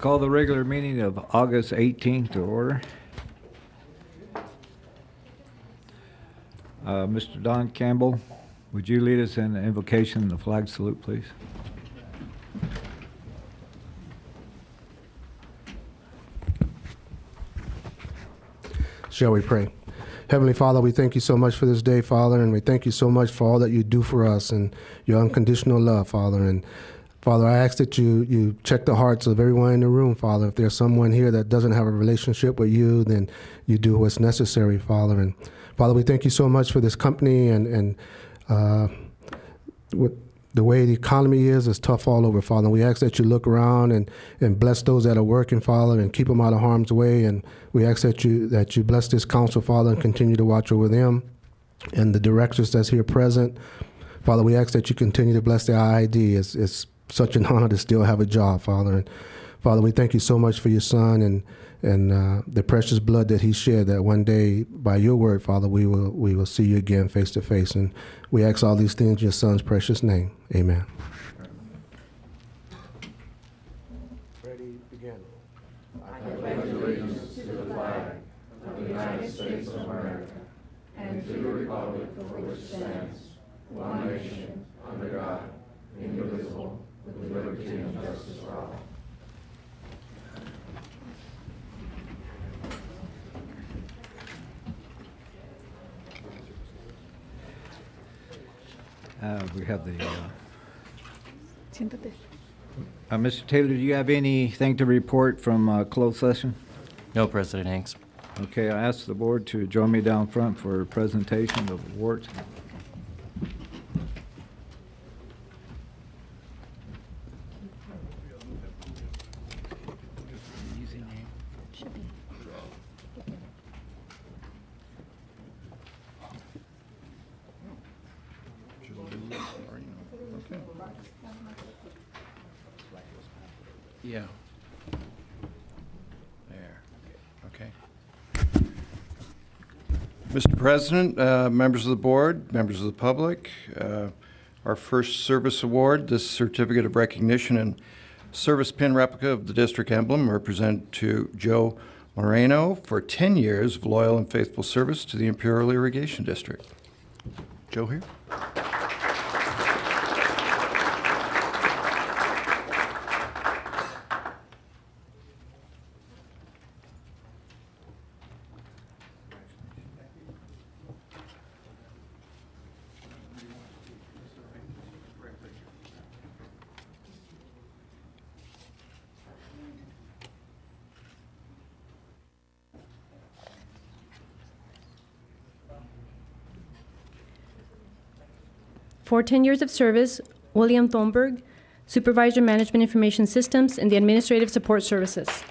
Call the regular meeting of August 18th to order. Mr. Don Campbell, would you lead us in the invocation and the flag salute, please? Shall we pray? Heavenly Father, we thank you so much for this day, Father, and we thank you so much for all that you do for us and your unconditional love, Father. And Father, I ask that you check the hearts of everyone in the room, Father. If there's someone here that doesn't have a relationship with you, then you do what's necessary, Father. And Father, we thank you so much for this company and with the way the economy is tough all over, Father. We ask that you look around and bless those that are working, Father, and keep them out of harm's way. And we ask that you bless this council, Father, and continue to watch over them and the directors that's here present. Father, we ask that you continue to bless the IID. It's such an honor to still have a job, Father. And Father, we thank you so much for your son and the precious blood that he shed, that one day, by your word, Father, we will see you again face to face. And we ask all these things in your son's precious name. Amen. Ready, begin. I pledge allegiance to the flag of the United States of America and to the republic for which stands one nation, under God, indivisible, with liberty and justice for all. We have the... Mr. Taylor, do you have anything to report from closed session? No, President Hanks. Okay, I ask the board to join me down front for a presentation of awards. Yeah. There. Okay. Mr. President, members of the board, members of the public, our first service award, this certificate of recognition and service pin replica of the district emblem, are presented to Joe Moreno for 10 years of loyal and faithful service to the Imperial Irrigation District. Joe here. For 10 years of service, William Thornburg, Supervisor Management Information Systems and the Administrative Support Services.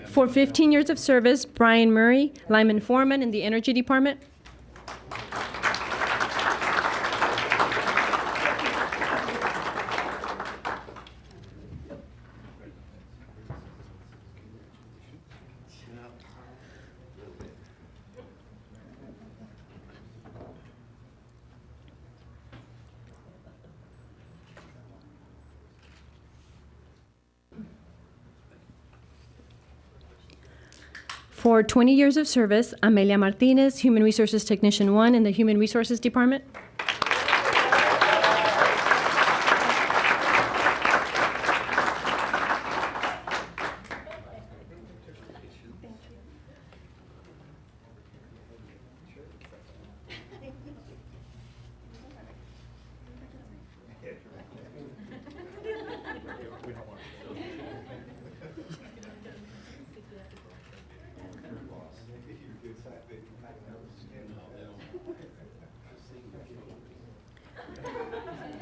For 15 years of service, Brian Murray, Lyman Foreman in the Energy Department. For 20 years of service, Amelia Martinez, Human Resources Technician 1 in the Human Resources Department.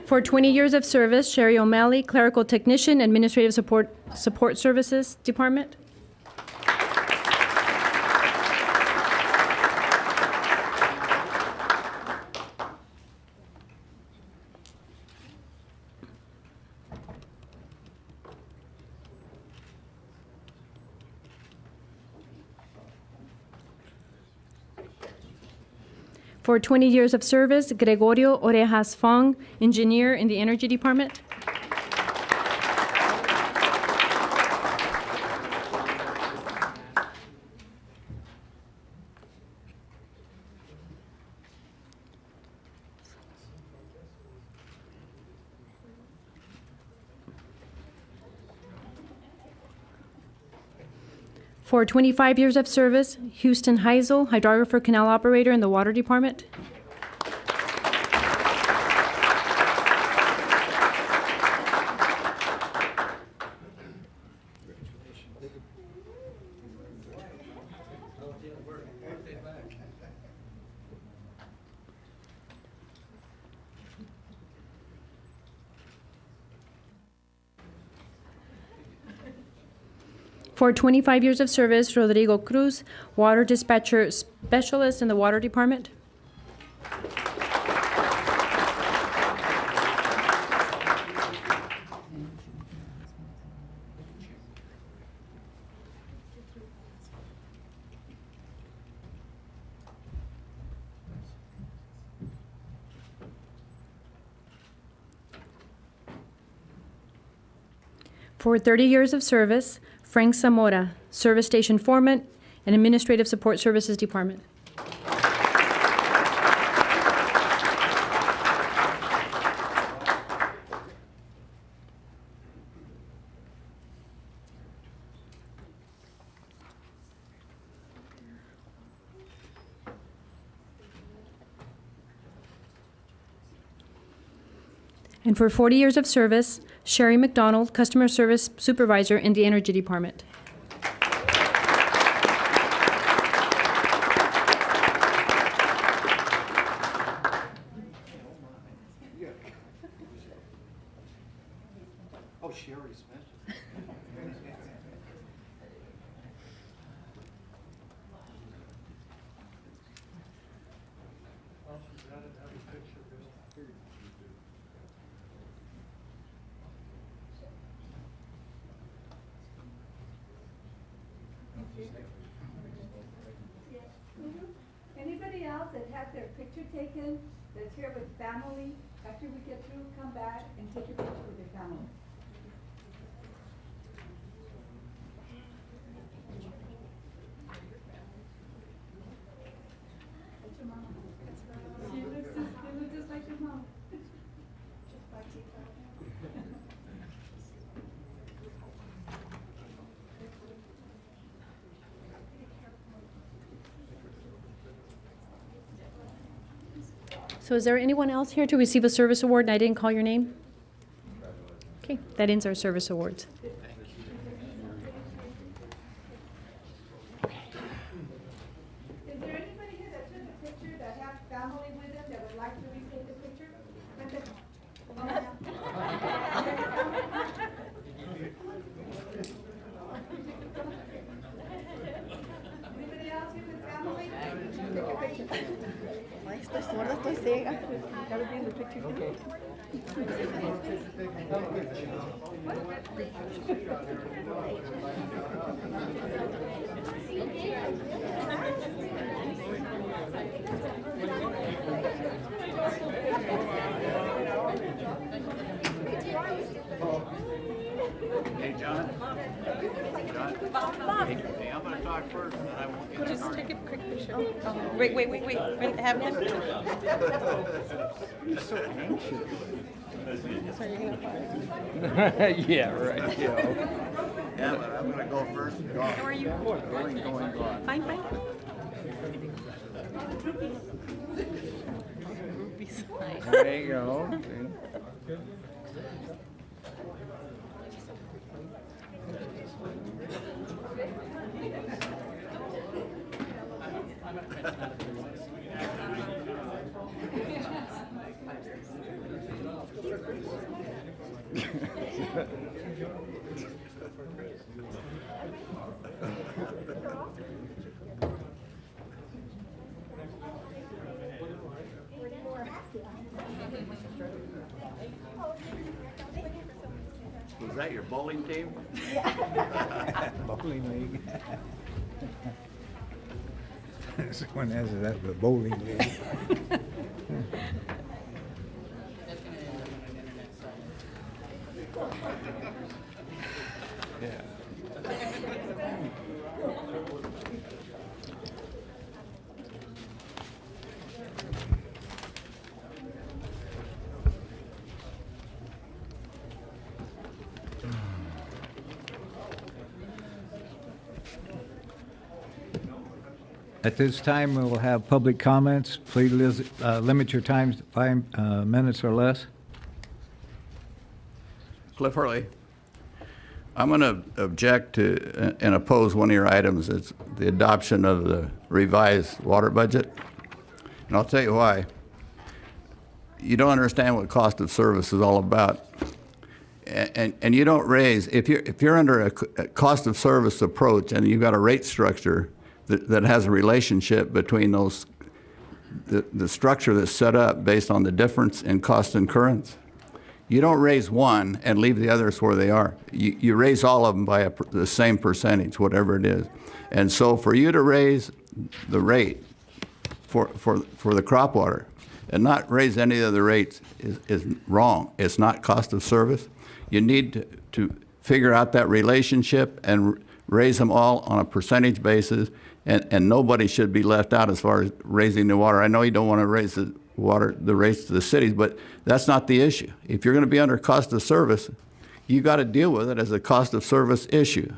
For 20 years of service, Sherry O'Malley, Clerical Technician, Administrative Support Services Department. For 20 years of service, Gregorio Orejas Fong, Engineer in the Energy Department. For 25 years of service, Houston Heisel, Hydrographer Canal Operator in the Water Department. For 25 years of service, Rodrigo Cruz, Water Dispatcher Specialist in the Water Department. For 30 years of service, Frank Zamora, Service Station Foreman and Administrative Support Services Department. And for 40 years of service, Sherry McDonald, Customer Service Supervisor in the Energy Department. Oh, Sherry Smith. Anybody else that has their picture taken, that's here with family, after we get through, come back and take your picture with your family. That's your mama. She looks just like your mom. Just like you. So is there anyone else here to receive a service award and I didn't call your name? Okay, that ends our service awards. Is there anybody here that took a picture that has family with them that would like to retake the picture? Anybody else here with family? Take a picture. Ay, estoy sorda, estoy ciega. Hey, John. John. Hey, I'm gonna talk first, and I won't get Just take a quick picture. Wait. Have him. You're so anxious. So you're gonna fire. Yeah, right, yeah. Yeah, but I'm gonna go first. How are you? Going. Fine. There you go. bowling team? Bowling league. Someone has it at the bowling league. At this time, we will have public comments. Please limit your time to 5 minutes or less. Cliff Hurley. I'm going to object to and oppose one of your items. It's the adoption of the revised water budget. And I'll tell you why. You don't understand what cost of service is all about. And you don't raise, if you're under a cost of service approach and you've got a rate structure that has a relationship between those, the structure that's set up based on the difference in cost incurrence, you don't raise one and leave the others where they are. You raise all of them by the same percentage, whatever it is. And so for you to raise the rate for the crop water and not raise any of the rates is wrong. It's not cost of service. You need to figure out that relationship and raise them all on a percentage basis, and nobody should be left out as far as raising the water. I know you don't want to raise the rates to the cities, but that's not the issue. If you're going to be under cost of service, you got to deal with it as a cost of service issue.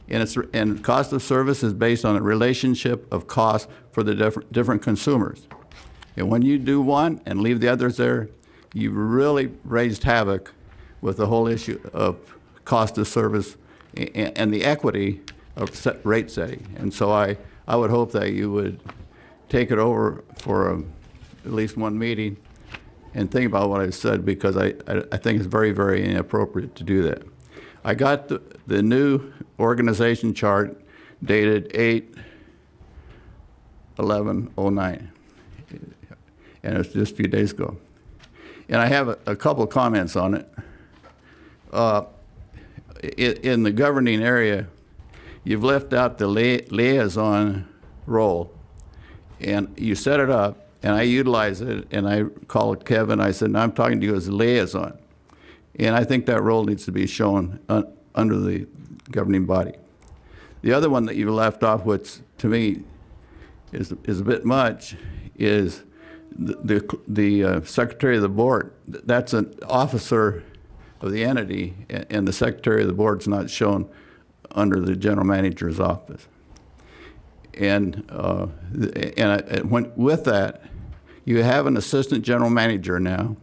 And cost of service is based on a relationship of cost for the different consumers. And when you do one and leave the others there, you've really raised havoc with the whole issue of cost of service and the equity of rate setting. And so I would hope that you would take it over for at least one meeting and think about what I said, because I think it's very, very inappropriate to do that. I got the new organization chart dated 8/11/09, and it's just a few days ago. And I have a couple of comments on it. In the governing area, you've left out the liaison role, and you set it up, and I utilize it, and I called Kevin. I said, no, I'm talking to you as a liaison. And I think that role needs to be shown under the governing body. The other one that you left off, which to me is a bit much, is the secretary of the board. That's an officer of the entity, and the secretary of the board's not shown under the general manager's office. And with that, you have an assistant general manager now,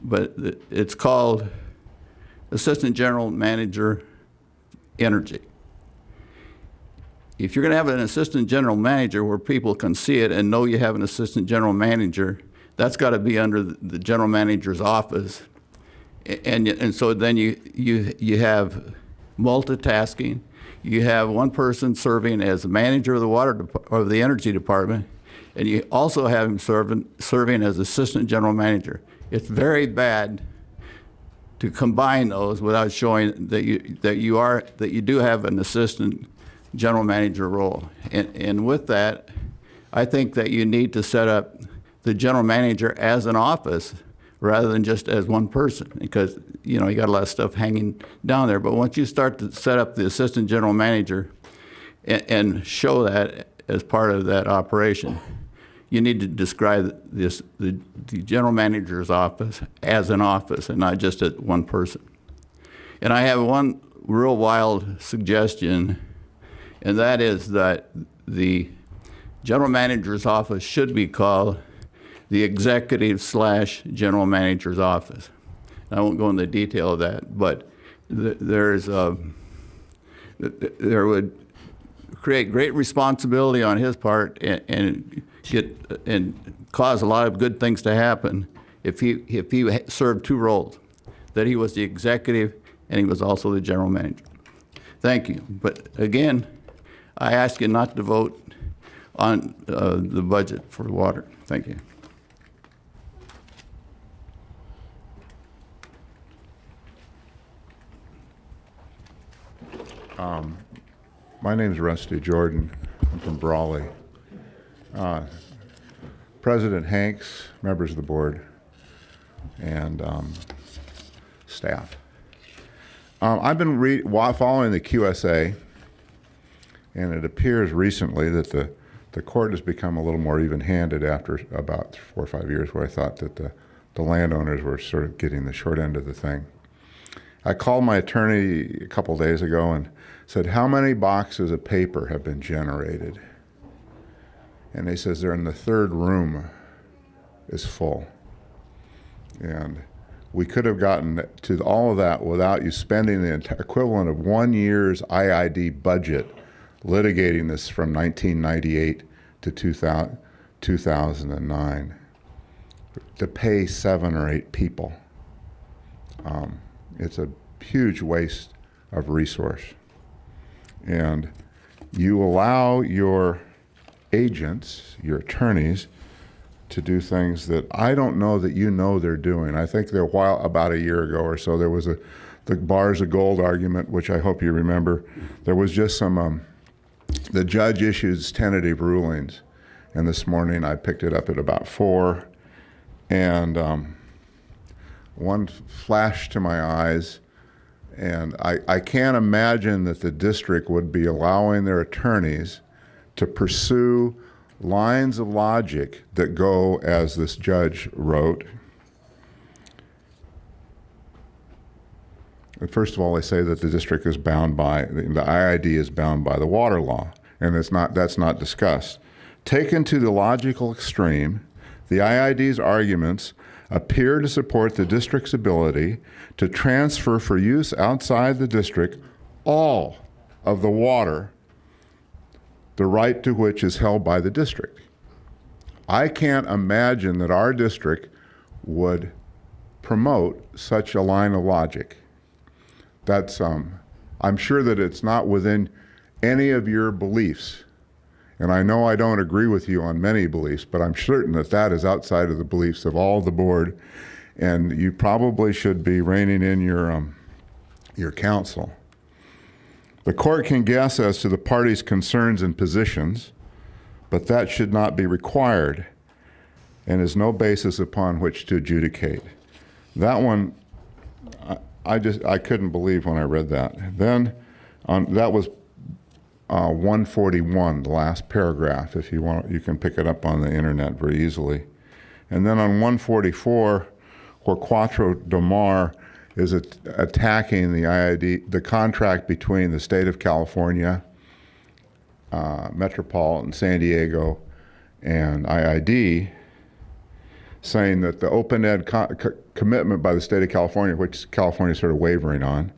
but it's called assistant general manager energy. If you're going to have an assistant general manager where people can see it and know you have an assistant general manager, that's got to be under the general manager's office. And so then you have multitasking. You have one person serving as the manager of the energy department, and you also have him serving as assistant general manager. It's very bad to combine those without showing that you do have an assistant general manager role. And with that, I think that you need to set up the general manager as an office rather than just as one person, because you got a lot of stuff hanging down there. But once you start to set up the assistant general manager and show that as part of that operation, you need to describe the general manager's office as an office and not just as one person. And I have one real wild suggestion, and that is that the general manager's office should be called the executive/general manager's office. I won't go into the detail of that, but there would create great responsibility on his part and cause a lot of good things to happen if he served two roles, that he was the executive and he was also the general manager. Thank you. But again, I ask you not to vote on the budget for water. Thank you. My name's Rusty Jordan. I'm from Brawley. President Hanks, members of the board, and staff. I've been following the QSA, and it appears recently that the court has become a little more even-handed after about 4 or 5 years, where I thought that the landowners were sort of getting the short end of the thing. I called my attorney a couple days ago and said, how many boxes of paper have been generated? And he says they're in the third room is full. And we could have gotten to all of that without you spending the equivalent of 1 year's IID budget litigating this from 1998 to 2009 to pay 7 or 8 people. It's a huge waste of resource. And you allow your agents, your attorneys, to do things that I don't know that you know they're doing. I think about a year ago or so, there was the bars of gold argument, which I hope you remember. There was just some, the judge issues tentative rulings. And this morning I picked it up at about 4. And one flashed to my eyes. And I can't imagine that the district would be allowing their attorneys to pursue lines of logic that go as this judge wrote. First of all, they say that the district is bound by, the IID is bound by the water law, and that's not discussed. Taken to the logical extreme, the IID's arguments appear to support the district's ability to transfer for use outside the district all of the water, the right to which is held by the district. I can't imagine that our district would promote such a line of logic. That's, I'm sure that it's not within any of your beliefs. And I know I don't agree with you on many beliefs, but I'm certain that that is outside of the beliefs of all the board. And you probably should be reining in your counsel. The court can guess as to the parties' concerns and positions, but that should not be required and is no basis upon which to adjudicate. That one, I couldn't believe when I read that. Then, that was 141, the last paragraph. If you want, you can pick it up on the internet very easily. And then on 144, where Quattro Del Mar is attacking the IID, the contract between the state of California, Metropolitan San Diego, and IID, saying that the open-ed commitment by the state of California, which California is sort of wavering on,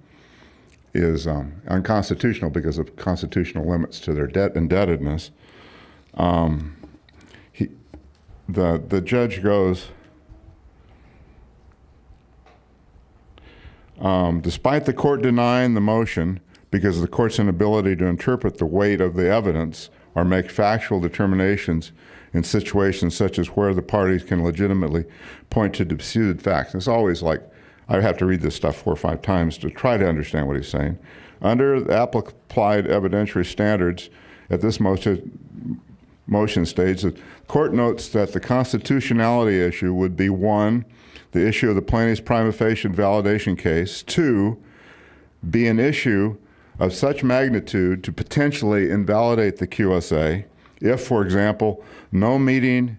is unconstitutional because of constitutional limits to their debt indebtedness. The judge goes, despite the court denying the motion because of the court's inability to interpret the weight of the evidence or make factual determinations in situations such as where the parties can legitimately point to disputed facts. It's always like, I have to read this stuff 4 or 5 times to try to understand what he's saying. Under the applied evidentiary standards at this motion stage, the court notes that the constitutionality issue would be 1, the issue of the plaintiff's prima facie validation case, 2, be an issue of such magnitude to potentially invalidate the QSA if, for example, no meeting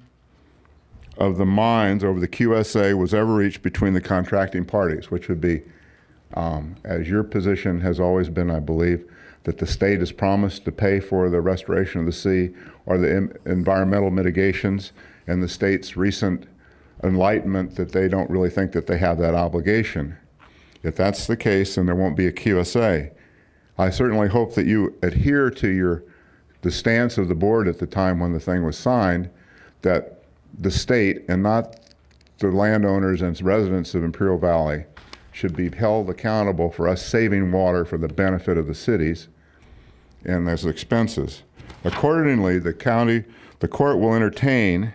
of the minds over the QSA was ever reached between the contracting parties, which would be, as your position has always been, I believe, that the state has promised to pay for the restoration of the sea or the environmental mitigations, and the state's recent enlightenment that they don't really think that they have that obligation. If that's the case, then there won't be a QSA. I certainly hope that you adhere to the stance of the board at the time when the thing was signed, that the state and not the landowners and residents of Imperial Valley should be held accountable for us saving water for the benefit of the cities and those expenses. Accordingly, the court will entertain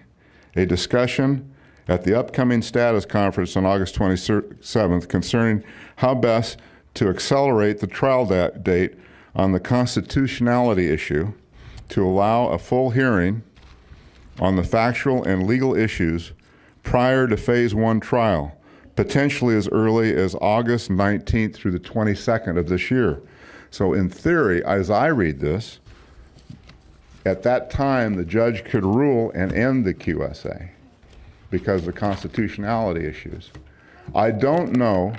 a discussion at the upcoming status conference on August 27th concerning how best to accelerate the trial date on the constitutionality issue to allow a full hearing on the factual and legal issues prior to Phase 1 trial, potentially as early as August 19th through the 22nd of this year. So in theory, as I read this, at that time, the judge could rule and end the QSA because of the constitutionality issues. I don't know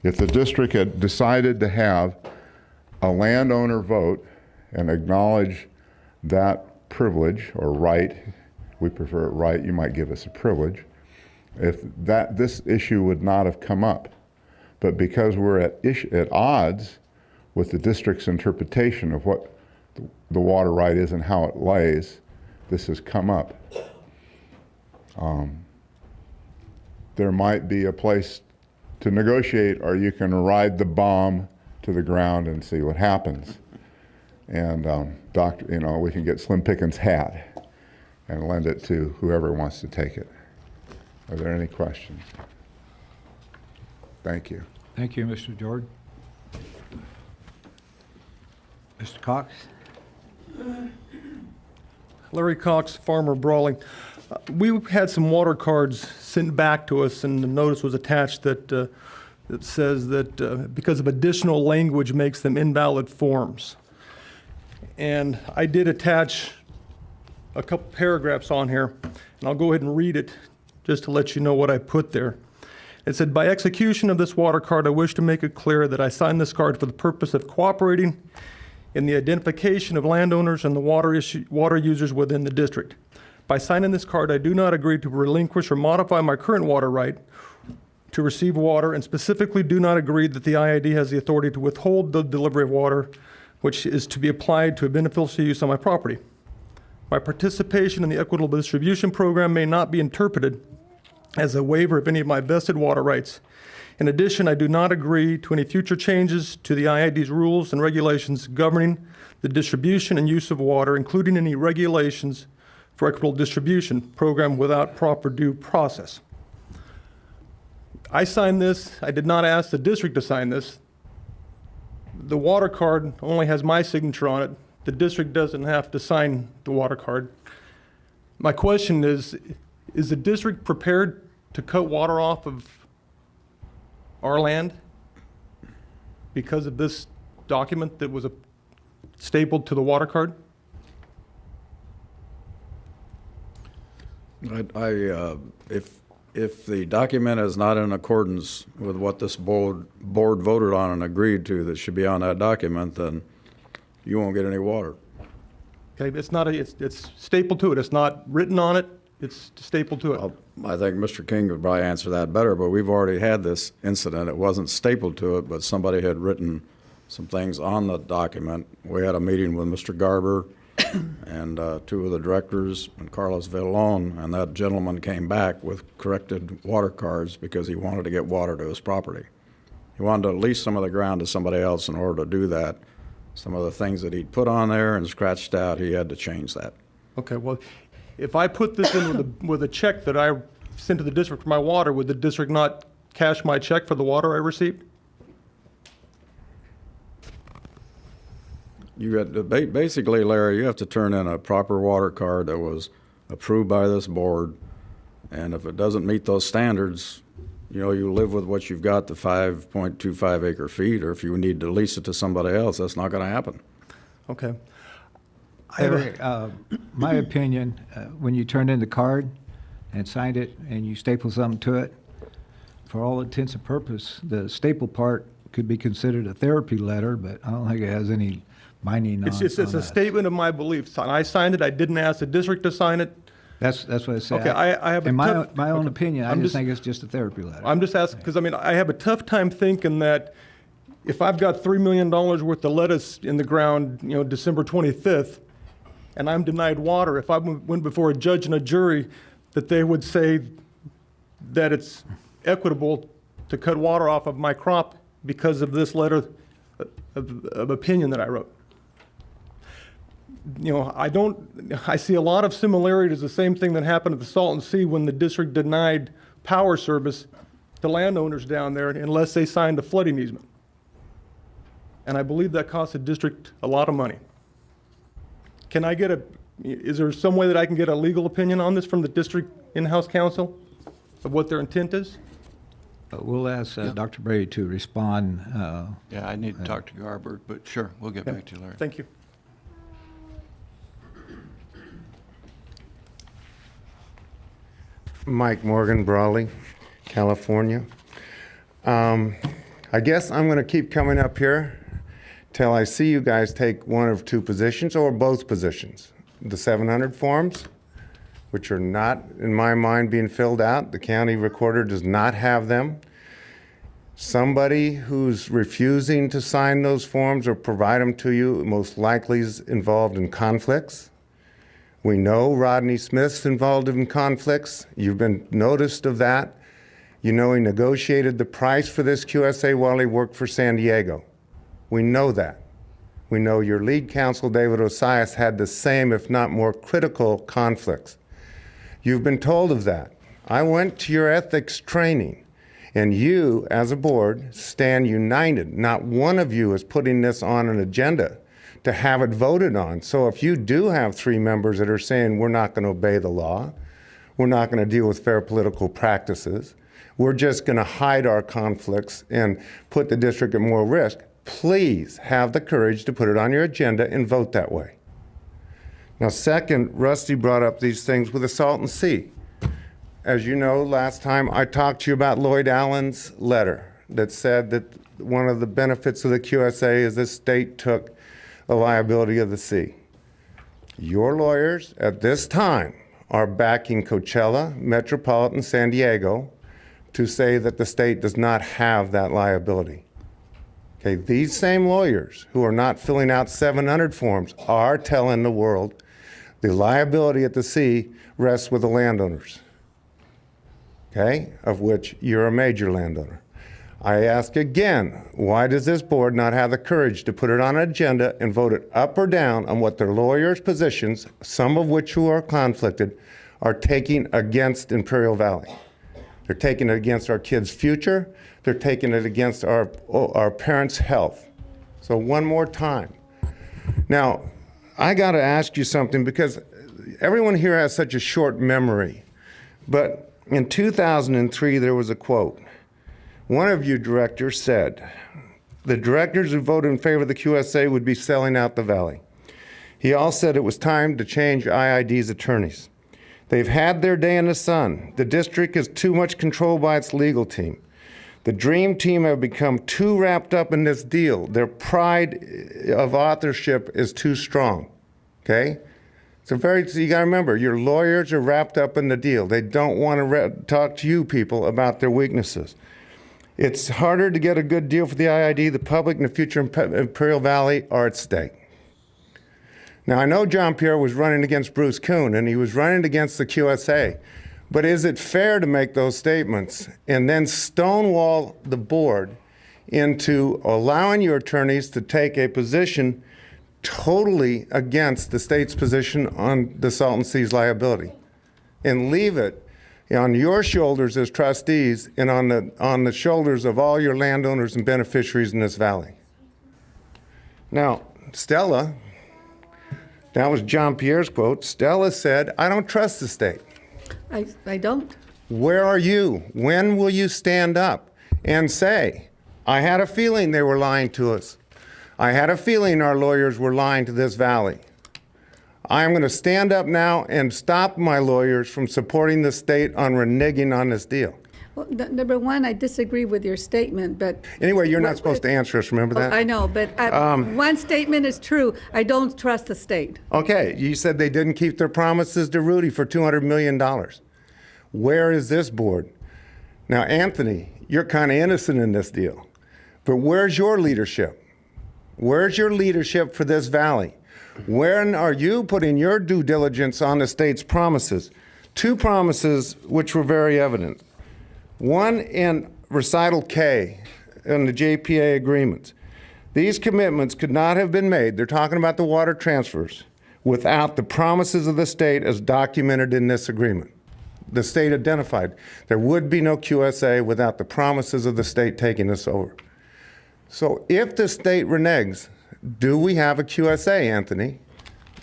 if the district had decided to have a landowner vote and acknowledge that privilege or right. We prefer it right, you might give us a privilege. If this issue would not have come up. But because we're at odds with the district's interpretation of what the water right is and how it lays, this has come up. There might be a place to negotiate, or you can ride the bomb to the ground and see what happens. And we can get Slim Pickens' hat and lend it to whoever wants to take it. Are there any questions? Thank you. Thank you, Mr. Jordan. Mr. Cox? Larry Cox, Farmer Brawling. We had some water cards sent back to us, and the notice was attached that says that because of additional language makes them invalid forms. And I did attach a couple paragraphs on here, and I'll go ahead and read it just to let you know what I put there. It said, by execution of this water card, I wish to make it clear that I signed this card for the purpose of cooperating in the identification of landowners and the water users within the district. By signing this card, I do not agree to relinquish or modify my current water right to receive water, and specifically do not agree that the IID has the authority to withhold the delivery of water, which is to be applied to a beneficial use on my property. My participation in the equitable distribution program may not be interpreted as a waiver of any of my vested water rights. In addition, I do not agree to any future changes to the IID's rules and regulations governing the distribution and use of water, including any regulations for equitable distribution program without proper due process. I signed this. I did not ask the district to sign this. The water card only has my signature on it. The district doesn't have to sign the water card. My question is the district prepared to cut water off of our land because of this document that was stapled to the water card? If the document is not in accordance with what this board voted on and agreed to that should be on that document, then you won't get any water. Okay, it's stapled to it. It's not written on it. It's stapled to it. Well, I think Mr. King would probably answer that better, but we've already had this incident. It wasn't stapled to it, but somebody had written some things on the document. We had a meeting with Mr. Garber and two of the directors and Carlos Villon, and that gentleman came back with corrected water cards because he wanted to get water to his property. He wanted to lease some of the ground to somebody else in order to do that. Some of the things that he'd put on there and scratched out, he had to change that. Okay, well, if I put this in with a check that I sent to the district for my water, would the district not cash my check for the water I received? Basically, Larry, you have to turn in a proper water card that was approved by this board, and if it doesn't meet those standards, you live with what you've got, the 5.25 acre feet, or if you need to lease it to somebody else, that's not going to happen. Okay. Larry, my opinion, when you turned in the card and signed it and you staple something to it, for all intents and purposes, the staple part could be considered a therapy letter, but I don't think it has any binding on It's a statement of my beliefs. I signed it. I didn't ask the district to sign it. That's what I said. Okay, I have in my own opinion, I just think it's just a therapy letter. I'm just asking because I have a tough time thinking that if I've got $3 million worth of lettuce in the ground, December 25th, and I'm denied water, if I went before a judge and a jury, that they would say that it's equitable to cut water off of my crop because of this letter of opinion that I wrote. I see a lot of similarities, the same thing that happened at the Salton Sea when the district denied power service to landowners down there unless they signed a flooding easement. and I believe that costs the district a lot of money. Can I get is there some way that I can get a legal opinion on this from the district in-house counsel of what their intent is? We'll ask Dr. Brady to respond. Yeah, I need to talk to Garber, but sure, we'll get back to you, Larry. Thank you. Mike Morgan, Brawley, California. I guess I'm going to keep coming up here till I see you guys take one of two positions or both positions. The 700 forms, which are not, in my mind, being filled out. The county recorder does not have them. Somebody who's refusing to sign those forms or provide them to you most likely is involved in conflicts. We know Rodney Smith's involved in conflicts. You've been noticed of that. You know he negotiated the price for this QSA while he worked for San Diego. We know that. We know your lead counsel, David Osias, had the same, if not more critical conflicts. You've been told of that. I went to your ethics training, and you, as a board, stand united. Not one of you is putting this on an agenda to have it voted on. So if you do have 3 members that are saying we're not going to obey the law, we're not going to deal with fair political practices, we're just going to hide our conflicts and put the district at more risk, please have the courage to put it on your agenda and vote that way. Now, second, Rusty brought up these things with the Salton Sea. As you know, last time I talked to you about Lloyd Allen's letter that said that one of the benefits of the QSA is the state took the liability of the sea. Your lawyers at this time are backing Coachella, Metropolitan, San Diego to say that the state does not have that liability. Okay, these same lawyers who are not filling out 700 forms are telling the world the liability at the sea rests with the landowners, okay, of which you're a major landowner. I ask again, why does this board not have the courage to put it on an agenda and vote it up or down on what their lawyers' positions, some of which who are conflicted, are taking against Imperial Valley? They're taking it against our kids' future. They're taking it against our parents' health. So one more time. Now, I got to ask you something because everyone here has such a short memory. But in 2003, there was a quote. One of you directors said, the directors who voted in favor of the QSA would be selling out the valley. He also said it was time to change IID's attorneys. They've had their day in the sun. The district is too much controlled by its legal team. The dream team have become too wrapped up in this deal. Their pride of authorship is too strong, okay? So you gotta remember, your lawyers are wrapped up in the deal. They don't want to talk to you people about their weaknesses. It's harder to get a good deal for the IID. The public and the future Imperial Valley are at stake. Now, I know John Pierre was running against Bruce Kuhn, and he was running against the QSA. But is it fair to make those statements and then stonewall the board into allowing your attorneys to take a position totally against the state's position on the Salton Sea's liability and leave it on your shoulders as trustees and on the shoulders of all your landowners and beneficiaries in this valley? Now, Stella, that was John Pierre's quote. Stella said, I don't trust the state. I don't. Where are you? When will you stand up and say, I had a feeling they were lying to us. I had a feeling our lawyers were lying to this valley. I'm going to stand up now and stop my lawyers from supporting the state on reneging on this deal. Well, number one, I disagree with your statement, but... Anyway, you're not supposed to answer us, remember that? I know, but one statement is true. I don't trust the state. Okay, you said they didn't keep their promises to Rudy for $200 million. Where is this board? Now, Anthony, you're kind of innocent in this deal, but where's your leadership? Where's your leadership for this valley? When are you putting your due diligence on the state's promises? 2 promises which were very evident. One in recital K in the JPA agreements. These commitments could not have been made, they're talking about the water transfers, without the promises of the state as documented in this agreement. The state identified there would be no QSA without the promises of the state taking us over. So if the state reneges, do we have a QSA, Anthony?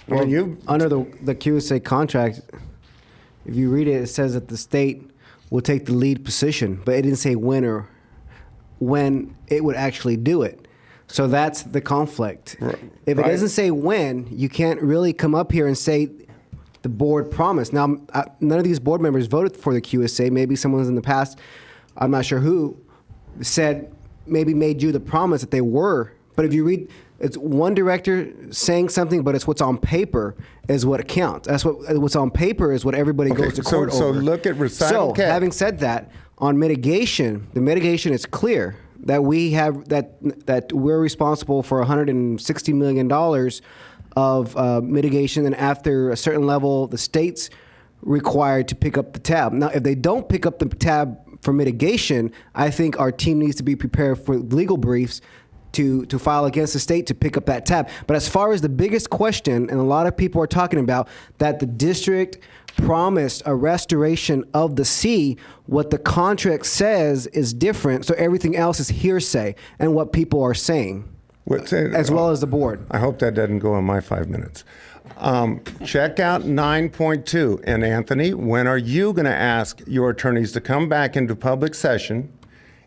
I mean, you Under the QSA contract, if you read it, it says that the state will take the lead position, but it didn't say when it would actually do it. So that's the conflict. If it Right. doesn't say when, you can't really come up here and say the board promised. Now, none of these board members voted for the QSA. Maybe someone's in the past, I'm not sure who, said, maybe made you the promise that they were. But if you read, it's one director saying something, but it's what's on paper is what counts. That's what's on paper is what everybody goes to court so over. look at recital So, K. having said that, on mitigation, the mitigation is clear that we have that we're responsible for $160 million of mitigation, and after a certain level, the state's required to pick up the tab. Now, if they don't pick up the tab for mitigation, I think our team needs to be prepared for legal briefs to file against the state to pick up that tab. But as far as the biggest question, and a lot of people are talking about, that the district promised a restoration of the sea, what the contract says is different, so everything else is hearsay and what people are saying, as well as the board. I hope that doesn't go in my 5 minutes. Check out 9.2. And Anthony, when are you going to ask your attorneys to come back into public session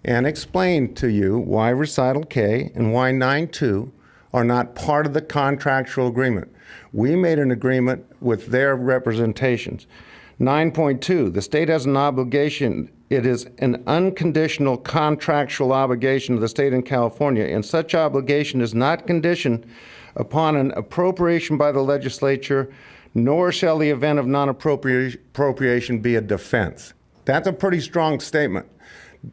and explain to you why recital K and why 9.2 are not part of the contractual agreement? We made an agreement with their representations. 9.2, the state has an obligation. It is an unconditional contractual obligation of the state in California, and such obligation is not conditioned upon an appropriation by the legislature, nor shall the event of non-appropriation be a defense. That's a pretty strong statement.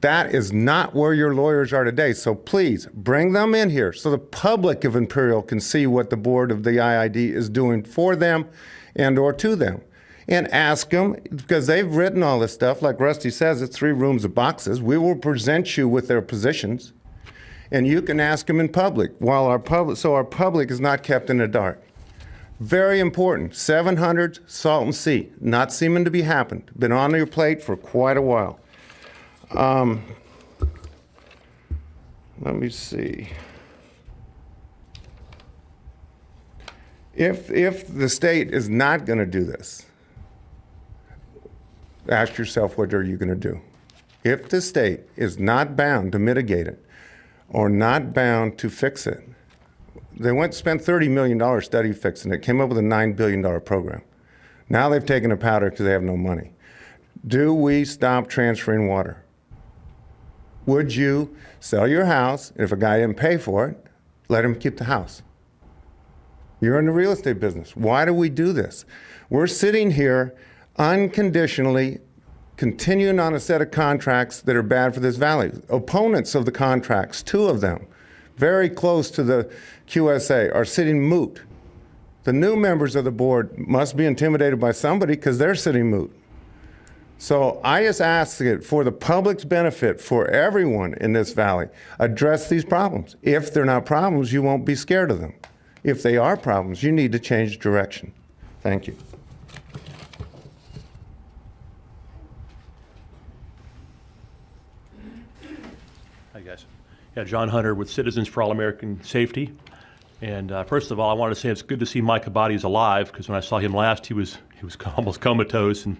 That is not where your lawyers are today. So please bring them in here so the public of Imperial can see what the board of the IID is doing for them and or to them. And ask them, because they've written all this stuff, like Rusty says, it's 3 rooms of boxes. We will present you with their positions, and you can ask them in public, while our public is not kept in the dark. Very important. 700 Salton Sea, not seeming to be happened. Been on your plate for quite a while. Let me see. If the state is not going to do this, ask yourself, what are you going to do? If the state is not bound to mitigate it or not bound to fix it, they went and spent $30 million study fixing it, came up with a $9 billion program. Now they've taken a powder because they have no money. Do we stop transferring water? Would you sell your house, and if a guy didn't pay for it, let him keep the house? You're in the real estate business. Why do we do this? We're sitting here unconditionally continuing on a set of contracts that are bad for this valley. Opponents of the contracts, 2 of them, very close to the QSA, are sitting moot. The new members of the board must be intimidated by somebody because they're sitting moot. So I just ask it for the public's benefit, for everyone in this valley, address these problems. If they're not problems, you won't be scared of them. If they are problems, you need to change direction. Thank you. Hi, guys. Yeah, John Hunter with Citizens for All American Safety. And first of all, I want to say it's good to see Mike Abadi's alive, because when I saw him last, he was almost comatose, and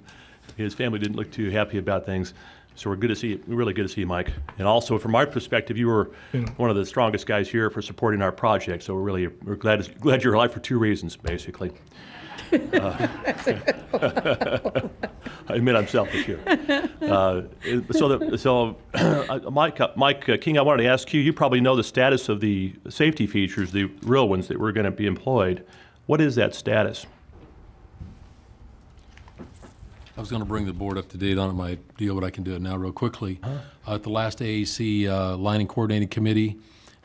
his family didn't look too happy about things. So we're really good to see you, Mike. And also, from our perspective, you were one of the strongest guys here for supporting our project. So we're glad you're alive for 2 reasons, basically. I admit I'm selfish here. Mike King, I wanted to ask you. You probably know the status of the safety features, the real ones that were going to be employed. What is that status? I was going to bring the board up to date on my deal, but I can do it now real quickly. At the last AAC Lining Coordinating Committee,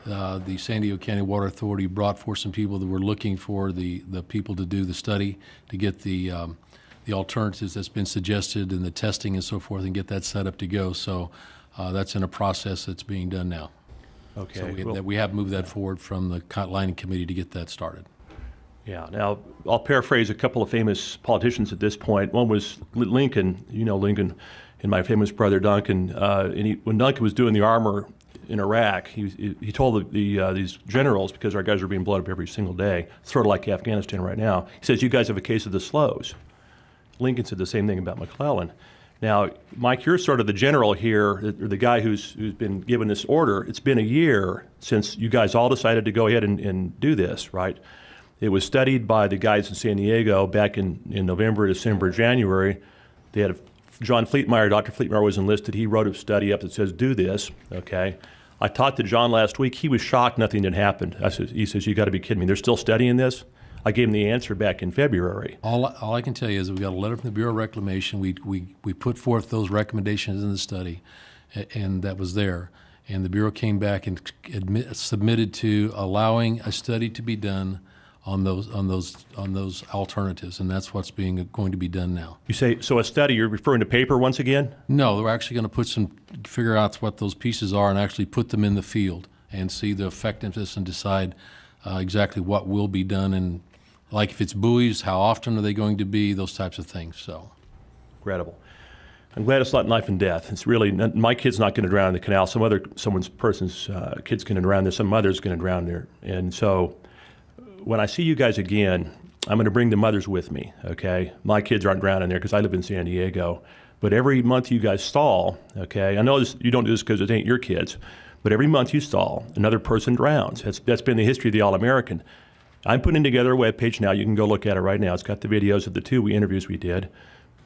the San Diego County Water Authority brought forth some people that were looking for the people to do the study, to get the alternatives that's been suggested and the testing and so forth, and get that set up to go. So that's in a process that's being done now. Okay. So we have moved that forward from the Lining Committee to get that started. Yeah. Now, I'll paraphrase a couple of famous politicians at this point. One was Lincoln. You know Lincoln, and my famous brother Duncan. When Duncan was doing the armor in Iraq, he told these generals, because our guys are being blown up every single day, sort of like Afghanistan right now, he says, you guys have a case of the slows. Lincoln said the same thing about McClellan. Now, Mike, you're sort of the general here, or the guy who's been given this order. It's been a year since you guys all decided to go ahead and do this, right? It was studied by the guys in San Diego back in November, December, January. They had John Fleetmeyer, Dr. Fleetmeyer was enlisted. He wrote a study up that says, do this, okay? I talked to John last week. He was shocked nothing had happened. He says, you got to be kidding me. They're still studying this? I gave him the answer back in February. All I can tell you is we got a letter from the Bureau of Reclamation. We put forth those recommendations in the study, and that was there. And the Bureau came back and submitted to allowing a study to be done on those alternatives, and that's what's going to be done now. You say, so a study, you're referring to paper once again? No, we're actually going to figure out what those pieces are and actually put them in the field and see the effectiveness and decide exactly what will be done, and like if it's buoys, how often are they going to be, those types of things. So, incredible. I'm glad it's not life and death. It's really, my kid's not going to drown in the canal. Someone's person's kid's going to drown there. Some mother's going to drown there. And so when I see you guys again, I'm going to bring the mothers with me, okay? My kids aren't drowning there because I live in San Diego. But every month you guys stall, okay? I know you don't do this because it ain't your kids, but every month you stall, another person drowns. That's been the history of the All-American. I'm putting together a webpage now. You can go look at it right now. It's got the videos of the two interviews we did.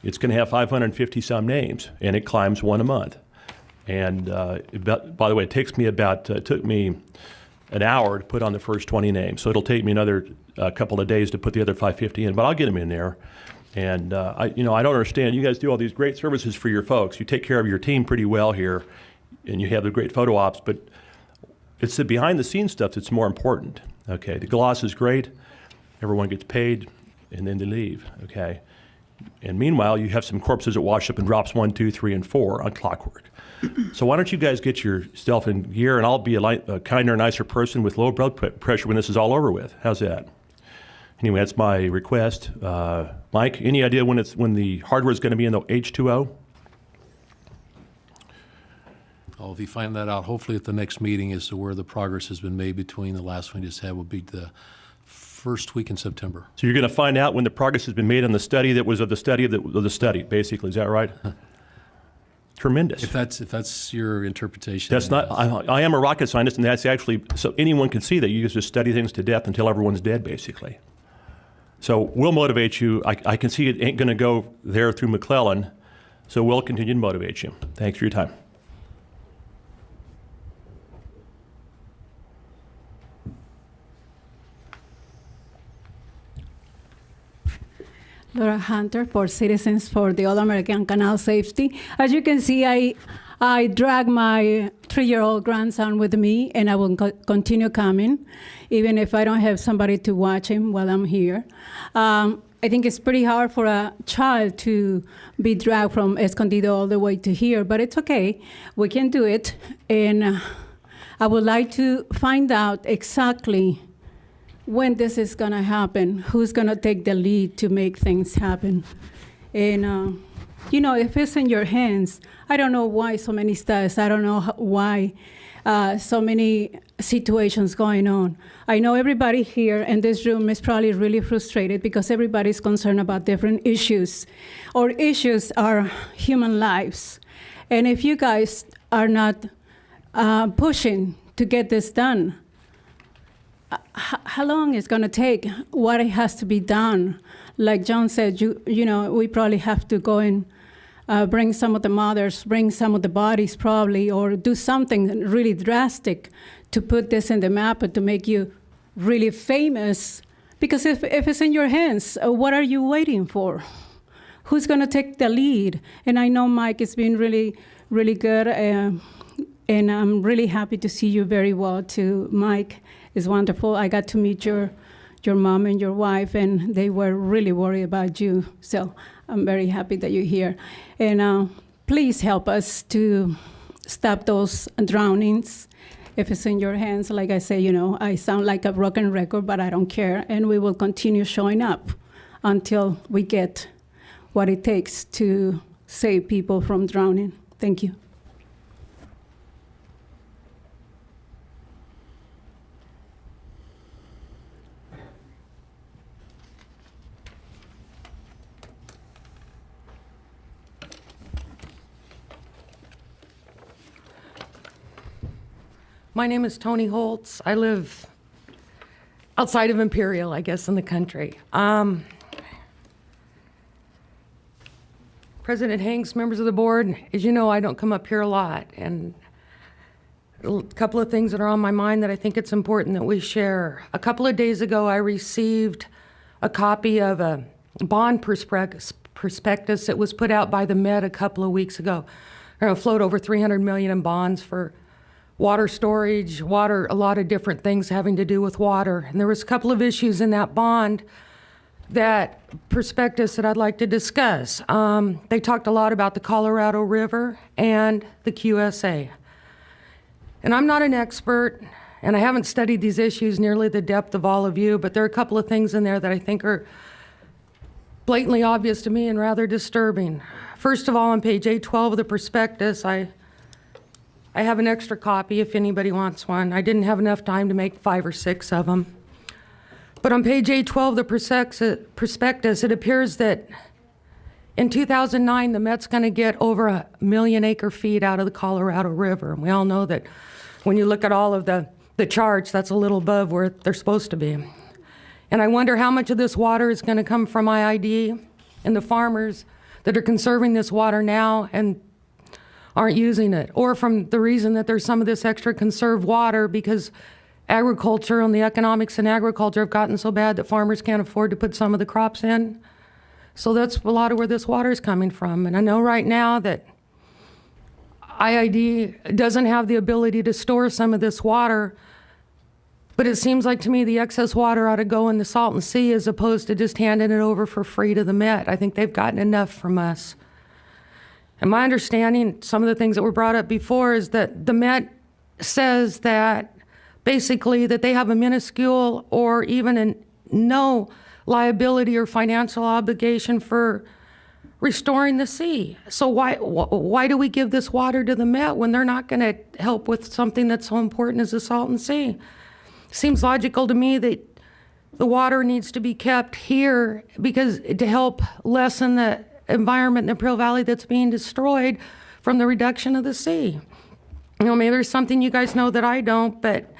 It's going to have 550-some names, and it climbs one a month. And by the way, it took me an hour to put on the first 20 names. So it'll take me another couple of days to put the other 550 in, but I'll get them in there. And I don't understand. You guys do all these great services for your folks. You take care of your team pretty well here, and you have the great photo ops, but it's the behind-the-scenes stuff that's more important. Okay, the gloss is great. Everyone gets paid, and then they leave. Okay. And meanwhile, you have some corpses that wash up in drops 1, 2, 3, and 4 on clockwork. So why don't you guys get yourself in gear, and I'll be a kinder, nicer person with low blood pressure when this is all over with. How's that? Anyway, that's my request. Mike, any idea when the hardware is going to be in the H2O? Oh, if you find that out, hopefully at the next meeting as to where the progress has been made between the last one we just had will be the first week in September. So you're going to find out when the progress has been made on the study that was of the study of the study, basically. Is that right? Tremendous. If that's your interpretation. That's not. I am a rocket scientist, and that's actually so anyone can see that you just study things to death until everyone's dead, basically. So we'll motivate you. I can see it ain't going to go there through McClellan, so we'll continue to motivate you. Thanks for your time. Laura Hunter for Citizens for the All-American Canal Safety. As you can see, I drag my 3-year-old grandson with me, and I will continue coming, even if I don't have somebody to watch him while I'm here. I think it's pretty hard for a child to be dragged from Escondido all the way to here, but it's okay. We can do it, and I would like to find out exactly when this is going to happen, who's going to take the lead to make things happen. And, if it's in your hands, I don't know why so many studies. I don't know why so many situations going on. I know everybody here in this room is probably really frustrated because everybody's concerned about different issues. Our issues are human lives. And if you guys are not pushing to get this done, how long is going to take? What has to be done? Like John said, we probably have to go and bring some of the mothers, bring some of the bodies probably, or do something really drastic to put this in the map and to make you really famous. Because if it's in your hands, what are you waiting for? Who's going to take the lead? And I know Mike has been really, really good, and I'm really happy to see you very well too, Mike. It's wonderful. I got to meet your mom and your wife, and they were really worried about you. So I'm very happy that you're here. And please help us to stop those drownings. If it's in your hands, like I say, I sound like a broken record, but I don't care. And we will continue showing up until we get what it takes to save people from drowning. Thank you. My name is Tony Holtz. I live outside of Imperial, I guess, in the country. President Hanks, members of the board, as you know, I don't come up here a lot, and a couple of things that are on my mind that I think it's important that we share. A couple of days ago, I received a copy of a bond prospectus that was put out by the Met a couple of weeks ago. They're going to float over $300 million in bonds for water storage, water, a lot of different things having to do with water. And there was a couple of issues in that bond, that prospectus, that I'd like to discuss. They talked a lot about the Colorado River and the QSA. And I'm not an expert, and I haven't studied these issues nearly the depth of all of you, but there are a couple of things in there that I think are blatantly obvious to me and rather disturbing. First of all, on page 812 of the prospectus, I have an extra copy if anybody wants one. I didn't have enough time to make 5 or 6 of them. But on page 812 of the prospectus, it appears that in 2009, the Met's going to get over 1 million acre-feet out of the Colorado River. And we all know that when you look at all of the charts, that's a little above where they're supposed to be. And I wonder how much of this water is going to come from IID and the farmers that are conserving this water now and aren't using it, or from the reason that there's some of this extra conserved water because agriculture and the economics in agriculture have gotten so bad that farmers can't afford to put some of the crops in. So that's a lot of where this water is coming from. And I know right now that IID doesn't have the ability to store some of this water, but it seems like to me the excess water ought to go in the Salton Sea as opposed to just handing it over for free to the Met. I think they've gotten enough from us. And my understanding, some of the things that were brought up before, is that the Met says that basically that they have a minuscule or even no liability or financial obligation for restoring the sea. So why do we give this water to the Met when they're not going to help with something that's so important as the Salton Sea? Seems logical to me that the water needs to be kept here because to help lessen the environment in the Imperial Valley that's being destroyed from the reduction of the sea. You know, maybe there's something you guys know that I don't, but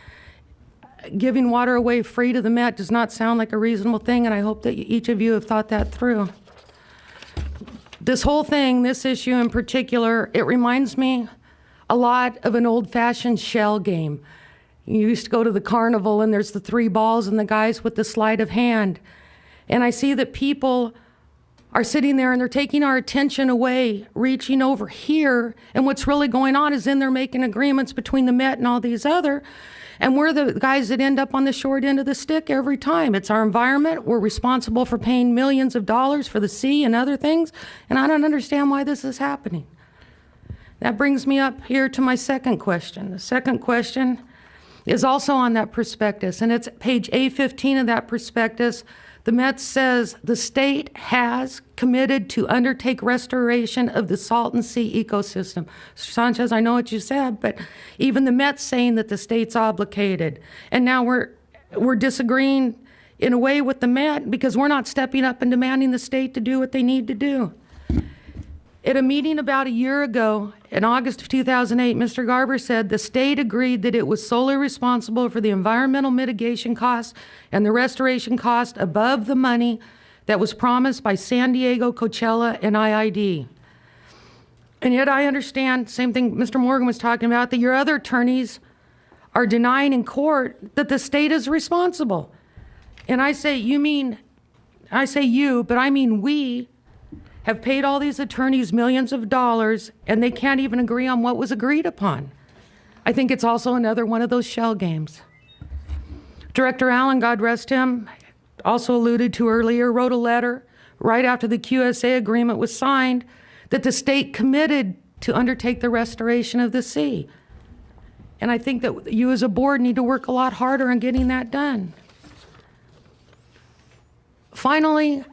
giving water away free to the Met does not sound like a reasonable thing, and I hope that each of you have thought that through. This whole thing, this issue in particular, it reminds me a lot of an old-fashioned shell game. You used to go to the carnival, and there's the 3 balls and the guys with the sleight of hand. And I see that people are sitting there and they're taking our attention away, reaching over here, and what's really going on is then they're making agreements between the Met and all these other, and we're the guys that end up on the short end of the stick every time. It's our environment. We're responsible for paying millions of dollars for the sea and other things, and I don't understand why this is happening. That brings me up here to my second question. The second question is also on that prospectus, and it's page A15 of that prospectus. The Met says the state has committed to undertake restoration of the Salton Sea ecosystem. Mr. Sanchez, I know what you said, but even the Met's saying that the state's obligated. And now we're disagreeing in a way with the Met because we're not stepping up and demanding the state to do what they need to do. At a meeting about a year ago, in August of 2008, Mr. Garber said the state agreed that it was solely responsible for the environmental mitigation costs and the restoration cost above the money that was promised by San Diego, Coachella, and IID. And yet I understand, same thing Mr. Morgan was talking about, that your other attorneys are denying in court that the state is responsible. And I say, you, but I mean we have paid all these attorneys millions of dollars, and they can't even agree on what was agreed upon. I think it's also another one of those shell games. Director Allen, God rest him, also alluded to earlier, wrote a letter right after the QSA agreement was signed that the state committed to undertake the restoration of the sea. And I think that you as a board need to work a lot harder on getting that done. Finally,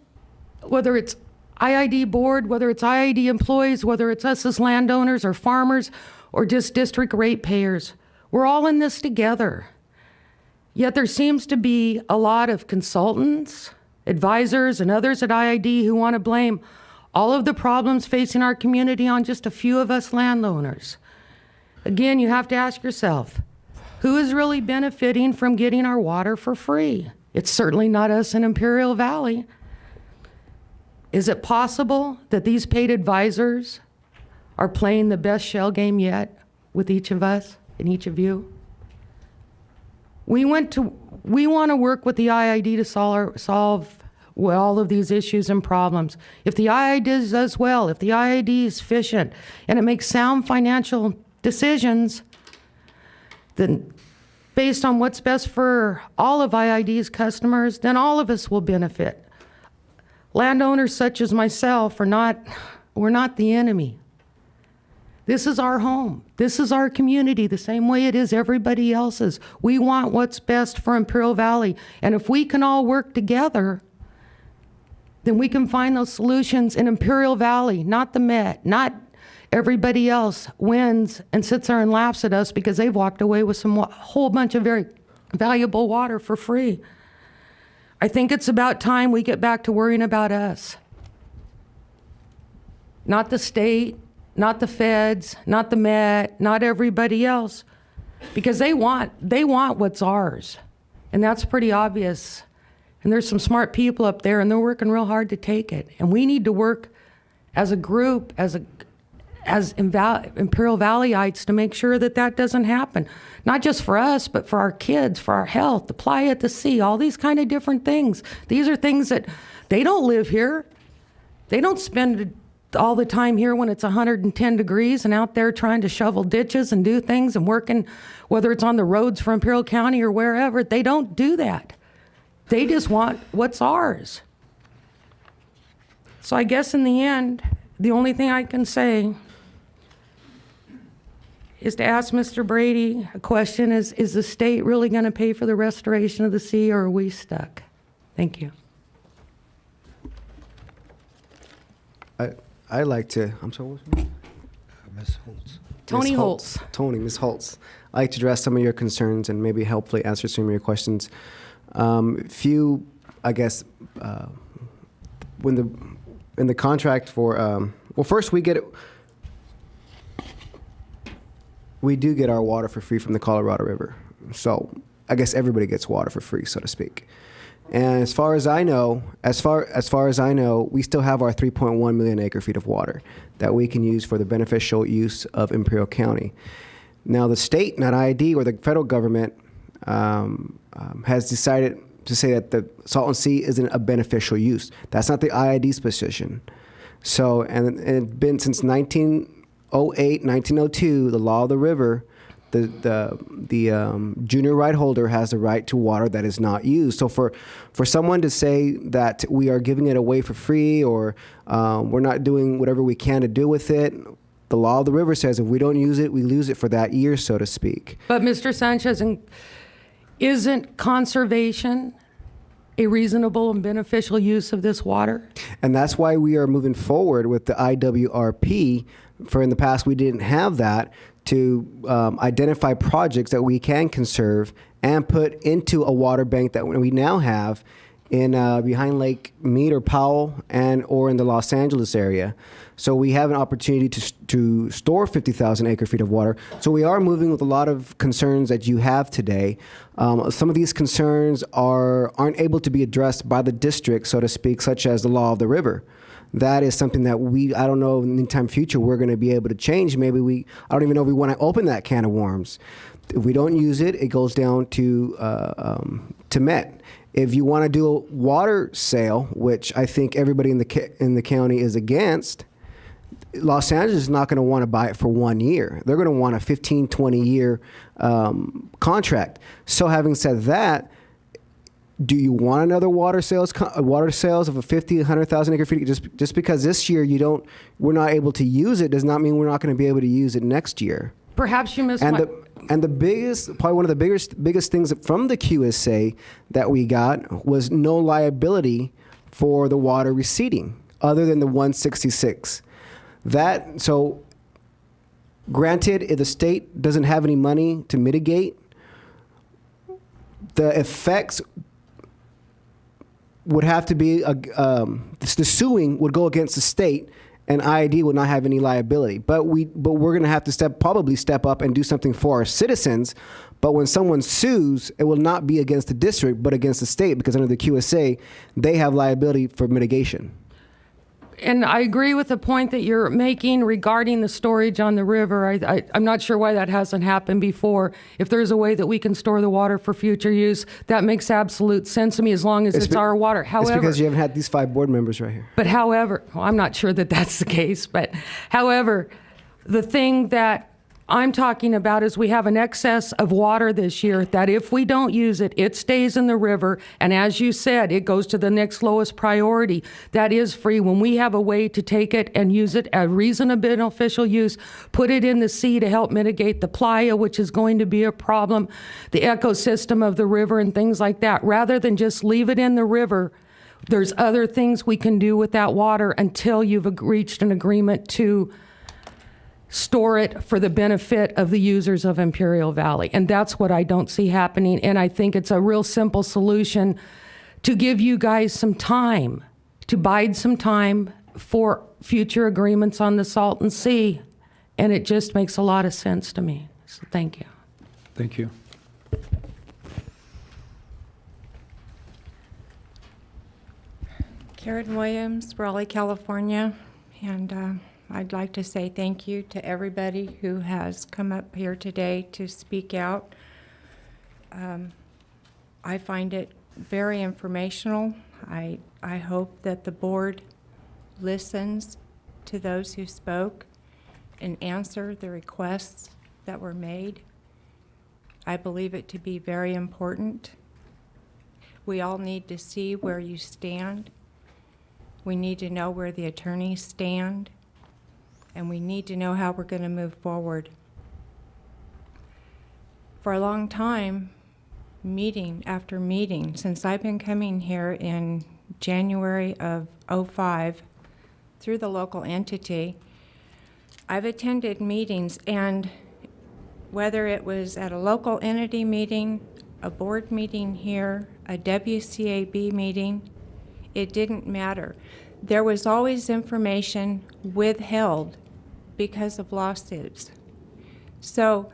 whether it's IID board, whether it's IID employees, whether it's us as landowners or farmers or just district ratepayers, we're all in this together. Yet there seems to be a lot of consultants, advisors, and others at IID who want to blame all of the problems facing our community on just a few of us landowners. Again, you have to ask yourself, Who is really benefiting from getting our water for free? It's certainly not us in Imperial Valley. Is it possible that these paid advisors are playing the best shell game yet with each of us and each of you? We want to work with the IID to solve all of these issues and problems. If the IID does well, if the IID is efficient, and it makes sound financial decisions, then based on what's best for all of IID's customers, then all of us will benefit. Landowners such as myself we're not the enemy. This is our home. This is our community, the same way it is everybody else's. We want what's best for Imperial Valley. And if we can all work together, then we can find those solutions in Imperial Valley, not the Met, not everybody else wins and sits there and laughs at us because they've walked away with a whole bunch of very valuable water for free. I think it's about time we get back to worrying about us. Not the state, not the feds, not the Met, not everybody else, because they want what's ours. And that's pretty obvious. And there's some smart people up there, and they're working real hard to take it. And we need to work as a group, as Imperial Valleyites, to make sure that that doesn't happen. Not just for us, but for our kids, for our health, the playa at the sea, all these kind of different things. These are things that they don't live here. They don't spend all the time here when it's 110 degrees and out there trying to shovel ditches and do things and working, whether it's on the roads for Imperial County or wherever. They don't do that. They just want what's ours. So I guess in the end, the only thing I can say is to ask Mr. Brady a question: is the state really going to pay for the restoration of the sea, or are we stuck? Thank you. I like to, I'm sorry, what's your name? Ms. Holtz. Tony Holtz. Ms. Holtz. I'd like to address some of your concerns and maybe hopefully answer some of your questions. Few, I guess, in the contract for, well, first we do get our water for free from the Colorado River. So I guess everybody gets water for free, so to speak. And as far as I know, we still have our 3.1 million acre feet of water that we can use for the beneficial use of Imperial County. Now, the state, not IID or the federal government, has decided to say that the Salton Sea isn't a beneficial use. That's not the IID's position. So, and it's been since 1908, 1902, the law of the river. The junior right holder has the right to water that is not used. So for someone to say that we are giving it away for free, or we're not doing whatever we can to do with it, the law of the river says if we don't use it, we lose it for that year, so to speak. But Mr. Sanchez, isn't conservation a reasonable and beneficial use of this water? And that's why we are moving forward with the IWRP. For in the past, we didn't have that, to identify projects that we can conserve and put into a water bank that we now have in behind Lake Mead or Powell or in the Los Angeles area. So we have an opportunity to store 50,000 acre feet of water. So we are moving with a lot of concerns that you have today. Some of these concerns aren't able to be addressed by the district, so to speak, such as the law of the river. That is something that I don't know in the time future we're going to be able to change. Maybe I don't even know if we want to open that can of worms. If we don't use it, it goes down to Met. If you want to do a water sale, which I think everybody in the county is against, Los Angeles is not going to want to buy it for 1 year. They're going to want a 15, 20-year contract. So having said that, do you want another water sales of a 50, 100,000 acre feet? Just because this year we're not able to use it does not mean we're not going to be able to use it next year. Perhaps you missed probably one of the biggest things from the QSA that we got was no liability for the water receding, other than the 166. So granted, if the state doesn't have any money to mitigate, the effects would have to be the suing would go against the state, and IID will not have any liability. But we're going to have to probably step up and do something for our citizens. But when someone sues, it will not be against the district, but against the state, because under the QSA, they have liability for mitigation. And I agree with the point that you're making regarding the storage on the river. I'm not sure why that hasn't happened before. If there's a way that we can store the water for future use, that makes absolute sense to me as long as it's our water. However, it's because you haven't had these 5 board members right here. But however, well, I'm not sure that that's the case, but however, the thing that I'm talking about is we have an excess of water this year that if we don't use it, it stays in the river. And as you said, it goes to the next lowest priority. That is free. When we have a way to take it and use it at reasonable beneficial use, put it in the sea to help mitigate the playa, which is going to be a problem, the ecosystem of the river and things like that, rather than just leave it in the river, there's other things we can do with that water until you've reached an agreement to store it for the benefit of the users of Imperial Valley. And that's what I don't see happening. And I think it's a real simple solution to give you guys some time, to bide some time for future agreements on the Salton Sea. And it just makes a lot of sense to me. So thank you. Thank you. Karen Williams, Raleigh, California, and I'd like to say thank you to everybody who has come up here today to speak out. I find it very informational. I hope that the board listens to those who spoke and answer the requests that were made. I believe it to be very important. We all need to see where you stand. We need to know where the attorneys stand. And we need to know how we're going to move forward. For a long time, meeting after meeting, since I've been coming here in January of '05 through the local entity, I've attended meetings, and whether it was at a local entity meeting, a board meeting here, a WCAB meeting, it didn't matter. There was always information withheld because of lawsuits. So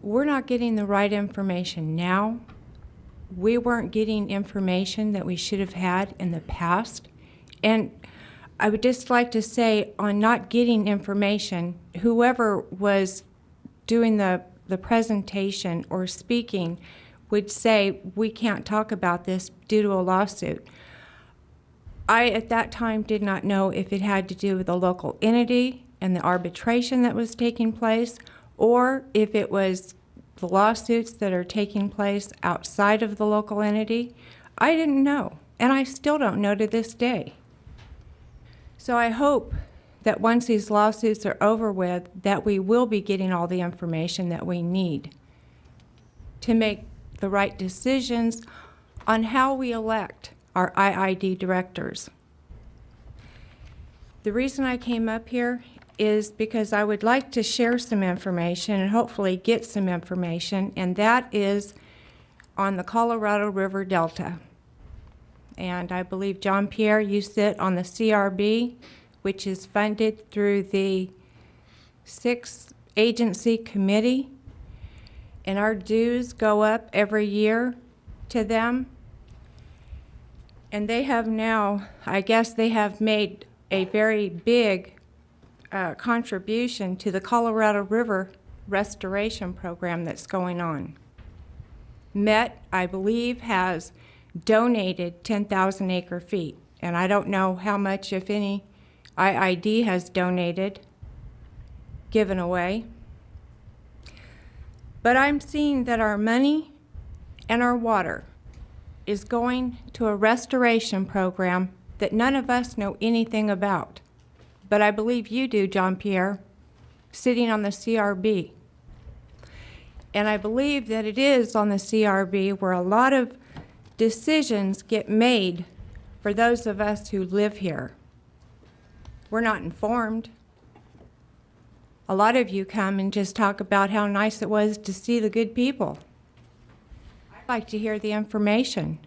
we're not getting the right information now. We weren't getting information that we should have had in the past. And I would just like to say, on not getting information, whoever was doing the presentation or speaking would say, we can't talk about this due to a lawsuit. I, at that time, did not know if it had to do with a local entity and the arbitration that was taking place, or if it was the lawsuits that are taking place outside of the local entity. I didn't know, and I still don't know to this day. So I hope that once these lawsuits are over with, that we will be getting all the information that we need to make the right decisions on how we elect our IID directors. The reason I came up here is because I would like to share some information and hopefully get some information, and that is on the Colorado River Delta. And I believe, John Pierre, you sit on the CRB, which is funded through the 6-agency committee, and our dues go up every year to them. And they have now, I guess they have made a very big contribution to the Colorado River restoration program that's going on. Met, I believe, has donated 10,000 acre feet, and I don't know how much, if any, IID has donated, given away. But I'm seeing that our money and our water is going to a restoration program that none of us know anything about. But I believe you do, John Pierre, sitting on the CRB. And I believe that it is on the CRB where a lot of decisions get made for those of us who live here. We're not informed. A lot of you come and just talk about how nice it was to see the good people. I'd like to hear the information.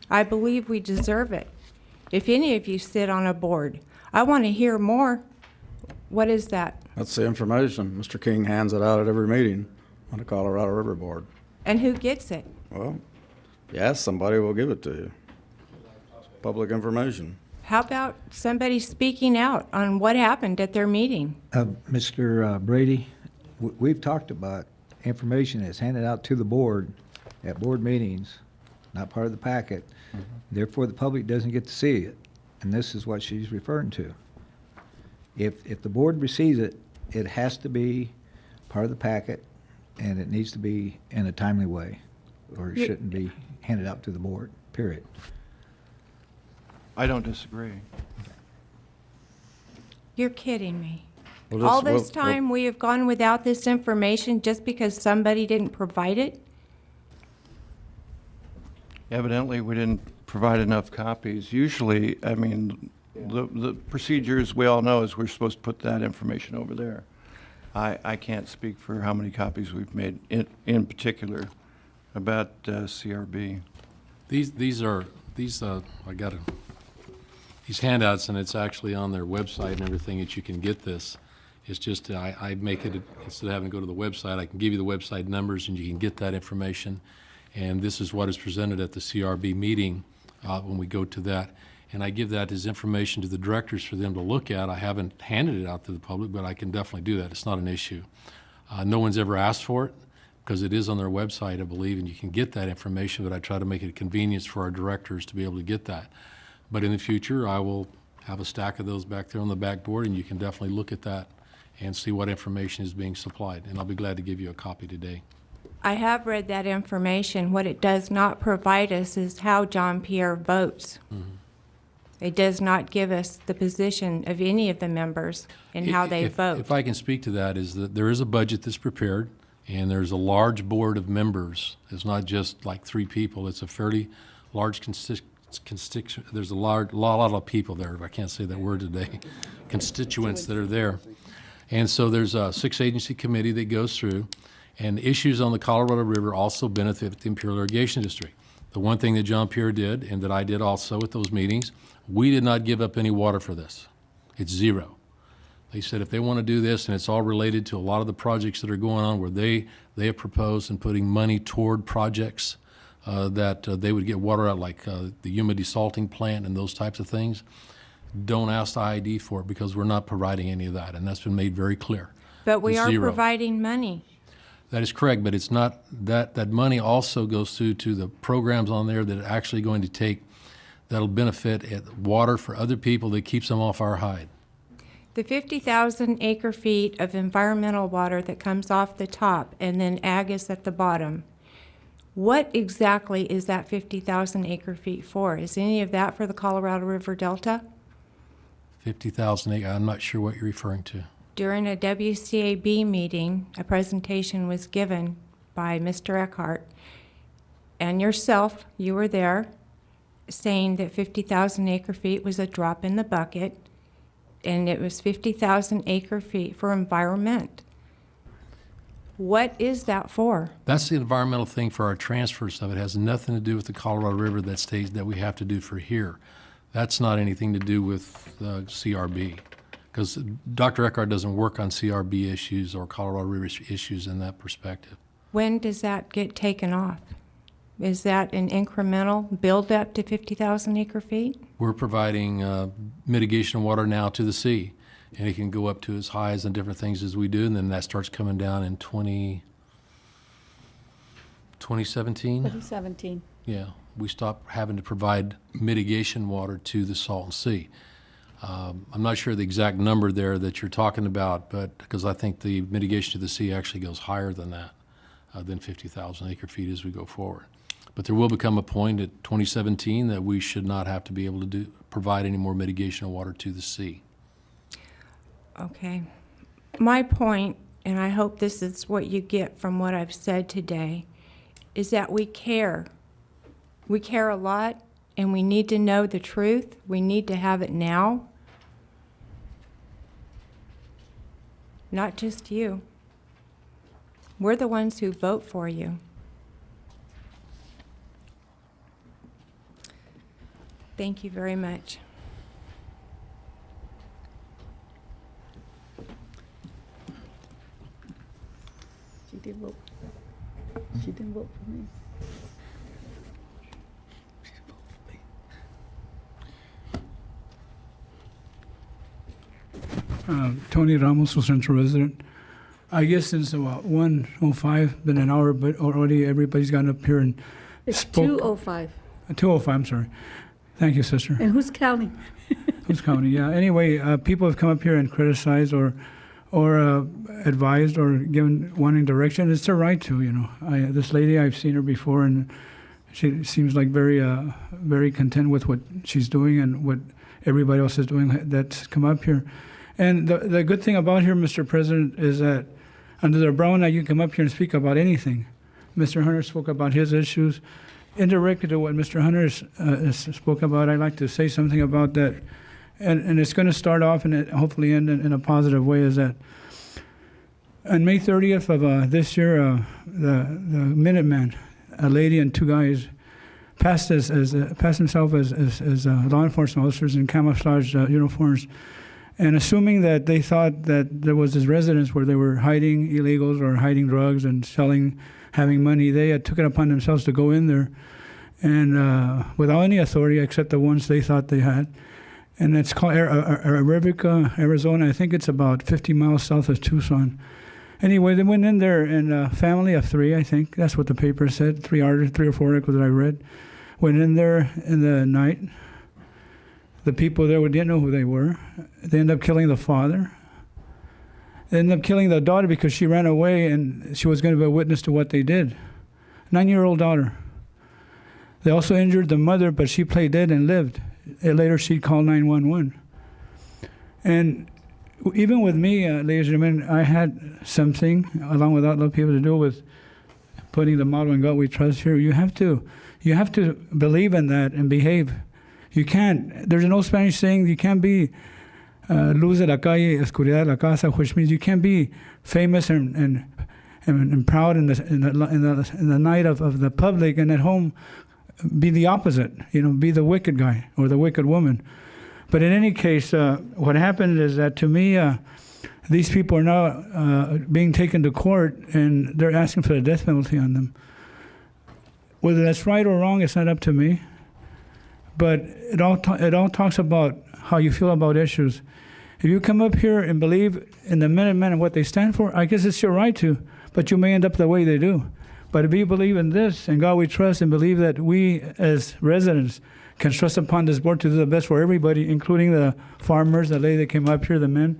I believe we deserve it. If any of you sit on a board, I want to hear more. What is that? That's the information. Mr. King hands it out at every meeting on the Colorado River Board. And who gets it? Well, you ask somebody, we'll give it to you. It's public information. How about somebody speaking out on what happened at their meeting? Mr. Brady, we've talked about information that's handed out to the board at board meetings, not part of the packet. Therefore, the public doesn't get to see it. And this is what she's referring to. If the board receives it, it has to be part of the packet, and it needs to be in a timely way, or it shouldn't be handed out to the board, period. I don't disagree. You're kidding me. Well, All this time we have gone without this information just because somebody didn't provide it? Evidently, we didn't provide enough copies. Usually, I mean, the procedures we all know is we're supposed to put that information over there. I can't speak for how many copies we've made in particular about CRB. These handouts, and it's actually on their website and everything that you can get this. It's just I make it, instead of having to go to the website, I can give you the website numbers and you can get that information. And this is what is presented at the CRB meeting when we go to that. And I give that as information to the directors for them to look at. I haven't handed it out to the public, but I can definitely do that. It's not an issue. No one's ever asked for it because it is on their website, I believe, and you can get that information, but I try to make it a convenience for our directors to be able to get that. But in the future, I will have a stack of those back there on the backboard, and you can definitely look at that and see what information is being supplied. And I'll be glad to give you a copy today. I have read that information. What it does not provide us is how John Pierre votes. It does not give us the position of any of the members and how they vote. If I can speak to that, is that there is a budget that's prepared, and there's a large board of members. It's not just like 3 people. It's a fairly large constituent. There's a lot of people there, if I can't say that word today, constituents that are there. And so there's a 6-agency committee that goes through, and issues on the Colorado River also benefit the Imperial Irrigation District. The one thing that John Pierre did, and that I did also at those meetings, we did not give up any water for this. It's zero. They said if they want to do this, and it's all related to a lot of the projects that are going on where they have proposed and putting money toward projects that they would get water out, like the Yuma desalting plant and those types of things. Don't ask the IID for it because we're not providing any of that, and that's been made very clear. But we It's are zero. providing money. That is correct, but it's not, that money also goes through to the programs on there that are actually going to take, that'll benefit water for other people that keeps them off our hide. The 50,000 acre feet of environmental water that comes off the top and then ag is at the bottom, what exactly is that 50,000 acre feet for? Is any of that for the Colorado River Delta? 50,000 acre, I'm not sure what you're referring to. During a WCAB meeting, a presentation was given by Mr. Eckhart and yourself, you were there, saying that 50,000 acre feet was a drop in the bucket, and it was 50,000 acre feet for environment. What is that for? That's the environmental thing for our transfer stuff. It has nothing to do with the Colorado River that we have to do for here. That's not anything to do with CRB, because Dr. Eckhart doesn't work on CRB issues or Colorado River issues in that perspective. When does that get taken off? Is that an incremental build-up to 50,000 acre feet? We're providing mitigation water now to the sea, and it can go up to as high as and different things as we do, and then that starts coming down in 2017? 2017. Yeah, we stopped having to provide mitigation water to the Salton Sea. I'm not sure the exact number there that you're talking about, but because I think the mitigation to the sea actually goes higher than that, than 50,000 acre feet as we go forward. But there will become a point at 2017 that we should not have to be able to provide any more mitigation of water to the sea. Okay. My point, and I hope this is what you get from what I've said today, is that we care. We care a lot, and we need to know the truth. We need to have it now. Not just you. We're the ones who vote for you. Thank you very much. Tony Ramos, Central resident. I guess since about 1:05, been an hour, but already everybody's gotten up here and It's spoke. 2:05. 2:05, I'm sorry. Thank you, sister. And who's counting? Who's counting? Yeah. Anyway, people have come up here and criticized or advised or wanting direction. It's their right to, you know. This lady, I've seen her before, and she seems like very content with what she's doing and what everybody else is doing that's come up here. And the good thing about here, Mr. President, is that under the Brown Act, you can come up here and speak about anything. Mr. Hunter spoke about his issues. Indirectly to what Mr. Hunter spoke about, I'd like to say something about that. And it's going to start off and hopefully end in a positive way, is that on May 30th of this year, the Minuteman, a lady and two guys, passed himself as law enforcement officers in camouflage uniforms, and assuming that they thought that there was this residence where they were hiding illegals or hiding drugs and having money, they took it upon themselves to go in there and without any authority except the ones they thought they had. And it's called Arivica, Arizona. I think it's about 50 miles south of Tucson. Anyway, they went in there, and a family of three, I think, that's what the paper said, three or four articles that I read, went in there in the night. The people there didn't know who they were. They ended up killing the father. They ended up killing the daughter because she ran away and she was going to be a witness to what they did. 9-year-old daughter. They also injured the mother, but she played dead and lived. And later she called 911. And even with me, ladies and gentlemen, I had something, along with other people, to do with putting the motto in God we trust here. You have to believe in that and behave. You can't, there's an old Spanish saying, you can't be luz de la calle, oscuridad de la casa, which means you can't be famous and proud in the night of the public, and at home be the opposite, be the wicked guy or the wicked woman. But in any case, what happened is that to me, these people are now being taken to court, and they're asking for the death penalty on them. Whether that's right or wrong, it's not up to me. But it all talks about how you feel about issues. If you come up here and believe in the Minutemen and what they stand for, I guess it's your right to, but you may end up the way they do. But if you believe in this, and God we trust, and believe that we as residents can trust upon this board to do the best for everybody, including the farmers, the lady that came up here, the men,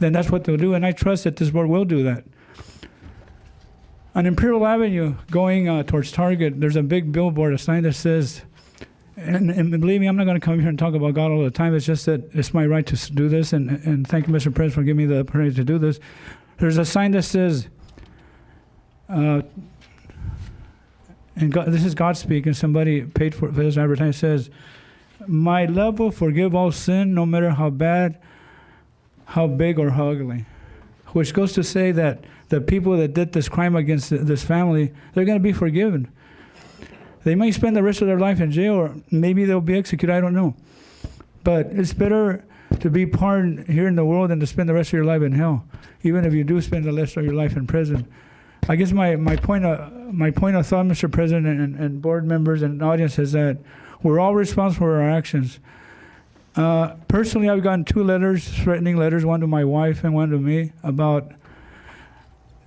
then that's what they'll do, and I trust that this board will do that. On Imperial Avenue, going towards Target, there's a big billboard, a sign that says, and believe me, I'm not going to come here and talk about God all the time. It's just that it's my right to do this, and thank you, Mr. President, for giving me the opportunity to do this. There's a sign that says, and God, this is God speaking, somebody paid for this advertising, says, "My love will forgive all sin, no matter how bad, how big, or how ugly." Which goes to say that the people that did this crime against this family, they're going to be forgiven. They may spend the rest of their life in jail, or maybe they'll be executed, I don't know. But it's better to be pardoned here in the world than to spend the rest of your life in hell, even if you do spend the rest of your life in prison. I guess my point of thought, Mr. President, and board members and audience, is that we're all responsible for our actions. Personally, I've gotten 2 letters, threatening letters, one to my wife and one to me, about.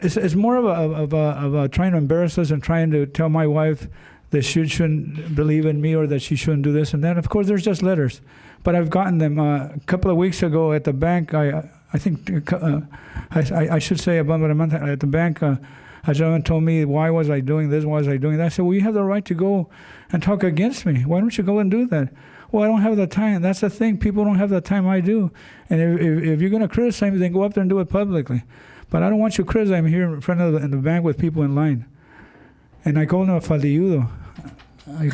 It's more of a trying to embarrass us and trying to tell my wife that she shouldn't believe in me or that she shouldn't do this and that. Of course, there's just letters, but I've gotten them. A couple of weeks ago at the bank, I should say about a month at the bank, a gentleman told me, why was I doing this, why was I doing that? I said, well, you have the right to go and talk against me. Why don't you go and do that? Well, I don't have the time. That's the thing. People don't have the time I do. And if you're going to criticize me, then go up there and do it publicly. But I don't want you to criticize me here in front of the bank with people in line. And I called him a faldilludo. I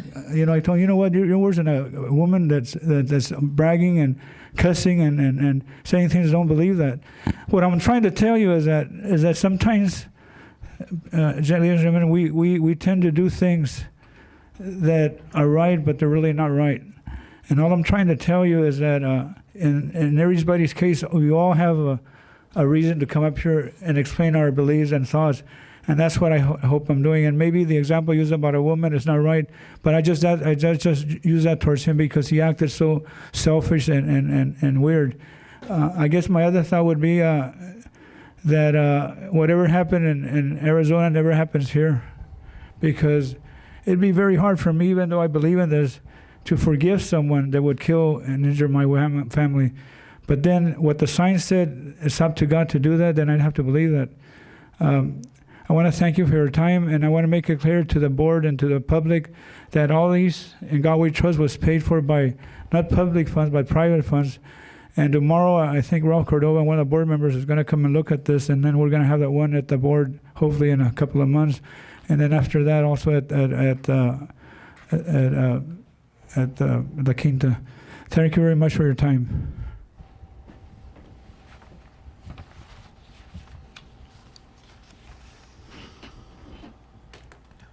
told him, you know what, you're worse than a woman that's bragging and cussing and saying things that don't believe that. What I'm trying to tell you is that sometimes, ladies and gentlemen, we tend to do things that are right, but they're really not right. And all I'm trying to tell you is that in everybody's case, we all have a reason to come up here and explain our beliefs and thoughts. And that's what I hope I'm doing. And maybe the example used about a woman is not right, but I just use that towards him because he acted so selfish and weird. I guess my other thought would be that whatever happened in Arizona never happens here, because it'd be very hard for me, even though I believe in this, to forgive someone that would kill and injure my family. But then what the sign said, it's up to God to do that, then I'd have to believe that. I want to thank you for your time, and I want to make it clear to the board and to the public that all these in God We Trust was paid for by not public funds, but private funds. And tomorrow, I think Ralph Cordova, one of the board members, is going to come and look at this, and then we're going to have that one at the board, hopefully in a couple of months. And then after that, also at La Quinta. Thank you very much for your time.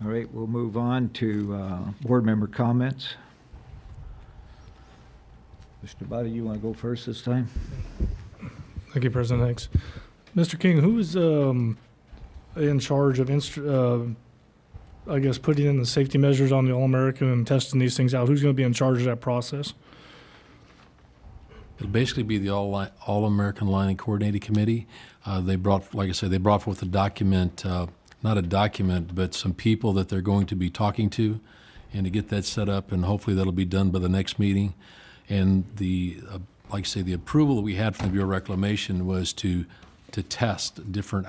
All right, we'll move on to board member comments. Mr. Bada, you want to go first this time? Thank you, President Hanks. Mr. King, who is in charge of, I guess, putting in the safety measures on the All-American and testing these things out? Who's going to be in charge of that process? It'll basically be the All-American Lining Coordinating Committee. They brought, like I said, they brought forth a document, not a document, but some people that they're going to be talking to, and to get that set up, and hopefully that'll be done by the next meeting. And the, like I say, the approval that we had from the Bureau of Reclamation was to test different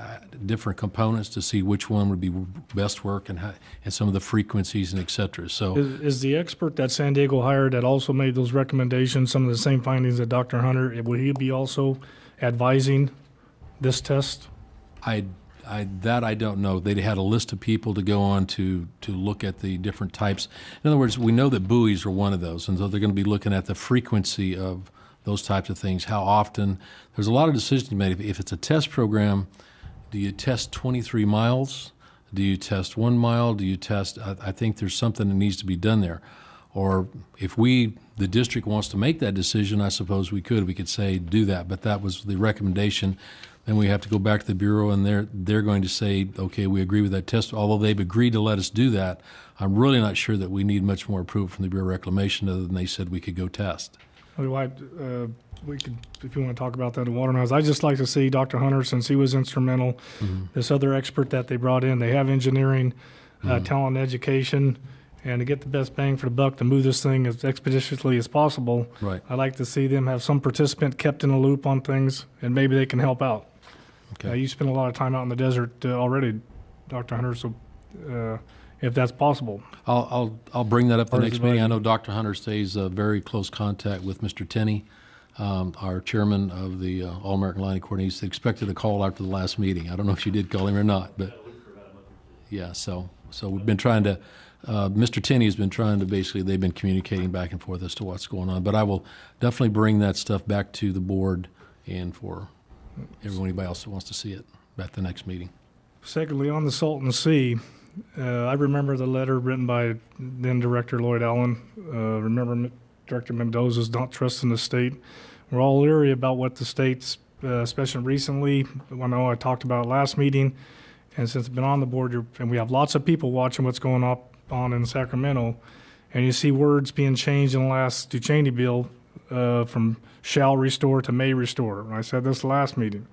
components to see which one would be best work and some of the frequencies and et cetera. So is the expert that San Diego hired that also made those recommendations, some of the same findings that Dr. Hunter, will he be also advising this test? That I don't know. They had a list of people to go on to look at the different types. In other words, we know that buoys are one of those, and so they're going to be looking at the frequency of those types of things, how often. There's a lot of decisions to be made. If it's a test program, do you test 23 miles? Do you test 1 mile? Do you test, I think there's something that needs to be done there. Or if the district wants to make that decision, I suppose we could say do that, but that was the recommendation. Then we have to go back to the Bureau, and they're going to say, okay, we agree with that test. Although they've agreed to let us do that, I'm really not sure that we need much more approval from the Bureau of Reclamation other than they said we could go test. We could, if you want to talk about that in Watermelons. I'd just like to see Dr. Hunter, since he was instrumental, this other expert that they brought in. They have engineering, talent, and education, and to get the best bang for the buck to move this thing as expeditiously as possible. Right. I'd like to see them have some participant kept in the loop on things, and maybe they can help out. Okay. You spend a lot of time out in the desert already, Dr. Hunter, so if that's possible. I'll bring that up the next meeting. I know Dr. Hunter stays very close contact with Mr. Tenney, our chairman of the All-American Lining Coordinating. He's expected a call after the last meeting. I don't know if you did call him or not, but yeah, so we've been trying to, Mr. Tenney has been trying to they've been communicating back and forth as to what's going on. But I will definitely bring that stuff back to the board and for anybody else that wants to see it at the next meeting. Secondly, on the Salton Sea, I remember the letter written by then Director Lloyd Allen. Remember Director Mendoza's not trusting the state. We're all leery about what the state's, especially recently. I know I talked about it last meeting, and since I've been on the board, and we have lots of people watching what's going on in Sacramento, and you see words being changed in the last Ducheney bill from shall restore to may restore. And I said this last meeting.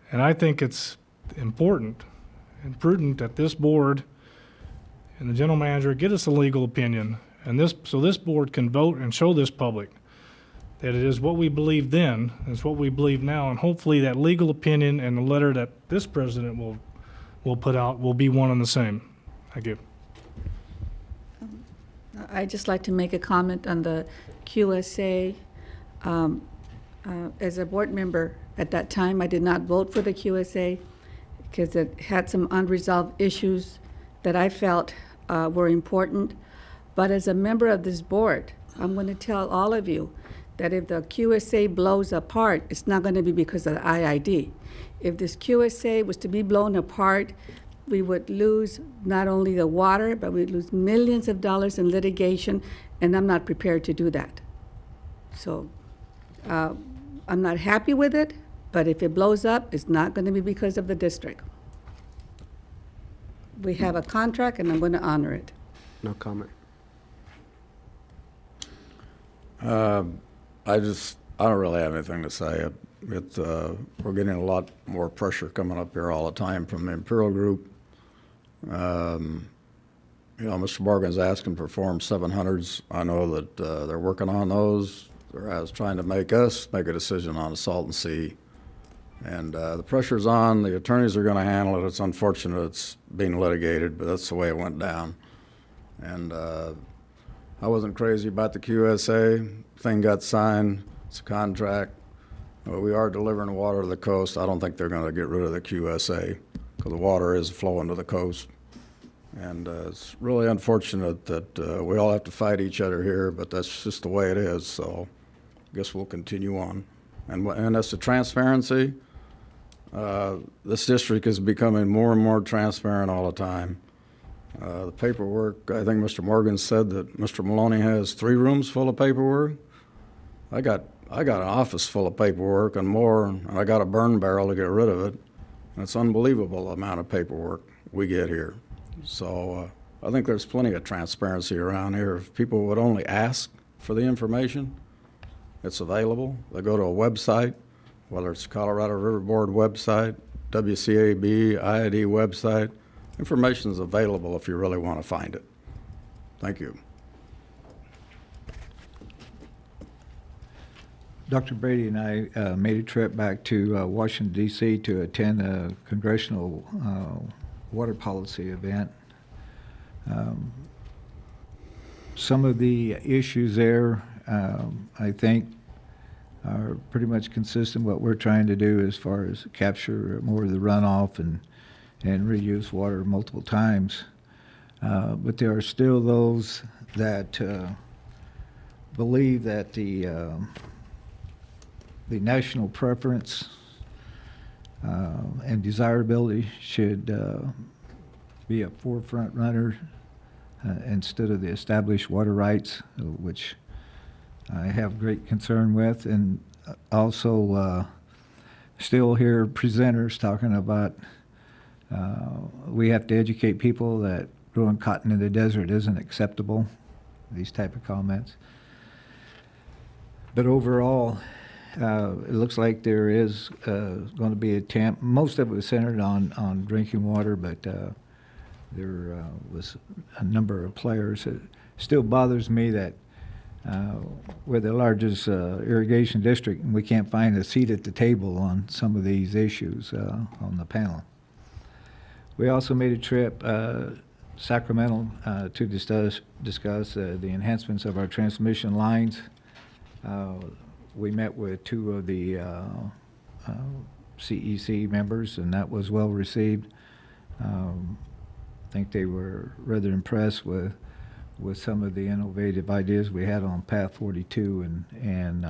And I think it's important and prudent that this board and the general manager get us a legal opinion, and so this board can vote and show this public that it is what we believed then, it's what we believe now, and hopefully that legal opinion and the letter that this president will put out will be one and the same. Thank you. I'd just like to make a comment on the QSA. As a board member at that time, I did not vote for the QSA because it had some unresolved issues that I felt were important. But as a member of this board, I'm going to tell all of you that if the QSA blows apart, it's not going to be because of the IID. If this QSA was to be blown apart, we would lose not only the water, but we'd lose millions of dollars in litigation, and I'm not prepared to do that. So I'm not happy with it, but if it blows up, it's not going to be because of the district. We have a contract, and I'm going to honor it. No comment. I don't really have anything to say. We're getting a lot more pressure coming up here all the time from the Imperial Group. Mr. Morgan's asking for Form 700s. I know that they're working on those. They're trying to make us make a decision on the Salton Sea. And the pressure's on. The attorneys are going to handle it. It's unfortunate it's being litigated, but that's the way it went down. And I wasn't crazy about the QSA. Thing got signed. It's a contract. We are delivering water to the coast. I don't think they're going to get rid of the QSA because the water is flowing to the coast. And it's really unfortunate that we all have to fight each other here, but that's just the way it is. So I guess we'll continue on. And as to transparency, this district is becoming more and more transparent all the time. The paperwork, I think Mr. Morgan said that Mr. Maloney has 3 rooms full of paperwork. I got an office full of paperwork and more, and I got a burn barrel to get rid of it. And it's unbelievable amount of paperwork we get here. So I think there's plenty of transparency around here. If people would only ask for the information, it's available. They go to a website, whether it's Colorado River Board website, WCAB, IID website. Information is available if you really want to find it. Thank you. Dr. Brady and I made a trip back to Washington, D.C. to attend a congressional water policy event. Some of the issues there, I think, are pretty much consistent with what we're trying to do as far as capture more of the runoff and reuse water multiple times. But there are still those that believe that the national preference and desirability should be a forefront runner instead of the established water rights, which I have great concern with, and also still hear presenters talking about we have to educate people that growing cotton in the desert isn't acceptable, these type of comments. But overall, it looks like there is going to be an attempt. Most of it was centered on drinking water, but there was a number of players. It still bothers me that we're the largest irrigation district, and we can't find a seat at the table on some of these issues on the panel. We also made a trip Sacramento to discuss the enhancements of our transmission lines. We met with 2 of the CEC members, and that was well received. I think they were rather impressed with some of the innovative ideas we had on Path 42 and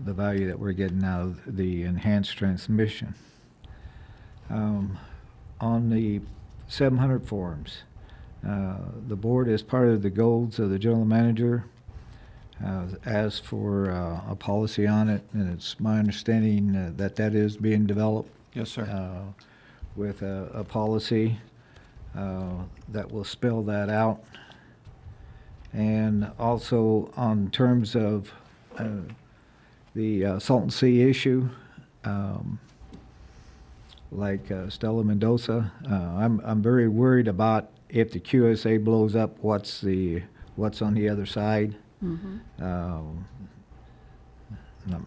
the value that we're getting out of the enhanced transmission. On the 700 forums, the board, as part of the goals of the general manager, asked for a policy on it, and it's my understanding that is being developed. Yes, sir. With a policy that will spell that out. And also on terms of the Salton Sea issue, like Stella Mendoza, I'm very worried about if the QSA blows up, what's on the other side. Mm-hmm. And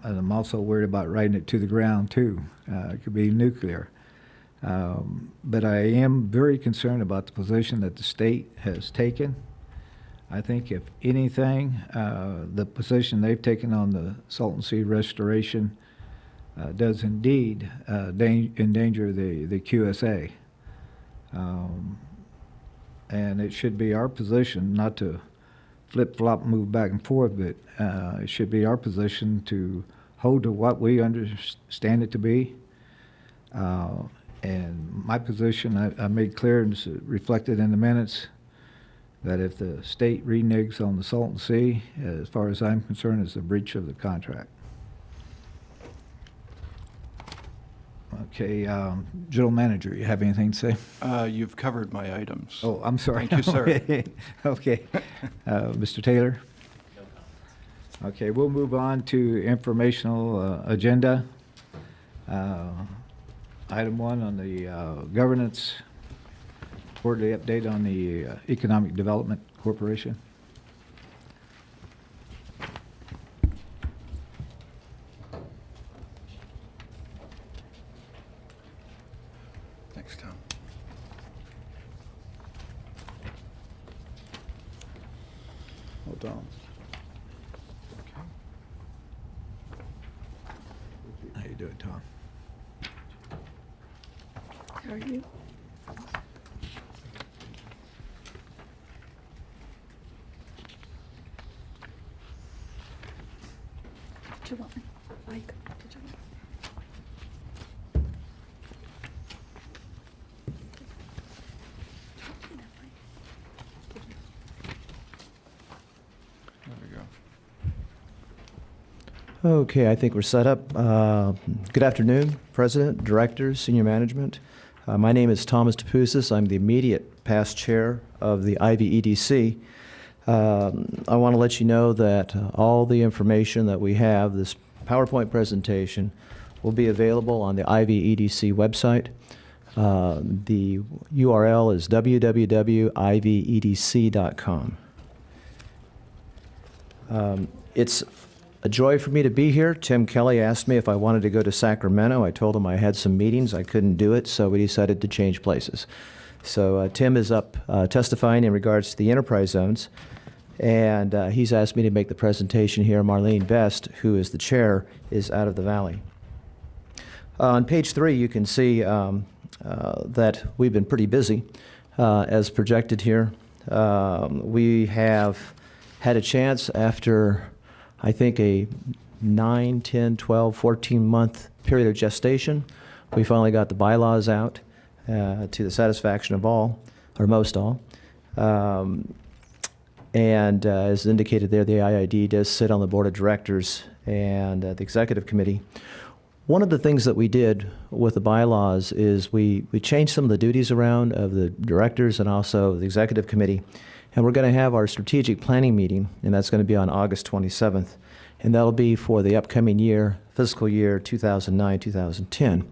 I'm also worried about riding it to the ground too. It could be nuclear. But I am very concerned about the position that the state has taken. I think if anything, the position they've taken on the Salton Sea restoration does indeed endanger the QSA. And it should be our position not to flip-flop, move back and forth, but it should be our position to hold to what we understand it to be. And my position, I made clear, and it's reflected in the minutes, that if the state reneges on the Salton Sea, as far as I'm concerned, it's a breach of the contract. Okay, General Manager, you have anything to say? You've covered my items. Oh, I'm sorry. Thank you, sir. Okay. Mr. Taylor? Okay, we'll move on to informational agenda. Item 1 on the governance, quarterly update on the Economic Development Corporation. Thanks, Tom. Hold on. How you doing, Tom? How are you? Did you want me? Mike, did you want me? There we go. Okay, I think we're set up. Good afternoon, President, Directors, Senior Management. My name is Thomas Tapoussis. I'm the immediate past chair of the IVEDC. I want to let you know that all the information that we have, this PowerPoint presentation, will be available on the IVEDC website. The URL is www.ivedc.com. It's a joy for me to be here. Tim Kelly asked me if I wanted to go to Sacramento. I told him I had some meetings. I couldn't do it, so we decided to change places. So Tim is up testifying in regards to the enterprise zones, and he's asked me to make the presentation here. Marlene Best, who is the chair, is out of the Valley. On page 3, you can see that we've been pretty busy, as projected here. We have had a chance after, I think, a 9, 10, 12, 14-month period of gestation. We finally got the bylaws out to the satisfaction of all, or most all. And as indicated there, the IID does sit on the board of directors and the executive committee. One of the things that we did with the bylaws is we changed some of the duties around of the directors and also the executive committee. And we're going to have our strategic planning meeting, and that's going to be on August 27th. And that'll be for the upcoming year, fiscal year 2009-2010.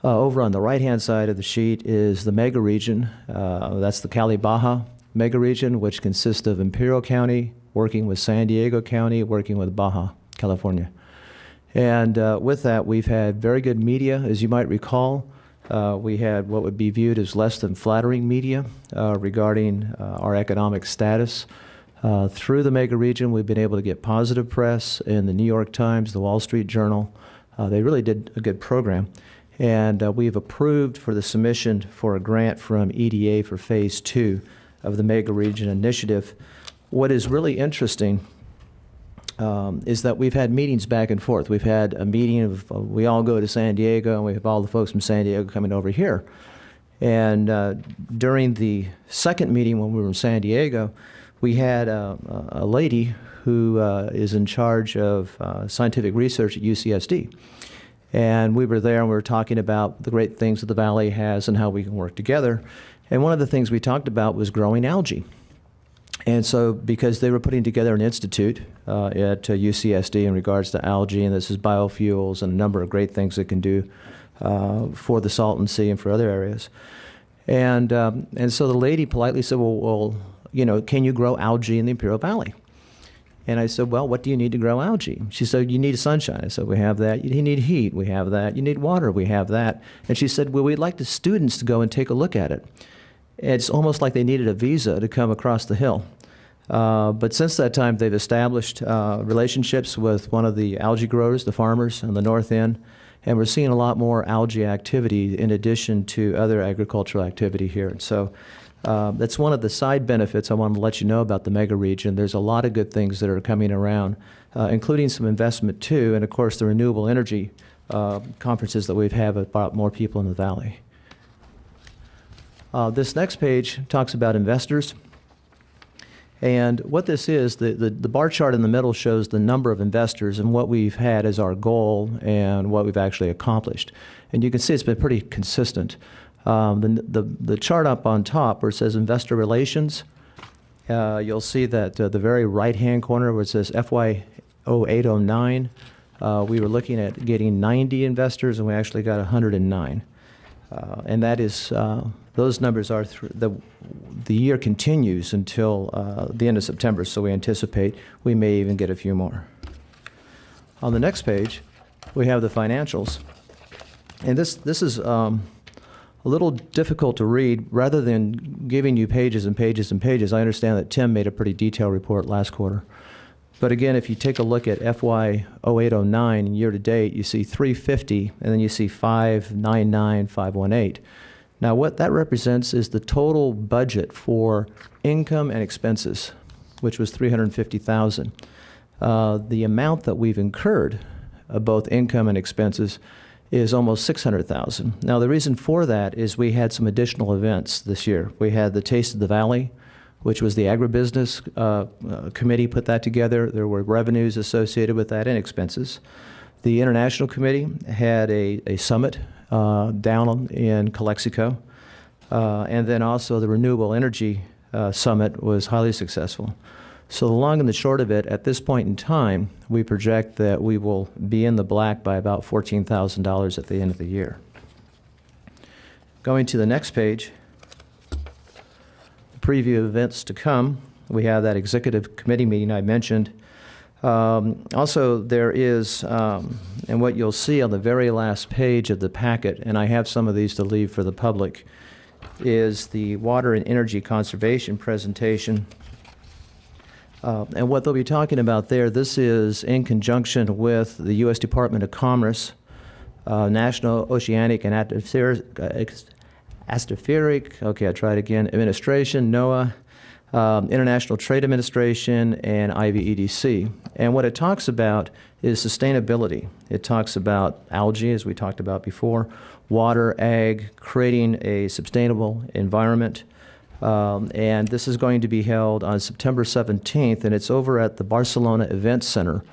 Over on the right-hand side of the sheet is the mega region. That's the Cali-Baja mega region, which consists of Imperial County, working with San Diego County, working with Baja, California. And with that, we've had very good media. As you might recall, we had what would be viewed as less than flattering media regarding our economic status. Through the mega region, we've been able to get positive press in the New York Times, the Wall Street Journal. They really did a good program. And we've approved for the submission for a grant from EDA for Phase 2 of the mega region initiative. What is really interesting is that we've had meetings back and forth. We've had a meeting of, we all go to San Diego, and we have all the folks from San Diego coming over here. And during the second meeting when we were in San Diego, we had a lady who is in charge of scientific research at UCSD. And we were there and we were talking about the great things that the Valley has and how we can work together. And one of the things we talked about was growing algae. And so because they were putting together an institute at UCSD in regards to algae, and this is biofuels and a number of great things it can do for the Salton Sea and for other areas. And so the lady politely said, well, you know, can you grow algae in the Imperial Valley? And I said, well, what do you need to grow algae? She said, you need sunshine. I said, we have that. You need heat. We have that. You need water. We have that. And she said, well, we'd like the students to go and take a look at it. It's almost like they needed a visa to come across the hill. But since that time, they've established relationships with one of the algae growers, the farmers on the north end, and we're seeing a lot more algae activity in addition to other agricultural activity here. And so that's one of the side benefits I wanted to let you know about the mega region. There's a lot of good things that are coming around, including some investment too, and of course the renewable energy conferences that we've had about more people in the Valley. This next page talks about investors. And what this is, the bar chart in the middle shows the number of investors and what we've had as our goal and what we've actually accomplished. And you can see it's been pretty consistent. The chart up on top where it says investor relations, you'll see that the very right-hand corner where it says FY 0809, we were looking at getting 90 investors, and we actually got 109. And that is, those numbers are, the year continues until the end of September, so we anticipate we may even get a few more. On the next page, we have the financials. And this is a little difficult to read. Rather than giving you pages and pages and pages, I understand that Tim made a pretty detailed report last quarter. But again, if you take a look at FY 0809 year to date, you see 350, and then you see 599, 518. Now, what that represents is the total budget for income and expenses, which was $350,000. The amount that we've incurred of both income and expenses is almost $600,000. Now, the reason for that is we had some additional events this year. We had the Taste of the Valley, which was the agribusiness committee put that together. There were revenues associated with that and expenses. The International Committee had a summit down in Calexico. And then also the Renewable Energy Summit was highly successful. So the long and the short of it, at this point in time, we project that we will be in the black by about $14,000 at the end of the year. Going to the next page, preview of events to come. We have that executive committee meeting I mentioned. Also, there is, and what you'll see on the very last page of the packet, and I have some of these to leave for the public, is the water and energy conservation presentation. And what they'll be talking about there, this is in conjunction with the U.S. Department of Commerce, National Oceanic and Administration, NOAA, International Trade Administration, and IVEDC. And what it talks about is sustainability. It talks about algae, as we talked about before, water, ag, creating a sustainable environment. And this is going to be held on September 17th, and it's over at the Barcelona Event Center,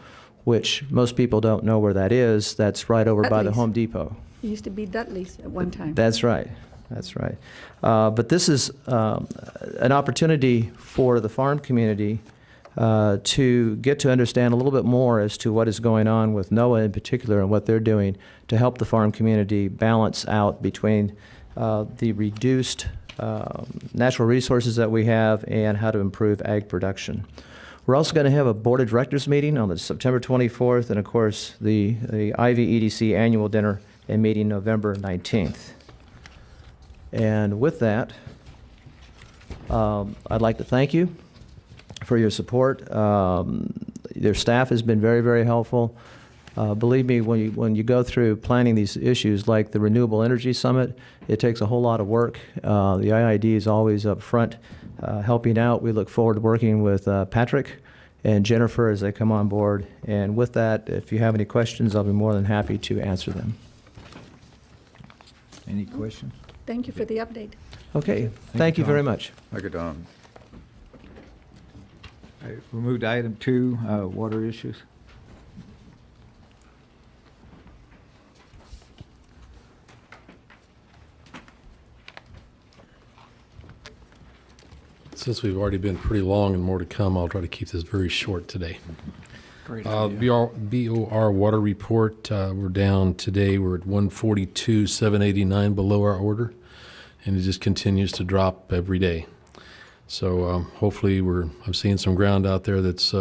which most people don't know where that is. That's right over by the Home Depot. It used to be Dudley's at one time. That's right. That's right. But this is an opportunity for the farm community to get to understand a little bit more as to what is going on with NOAA in particular and what they're doing to help the farm community balance out between the reduced natural resources that we have and how to improve ag production. We're also going to have a Board of Directors meeting on the September 24th, and of course the IVEDC annual dinner and meeting November 19th. And with that, I'd like to thank you for your support. Their staff has been very, very helpful. Believe me, when you go through planning these issues like the Renewable Energy Summit, it takes a whole lot of work. The IID is always up front helping out. We look forward to working with Patrick and Jennifer as they come on board. And with that, if you have any questions, I'll be more than happy to answer them. Any questions? Thank you for the update. Okay, thank you very much. Thank you, Don. All right, we'll move to item 2, water issues. Since we've already been pretty long and more to come, I'll try to keep this very short today. Great BOR water report, we're down today. We're at 142,789 below our order, and it just continues to drop every day. So hopefully I'm seeing some ground out there that's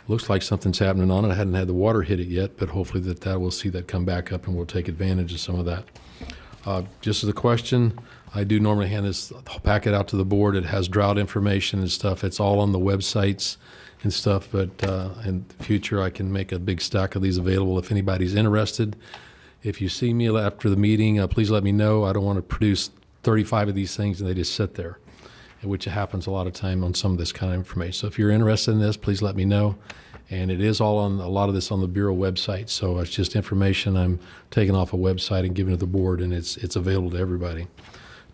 looks like something's happening on it. I hadn't had the water hit it yet, but hopefully that we'll see that come back up and we'll take advantage of some of that. Just as a question, I do normally hand this packet out to the board. It has drought information and stuff. It's all on the websites and stuff, but in the future I can make a big stack of these available if anybody's interested. If you see me after the meeting, please let me know. I don't want to produce 35 of these things and they just sit there, which happens a lot of time on some of this kind of information. So if you're interested in this, please let me know. And it is all on, a lot of this on the Bureau website. So it's just information I'm taking off a website and giving to the board, and it's available to everybody.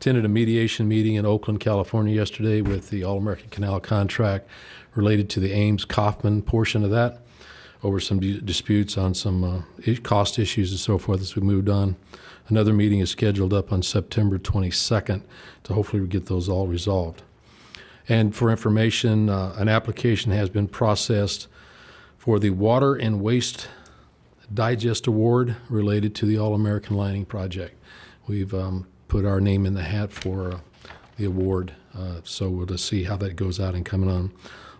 attended a mediation meeting in Oakland, California yesterday with the All-American Canal contract related to the Ames-Kaufman portion of that, over some disputes on some cost issues and so forth as we moved on. Another meeting is scheduled up on September 22nd to hopefully get those all resolved. And for information, an application has been processed for the Water and Waste Digest Award related to the All-American Lining Project. We've put our name in the hat for the award, so we'll just see how that goes out and coming on.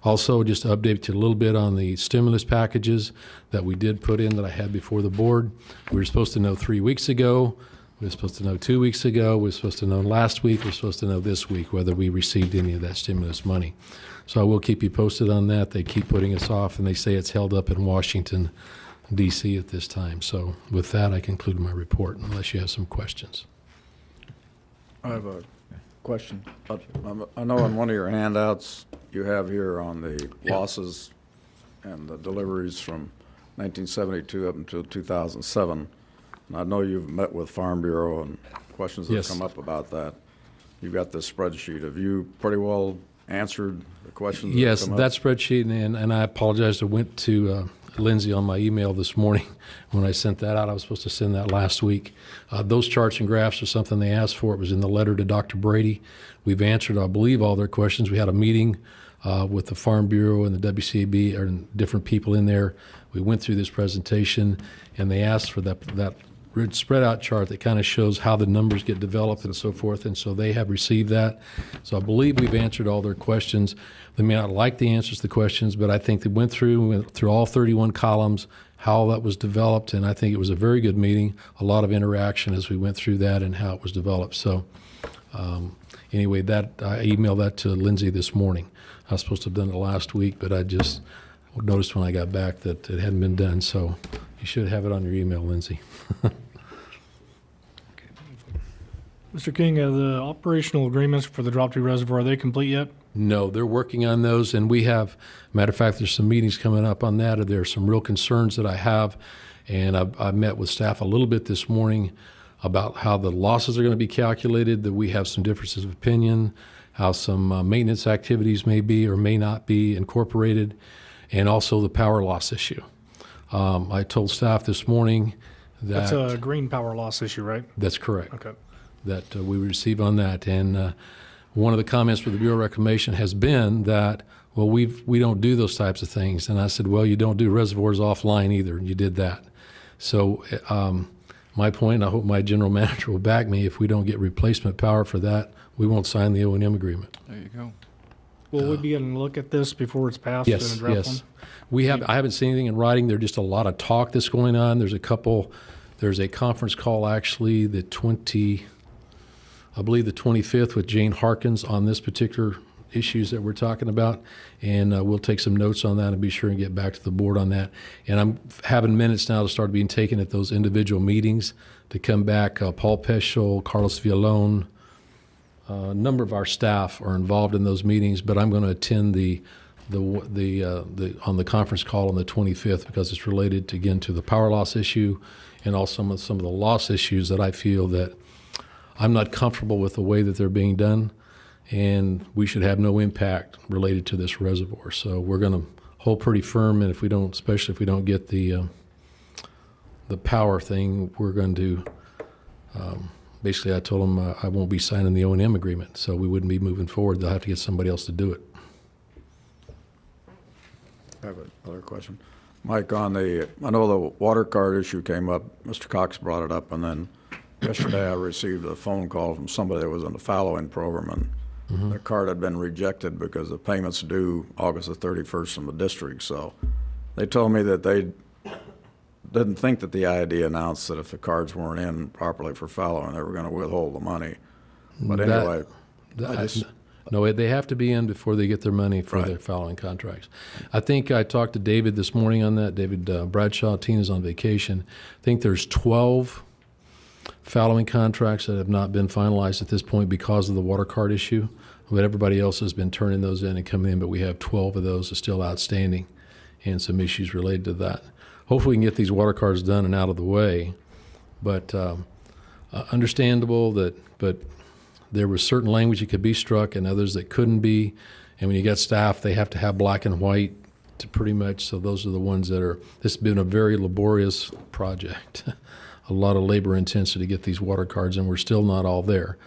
Also, just to update you a little bit on the stimulus packages that we did put in that I had before the board. We were supposed to know 3 weeks ago. We were supposed to know 2 weeks ago. We were supposed to know last week. We're supposed to know this week whether we received any of that stimulus money. So I will keep you posted on that. They keep putting us off, and they say it's held up in Washington, D.C. at this time. So with that, I conclude my report, unless you have some questions. I have a question. I know in one of your handouts you have here on the losses and the deliveries from 1972 up until 2007. And I know you've met with Farm Bureau and questions that have come up about that. You've got this spreadsheet. Have you pretty well answered the questions? Yes, that come that up? spreadsheet, and I apologize. I went to Lindsay on my email this morning when I sent that out. I was supposed to send that last week. Those charts and graphs are something they asked for. It was in the letter to Dr. Brady. We've answered, I believe, all their questions. We had a meeting with the Farm Bureau and the WCAB, or different people in there. We went through this presentation, and they asked for that spread out chart that kind of shows how the numbers get developed and so forth, and so they have received that. So I believe we've answered all their questions. They may not like the answers to the questions, but I think they went through all 31 columns, how that was developed, and I think it was a very good meeting, a lot of interaction as we went through that and how it was developed. So anyway, I emailed that to Lindsay this morning. I was supposed to have done it last week, but I just noticed when I got back that it hadn't been done, so you should have it on your email, Lindsay. Mr. King, the operational agreements for the Drop Tree Reservoir, are they complete yet? No, they're working on those, and we have, matter of fact, there's some meetings coming up on that. There are some real concerns that I have, and I met with staff a little bit this morning about how the losses are going to be calculated, that we have some differences of opinion, how some maintenance activities may be or may not be incorporated, and also the power loss issue. I told staff this morning that... That's a green power loss issue, right? That's correct. Okay. That we receive on that. And one of the comments for the Bureau of Reclamation has been that, well, we don't do those types of things. And I said, well, you don't do reservoirs offline either, and you did that. So my point, I hope my general manager will back me, if we don't get replacement power for that, we won't sign the O&M agreement. There you go. Will we be getting a look at this before it's passed in a draft Yes. one? I haven't seen anything in writing. There's just a lot of talk that's going on. There's a conference call actually I believe the 25th with Jane Harkins on this particular issues that we're talking about, and we'll take some notes on that and be sure and get back to the board on that. And I'm having minutes now to start being taken at those individual meetings to come back. Paul Peschel, Carlos Villon, a number of our staff are involved in those meetings, but I'm going to attend on the conference call on the 25th because it's related again to the power loss issue and also some of the loss issues that I feel that I'm not comfortable with the way that they're being done, and we should have no impact related to this reservoir. So we're going to hold pretty firm, and especially if we don't get the power thing, we're going to basically I told them I won't be signing the O&M agreement, so we wouldn't be moving forward. They'll have to get somebody else to do it. I have another question. Mike, I know the water card issue came up. Mr. Cox brought it up, and then yesterday I received a phone call from somebody that was in the fallowing program, and their card had been rejected because the payment's due August the 31st from the district. So they told me that they didn't think that the IID announced that if the cards weren't in properly for fallowing, they were going to withhold the money. But anyway, no, they have to be in before they get their money for their fallowing contracts. I think I talked to David this morning on that. David Bradshaw, Tina's on vacation. I think there's 12 fallowing contracts that have not been finalized at this point because of the water card issue. But everybody else has been turning those in and coming in, but we have 12 of those are still outstanding and some issues related to that. Hopefully we can get these water cards done and out of the way, but understandable but there was certain language that could be struck and others that couldn't be. And when you got staff, they have to have black and white to pretty much, so those are the ones that are, this has been a very laborious project. A lot of labor intensity to get these water cards, and we're still not all there.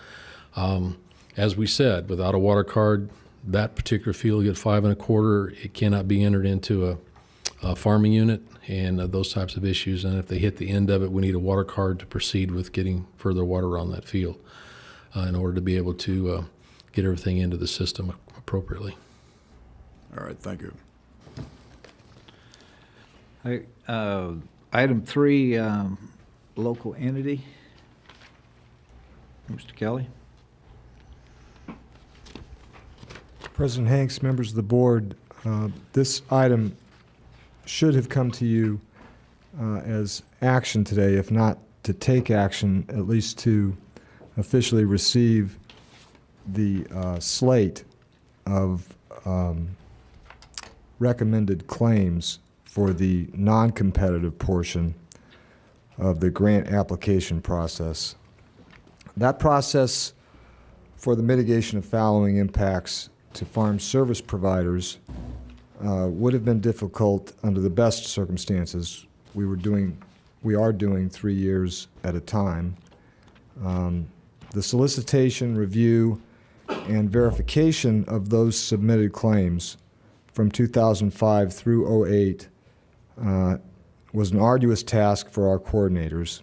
As we said, without a water card, that particular field will get 5 1/4. It cannot be entered into a farming unit and those types of issues. And if they hit the end of it, we need a water card to proceed with getting further water on that field in order to be able to get everything into the system appropriately. All right, thank you. Item 3, local entity. Mr. Kelly. President Hanks, members of the board, this item should have come to you as action today, if not to take action, at least to officially receive the slate of recommended claims for the non-competitive portion of the grant application process. That process for the mitigation of fallowing impacts to farm service providers would have been difficult under the best circumstances. We are doing 3 years at a time. The solicitation, review, and verification of those submitted claims from 2005 through 2008 was an arduous task for our coordinators,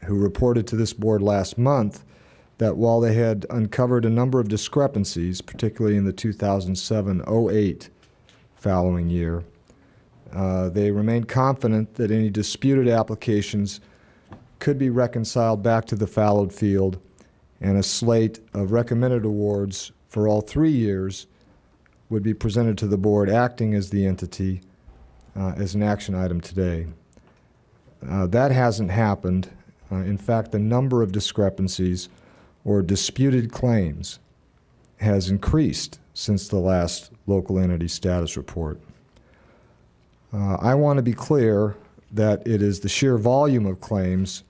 who reported to this board last month that while they had uncovered a number of discrepancies, particularly in the 2007-08 fallowing year, they remained confident that any disputed applications could be reconciled back to the fallowed field, and a slate of recommended awards for all 3 years would be presented to the board, acting as the entity as an action item today. That hasn't happened. In fact, the number of discrepancies or disputed claims has increased since the last local entity status report. I want to be clear that it is the sheer volume of claims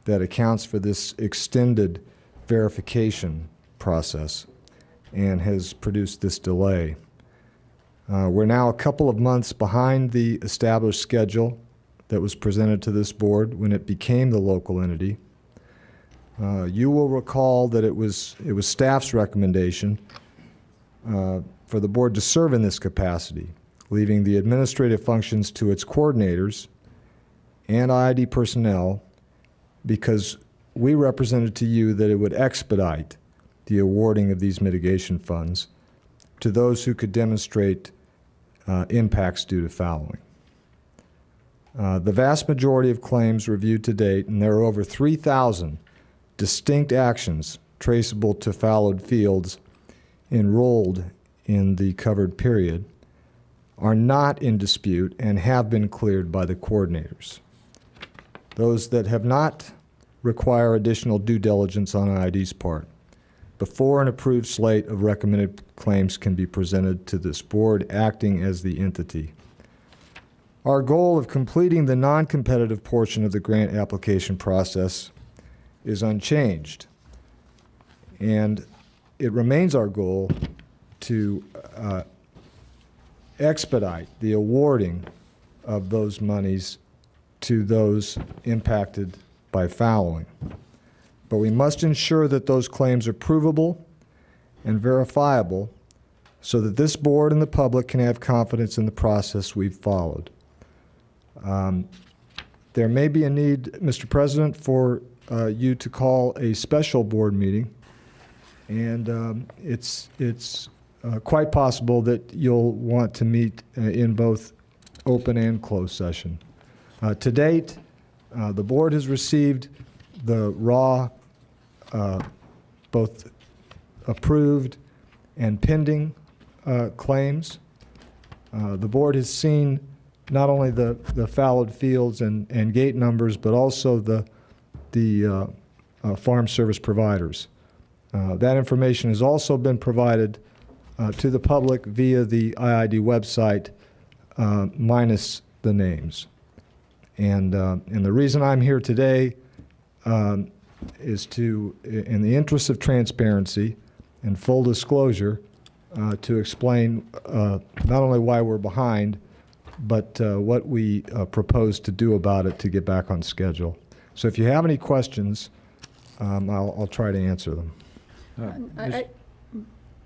that accounts for this extended verification process and has produced this delay. We're now a couple of months behind the established schedule that was presented to this board when it became the local entity. You will recall that it was staff's recommendation for the board to serve in this capacity, leaving the administrative functions to its coordinators and IID personnel, because we represented to you that it would expedite the awarding of these mitigation funds to those who could demonstrate impacts due to fallowing. The vast majority of claims reviewed to date, and there are over 3,000 distinct actions traceable to fallowed fields enrolled in the covered period, are not in dispute and have been cleared by the coordinators. Those that have not require additional due diligence on IID's part before an approved slate of recommended claims can be presented to this board, acting as the entity. Our goal of completing the non-competitive portion of the grant application process is unchanged, and it remains our goal to expedite the awarding of those monies to those impacted by fallowing. But we must ensure that those claims are provable and verifiable so that this board and the public can have confidence in the process we've followed. There may be a need, Mr. President, for you to call a special board meeting, and it's quite possible that you'll want to meet in both open and closed session. To date, the board has received the raw, both approved and pending claims. The board has seen not only the fallowed fields and gate numbers, but also the farm service providers. That information has also been provided to the public via the IID website, minus the names. And the reason I'm here today is to, in the interest of transparency and full disclosure, to explain not only why we're behind, but what we propose to do about it to get back on schedule. So if you have any questions, I'll try to answer them.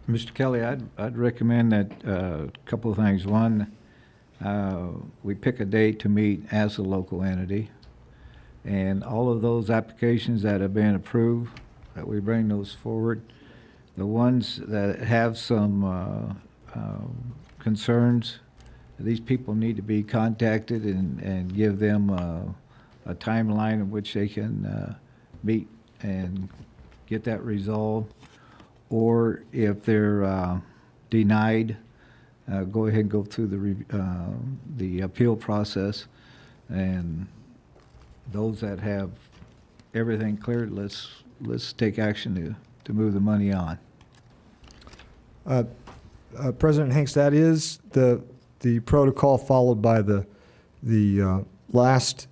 Mr. Kelly, I'd recommend that a couple of things. One, we pick a date to meet as a local entity, and all of those applications that have been approved, that we bring those forward. The ones that have some concerns, these people need to be contacted and give them a timeline in which they can meet and get that resolved. Or if they're denied, go ahead and go through the appeal process. And those that have everything cleared, let's take action to move the money on. President Hanks, that is the protocol followed by the last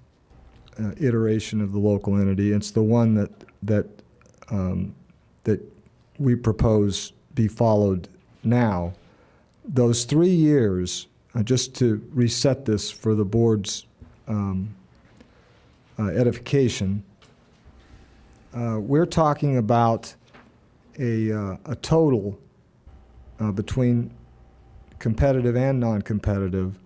iteration of the local entity. It's the one that we propose be followed now. Those 3 years, just to reset this for the board's edification, we're talking about a total between competitive and non-competitive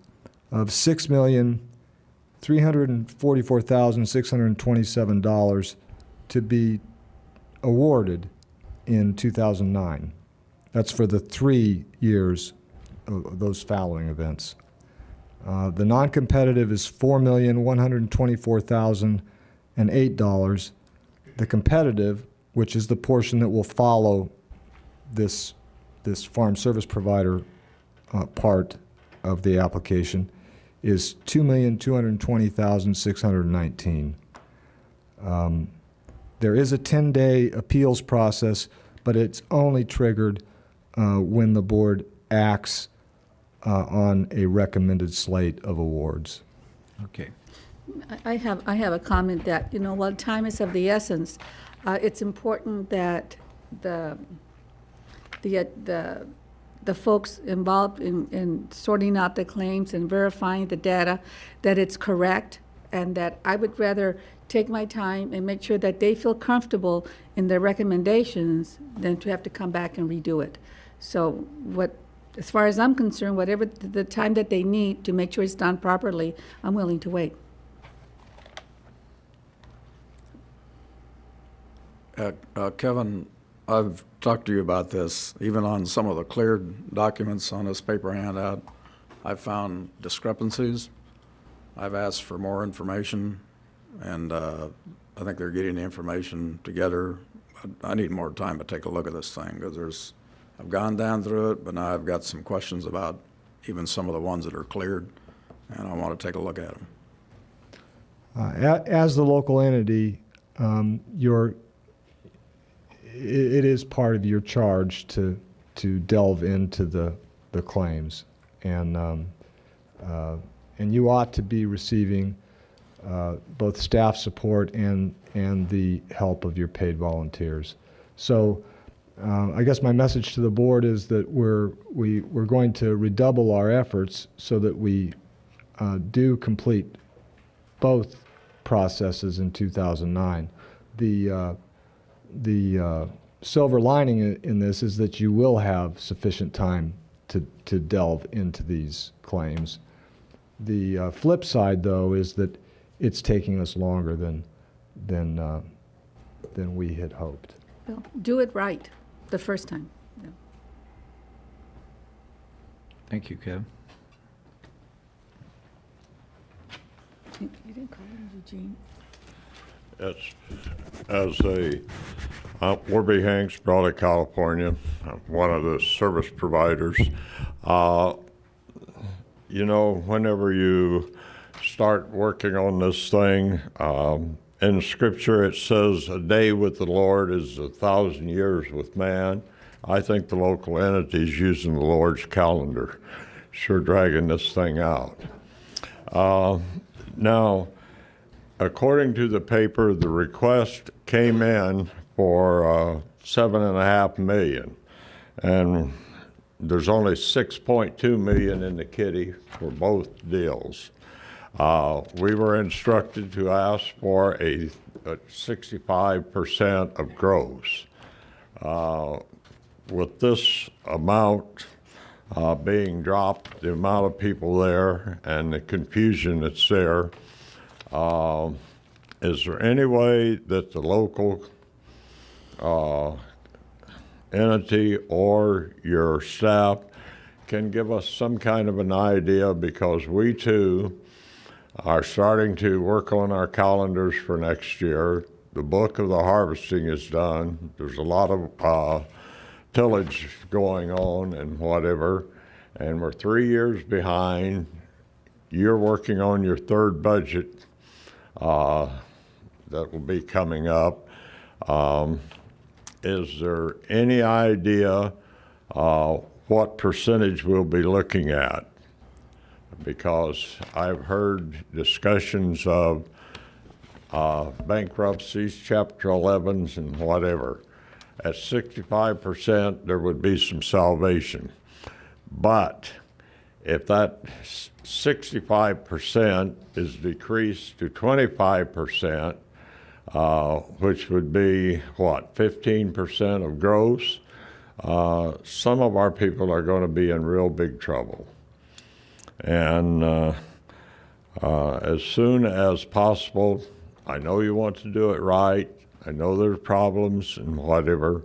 of $6,344,627 to be awarded in 2009. That's for the 3 years of those following events. The non-competitive is $4,124,008. The competitive, which is the portion that will follow this farm service provider part of the application, is $2,220,619. There is a 10-day appeals process, but it's only triggered when the board acts on a recommended slate of awards. Okay. I have a comment that, while time is of the essence, it's important that the folks involved in sorting out the claims and verifying the data, that it's correct, and that I would rather take my time and make sure that they feel comfortable in their recommendations than to have to come back and redo it. So as far as I'm concerned, whatever the time that they need to make sure it's done properly, I'm willing to wait. Kevin, I've talked to you about this. Even on some of the cleared documents on this paper handout, I've found discrepancies. I've asked for more information, and I think they're getting the information together. I need more time to take a look at this thing, because I've gone down through it, but now I've got some questions about even some of the ones that are cleared, and I want to take a look at them. As the local entity, it is part of your charge to delve into the claims, and you ought to be receiving both staff support and the help of your paid volunteers. So I guess my message to the board is that we're going to redouble our efforts so that we do complete both processes in 2009. The silver lining in this is that you will have sufficient time to delve into these claims. The flip side, though, is that it's taking us longer than we had hoped. Well, do it right the first time. Yeah. Thank you, Kevin. You didn't call him Eugene. Warby Hanks, Brawley, California. I'm one of the service providers. Whenever you start working on this thing, in Scripture it says a day with the Lord is 1,000 years with man. I think the local entity's using the Lord's calendar, sure dragging this thing out. Now, according to the paper, the request came in for $7.5 million, and there's only $6.2 million in the kitty for both deals. We were instructed to ask for a 65% of gross. With this amount being dropped, the amount of people there and the confusion that's there, is there any way that the local entity or your staff can give us some kind of an idea, because we too are starting to work on our calendars for next year. The book of the harvesting is done. There's a lot of tillage going on and whatever, and we're 3 years behind. You're working on your third budget that will be coming up. Is there any idea what percentage we'll be looking at? Because I've heard discussions of bankruptcies, Chapter 11s, and whatever. At 65%, there would be some salvation. But if that 65% is decreased to 25%, which would be, what, 15% of gross, some of our people are going to be in real big trouble. And as soon as possible, I know you want to do it right. I know there's problems and whatever,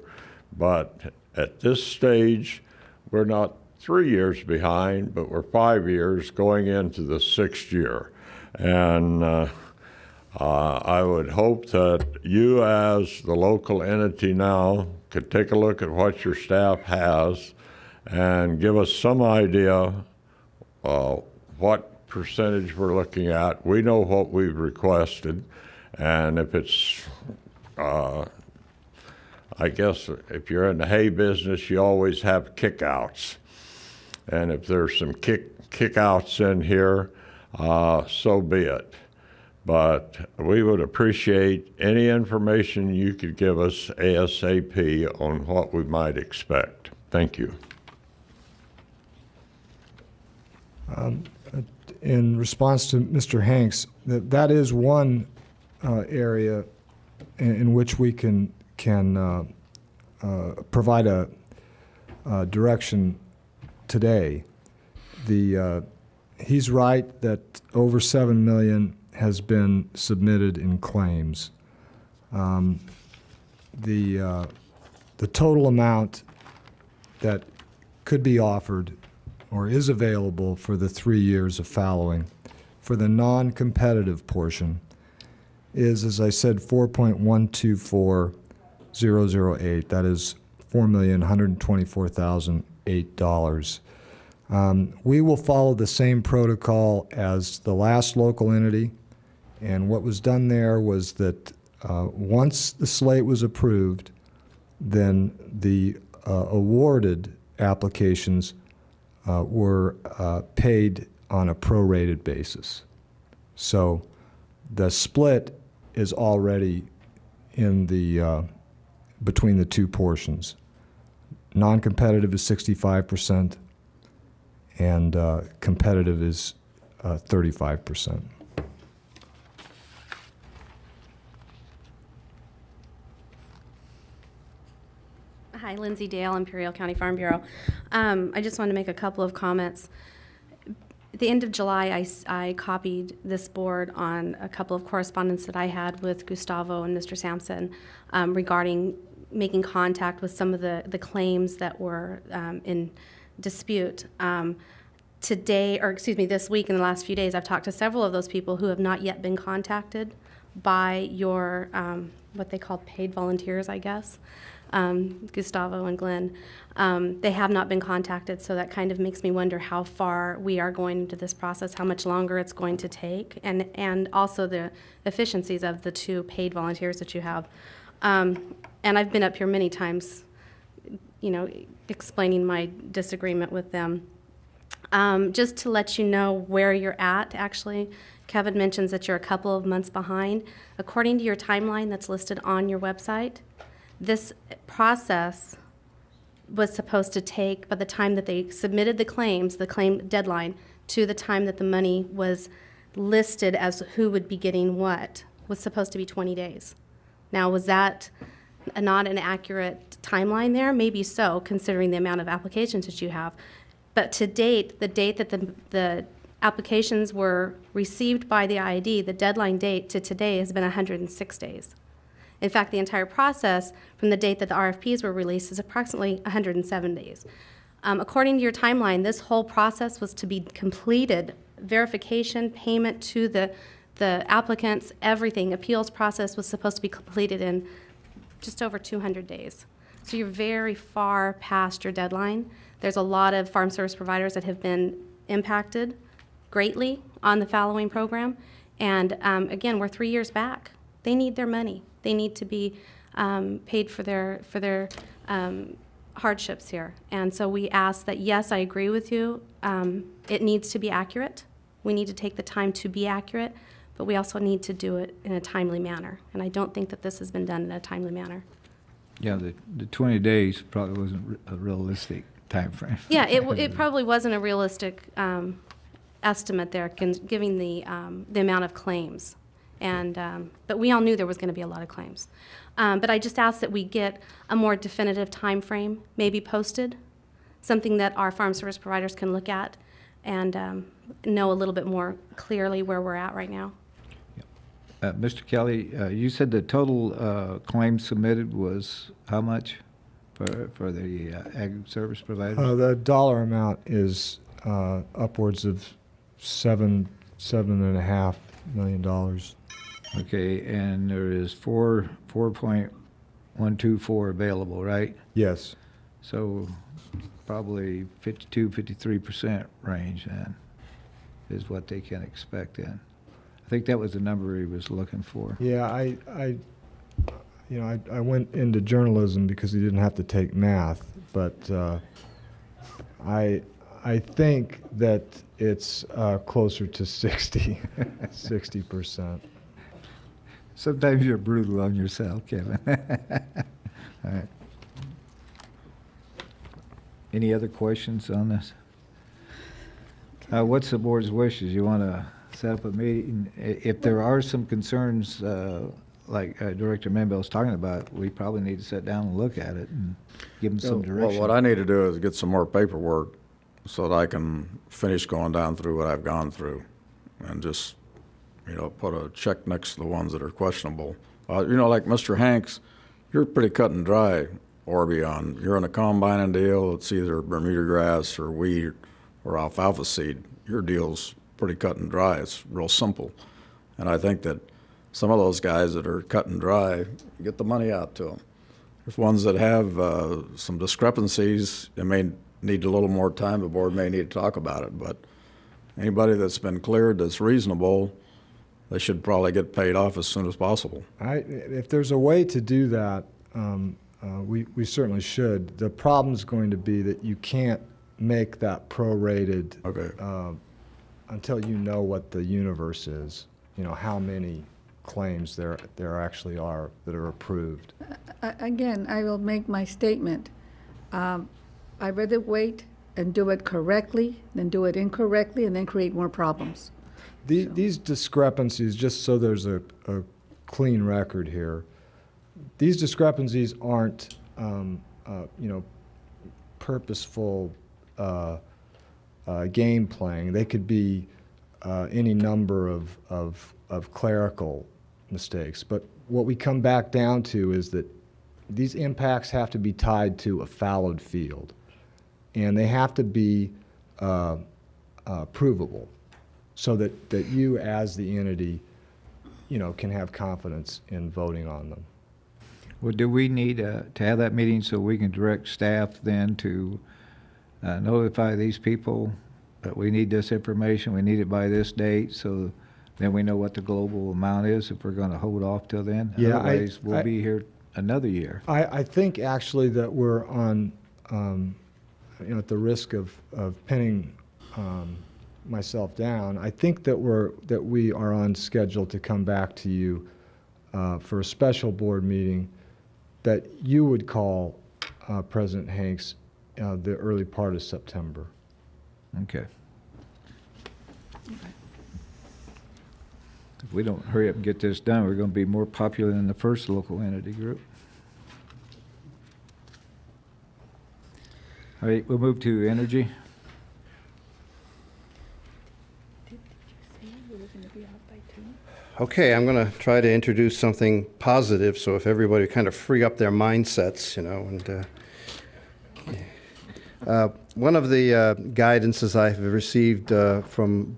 but at this stage, we're not 3 years behind, but we're 5 years going into the 6th year. And I would hope that you, as the local entity now, could take a look at what your staff has and give us some idea what percentage we're looking at. We know what we've requested, and if it's, I guess if you're in the hay business, you always have kickouts. And if there's some kickouts in here, so be it. But we would appreciate any information you could give us ASAP on what we might expect. Thank you. In response to Mr. Hanks, that is one area in which we can provide a direction today. He's right that over $7 million has been submitted in claims. The total amount that could be offered or is available for the 3 years of fallowing for the non-competitive portion is, as I said, $4.124008. That is $4,124,008. We will follow the same protocol as the last local entity, and what was done there was that once the slate was approved, then the awarded applications were paid on a prorated basis. So the split is already in the between the two portions. Non-competitive is 65%, and competitive is 35%. Hi, Lindsay Dale, Imperial County Farm Bureau. I just wanted to make a couple of comments. At the end of July, I copied this board on a couple of correspondence that I had with Gustavo and Mr. Sampson regarding making contact with some of the claims that were in dispute. Today, or excuse me, this week in the last few days, I've talked to several of those people who have not yet been contacted by your, what they call paid volunteers, I guess, Gustavo and Glenn. They have not been contacted, so that kind of makes me wonder how far we are going into this process, how much longer it's going to take, and also the efficiencies of the two paid volunteers that you have. And I've been up here many times, you know, explaining my disagreement with them. Just to let you know where you're at, actually, Kevin mentions that you're a couple of months behind. According to your timeline that's listed on your website, this process was supposed to take, by the time that they submitted the claims, the claim deadline, to the time that the money was listed as who would be getting what, was supposed to be 20 days. Now, was that not an accurate timeline there? Maybe so, considering the amount of applications that you have. But to date, the date that the applications were received by the IID, the deadline date to today has been 106 days. In fact, the entire process from the date that the RFPs were released is approximately 107 days. According to your timeline, this whole process was to be completed, verification, payment to the applicants, everything, appeals process was supposed to be completed in just over 200 days. So you're very far past your deadline. There's a lot of farm service providers that have been impacted greatly on the fallowing program. And again, we're 3 years back. They need their money. They need to be paid for their hardships here. And so we ask that, yes, I agree with you. It needs to be accurate. We need to take the time to be accurate, but we also need to do it in a timely manner. And I don't think that this has been done in a timely manner. Yeah, the 20 days probably wasn't a realistic time frame. Yeah, it probably wasn't a realistic estimate there, given the amount of claims. And but we all knew there was going to be a lot of claims. But I just ask that we get a more definitive time frame, maybe posted, something that our farm service providers can look at and know a little bit more clearly where we're at right now. Mr. Kelly, you said the total claims submitted was how much for the ag service provider? The dollar amount is upwards of $7.5 million. Okay, and there is 4.124 available, right? Yes. So probably 52-53% range then is what they can expect then. I think that was the number he was looking for. Yeah, I went into journalism because he didn't have to take math, but I think that it's closer to 60%. Sometimes you're brutal on yourself, Kevin. All right. Any other questions on this? What's the board's wishes? You want to set up a meeting? If there are some concerns, like Director Membel is talking about, we probably need to sit down and look at it and give them some direction. Well, what I need to do is get some more paperwork so that I can finish going down through what I've gone through and just, put a check next to the ones that are questionable. Like Mr. Hanks, you're pretty cut and dry, Orbeon. You're in a combining deal. It's either Bermuda grass or wheat or alfalfa seed. Your deal's pretty cut and dry. It's real simple. And I think that some of those guys that are cut and dry, get the money out to them. There's ones that have some discrepancies. They may need a little more time. The board may need to talk about it. But anybody that's been cleared that's reasonable, they should probably get paid off as soon as possible. If there's a way to do that, we certainly should. The problem's going to be that you can't make that prorated until you know what the universe is, how many claims there actually are that are approved. Again, I will make my statement. I'd rather wait and do it correctly than do it incorrectly and then create more problems. These discrepancies, just so there's a clean record here, these discrepancies aren't, purposeful game playing. They could be any number of clerical mistakes. But what we come back down to is that these impacts have to be tied to a fallowed field, and they have to be provable, so that you as the entity, can have confidence in voting on them. Well, do we need to have that meeting so we can direct staff then to notify these people that we need this information, we need it by this date, so then we know what the global amount is if we're going to hold off till then? Yeah, otherwise, we'll be here another year. I think actually that we're on, at the risk of pinning myself down. I think that we are on schedule to come back to you for a special board meeting that you would call President Hanks the early part of September. Okay. If we don't hurry up and get this done, we're going to be more popular than the first local entity group. All right, we'll move to energy. Okay, I'm going to try to introduce something positive, so if everybody kind of free up their mindsets, you know, and one of the guidances I've received from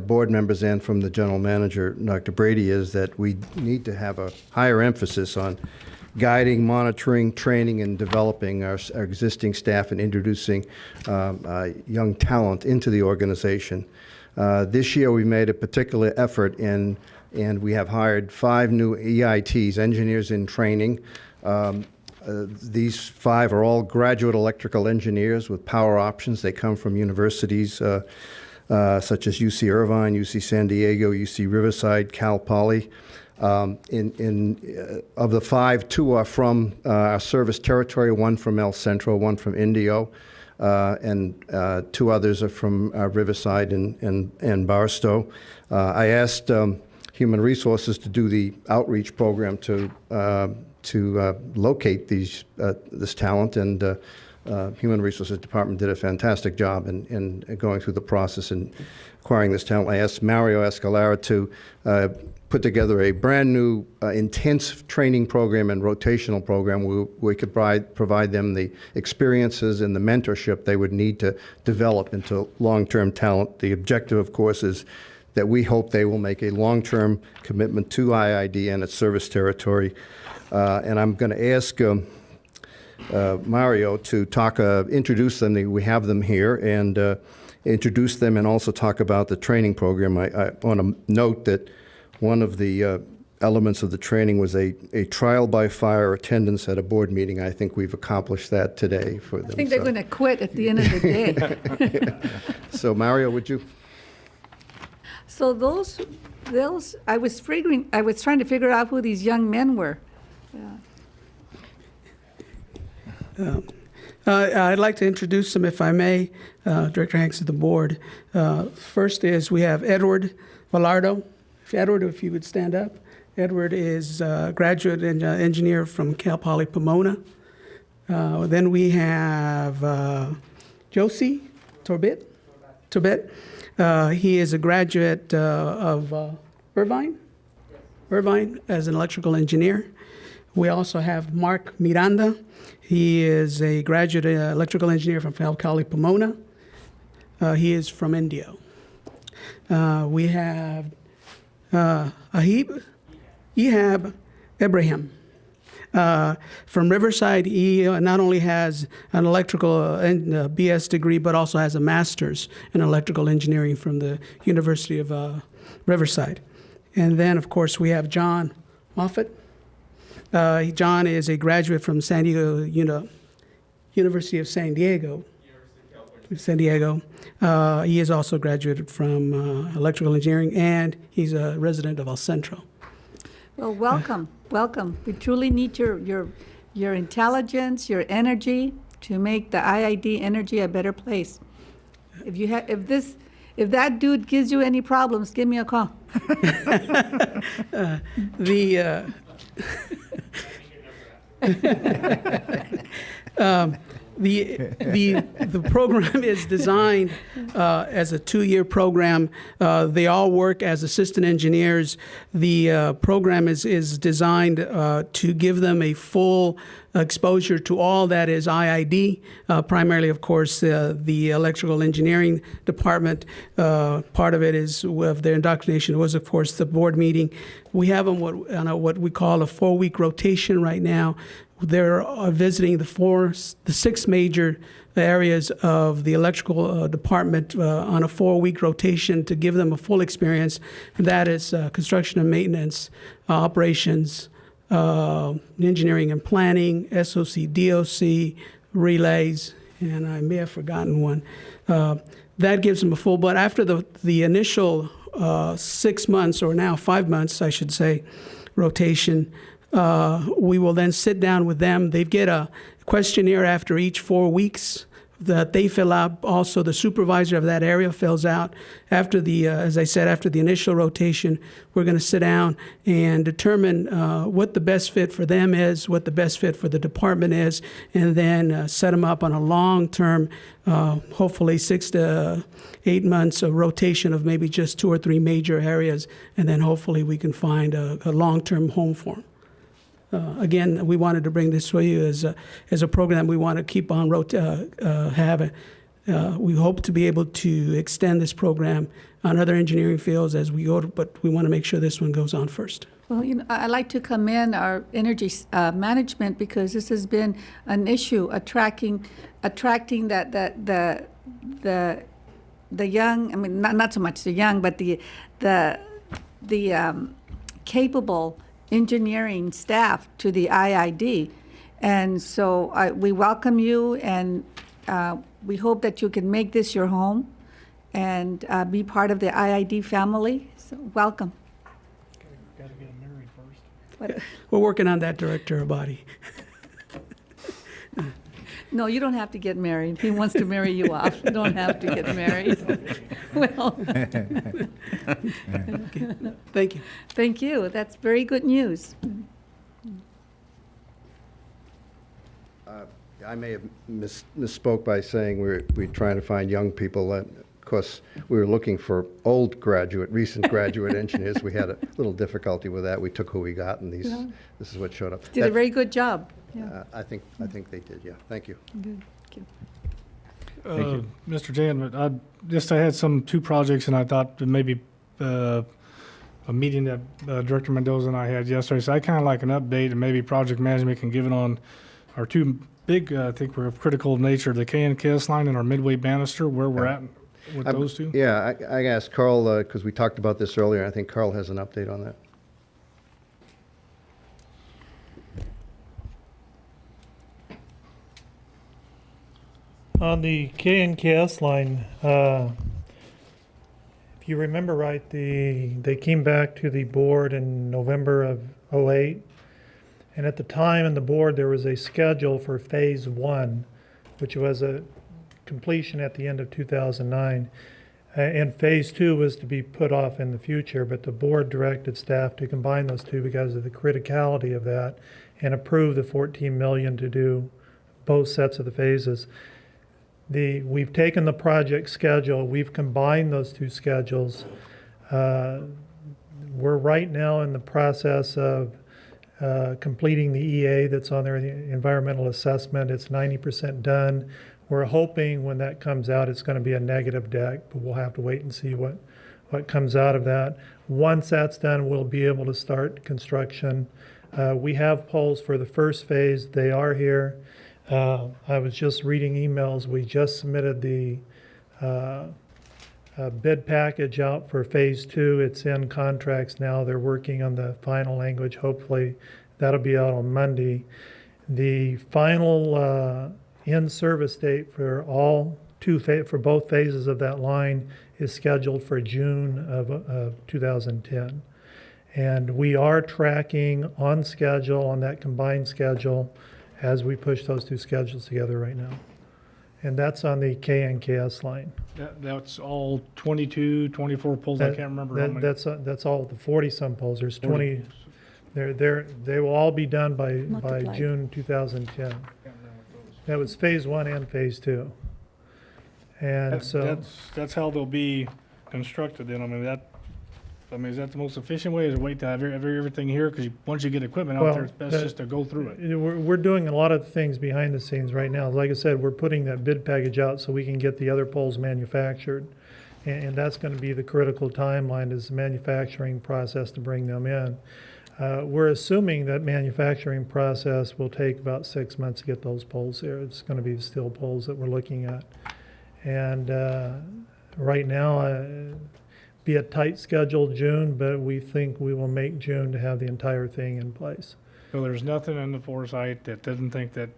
board members and from the general manager, Dr. Brady, is that we need to have a higher emphasis on guiding, monitoring, training, and developing our existing staff and introducing young talent into the organization. This year we made a particular effort and we have hired 5 new EITs, engineers in training. These 5 are all graduate electrical engineers with power options. They come from universities such as UC Irvine, UC San Diego, UC Riverside, Cal Poly. Of the 5, 2 are from our service territory, 1 from El Centro, 1 from Indio, and 2 others are from Riverside and Barstow. I asked Human Resources to do the outreach program to locate this talent, and Human Resources Department did a fantastic job in going through the process and acquiring this talent. I asked Mario Escalara to put together a brand new intense training program and rotational program where we could provide them the experiences and the mentorship they would need to develop into long-term talent. The objective, of course, is that we hope they will make a long-term commitment to IID and its service territory. And I'm going to ask Mario to introduce them. We have them here, and introduce them and also talk about the training program. I want to note that one of the elements of the training was a trial by fire attendance at a board meeting. I think we've accomplished that today for them. I think they're going to quit at the end of the day. So Mario, would you? So those, I was trying to figure out who these young men were. I'd like to introduce them, if I may, Director Hanks of the board. First is we have Edward Velardo. Edward, if you would stand up. Edward is a graduate engineer from Cal Poly Pomona. Then we have Josie Torbett. He is a graduate of Irvine as an electrical engineer. We also have Mark Miranda. He is a graduate electrical engineer from Cal Poly Pomona. He is from Indio. We have Ehab Ibrahim. From Riverside, he not only has an electrical BS degree, but also has a master's in electrical engineering from the University of Riverside. And then, of course, we have John Moffett. John is a graduate from San Diego, University of San Diego. He is also graduated from electrical engineering, and he's a resident of El Centro. Well, welcome. We truly need your intelligence, your energy to make the IID energy a better place. If that dude gives you any problems, give me a call. The program is designed as a 2-year program. They all work as assistant engineers. The program is designed to give them a full exposure to all that is IID, primarily, of course, the electrical engineering department. Part of it is of their indoctrination was, of course, the board meeting. We have them on what we call a 4-week rotation right now. They're visiting the 6 major areas of the electrical department on a 4-week rotation to give them a full experience. And that is construction and maintenance, operations, engineering and planning, SOC, DOC, relays, and I may have forgotten one. that gives them a full, but after the initial 6 months, or now 5 months, I should say, rotation, we will then sit down with them. They get a questionnaire after each 4 weeks that they fill out. Also, the supervisor of that area fills out. After the, as I said, after the initial rotation, we're going to sit down and determine what the best fit for them is, what the best fit for the department is, and then set them up on a long-term, hopefully 6 to 8 months of rotation of maybe just 2 or 3 major areas, and then hopefully we can find a long-term home for them. Again, we wanted to bring this to you as a program we want to keep on having. We hope to be able to extend this program on other engineering fields as we go, but we want to make sure this one goes on first. Well, I like to commend our energy management, because this has been an issue, attracting the young. I mean, not so much the young, but the capable engineering staff to the IID. And so we welcome you, and we hope that you can make this your home and be part of the IID family. So welcome. Got to get married first. We're working on that, Director Abadi. No, you don't have to get married. He wants to marry you off. You don't have to get married. Well, thank you. Thank you. That's very good news. I may have misspoke by saying we're trying to find young people. Of course, we were looking for recent graduate engineers. We had a little difficulty with that. We took who we got, and this is what showed up. Did a very good job. Yeah. I think they did. Yeah. Thank you. Good. Thank you. Mr. Jan, I had 2 projects, and I thought that maybe a meeting that Director Mendoza and I had yesterday. So I kind of like an update, and maybe project management can give it on our 2 big, I think we're of critical nature, the KNKS line and our Midway Banister, where we're at with those 2. Yeah, I asked Carl, because we talked about this earlier. I think Carl has an update on that. On the KNKS line, if you remember right, they came back to the board in November of '08, and at the time in the board there was a schedule for phase 1, which was a completion at the end of 2009, and phase 2 was to be put off in the future, but the board directed staff to combine those 2 because of the criticality of that, and approve the $14 million to do both sets of the phases. We've taken the project schedule, we've combined those 2 schedules. We're right now in the process of completing the EA that's on there, the environmental assessment. It's 90% done. We're hoping when that comes out it's going to be a negative deck, but we'll have to wait and see what comes out of that. Once that's done, we'll be able to start construction. We have poles for the first phase. They are here. I was just reading emails. We just submitted the bid package out for phase 2. It's in contracts now. They're working on the final language. Hopefully that'll be out on Monday. The final in-service date for for both phases of that line is scheduled for June of 2010. And we are tracking on schedule, on that combined schedule, as we push those 2 schedules together right now. And that's on the KNKS line. That's all 22, 24 poles. I can't remember how many. That's all the 40-some poles. There's 20. They will all be done by June 2010. That was phase 1 and phase 2. And that's how they'll be constructed. Then is that the most efficient way? Is to wait to have everything here? Because once you get equipment out there, it's best just to go through it. We're doing a lot of things behind the scenes right now. Like I said, we're putting that bid package out so we can get the other poles manufactured. And that's going to be the critical timeline, is the manufacturing process to bring them in. We're assuming that manufacturing process will take about 6 months to get those poles here. It's going to be the steel poles that we're looking at. And right now, be a tight schedule June, but we think we will make June to have the entire thing in place. So there's nothing in the foresight that doesn't think that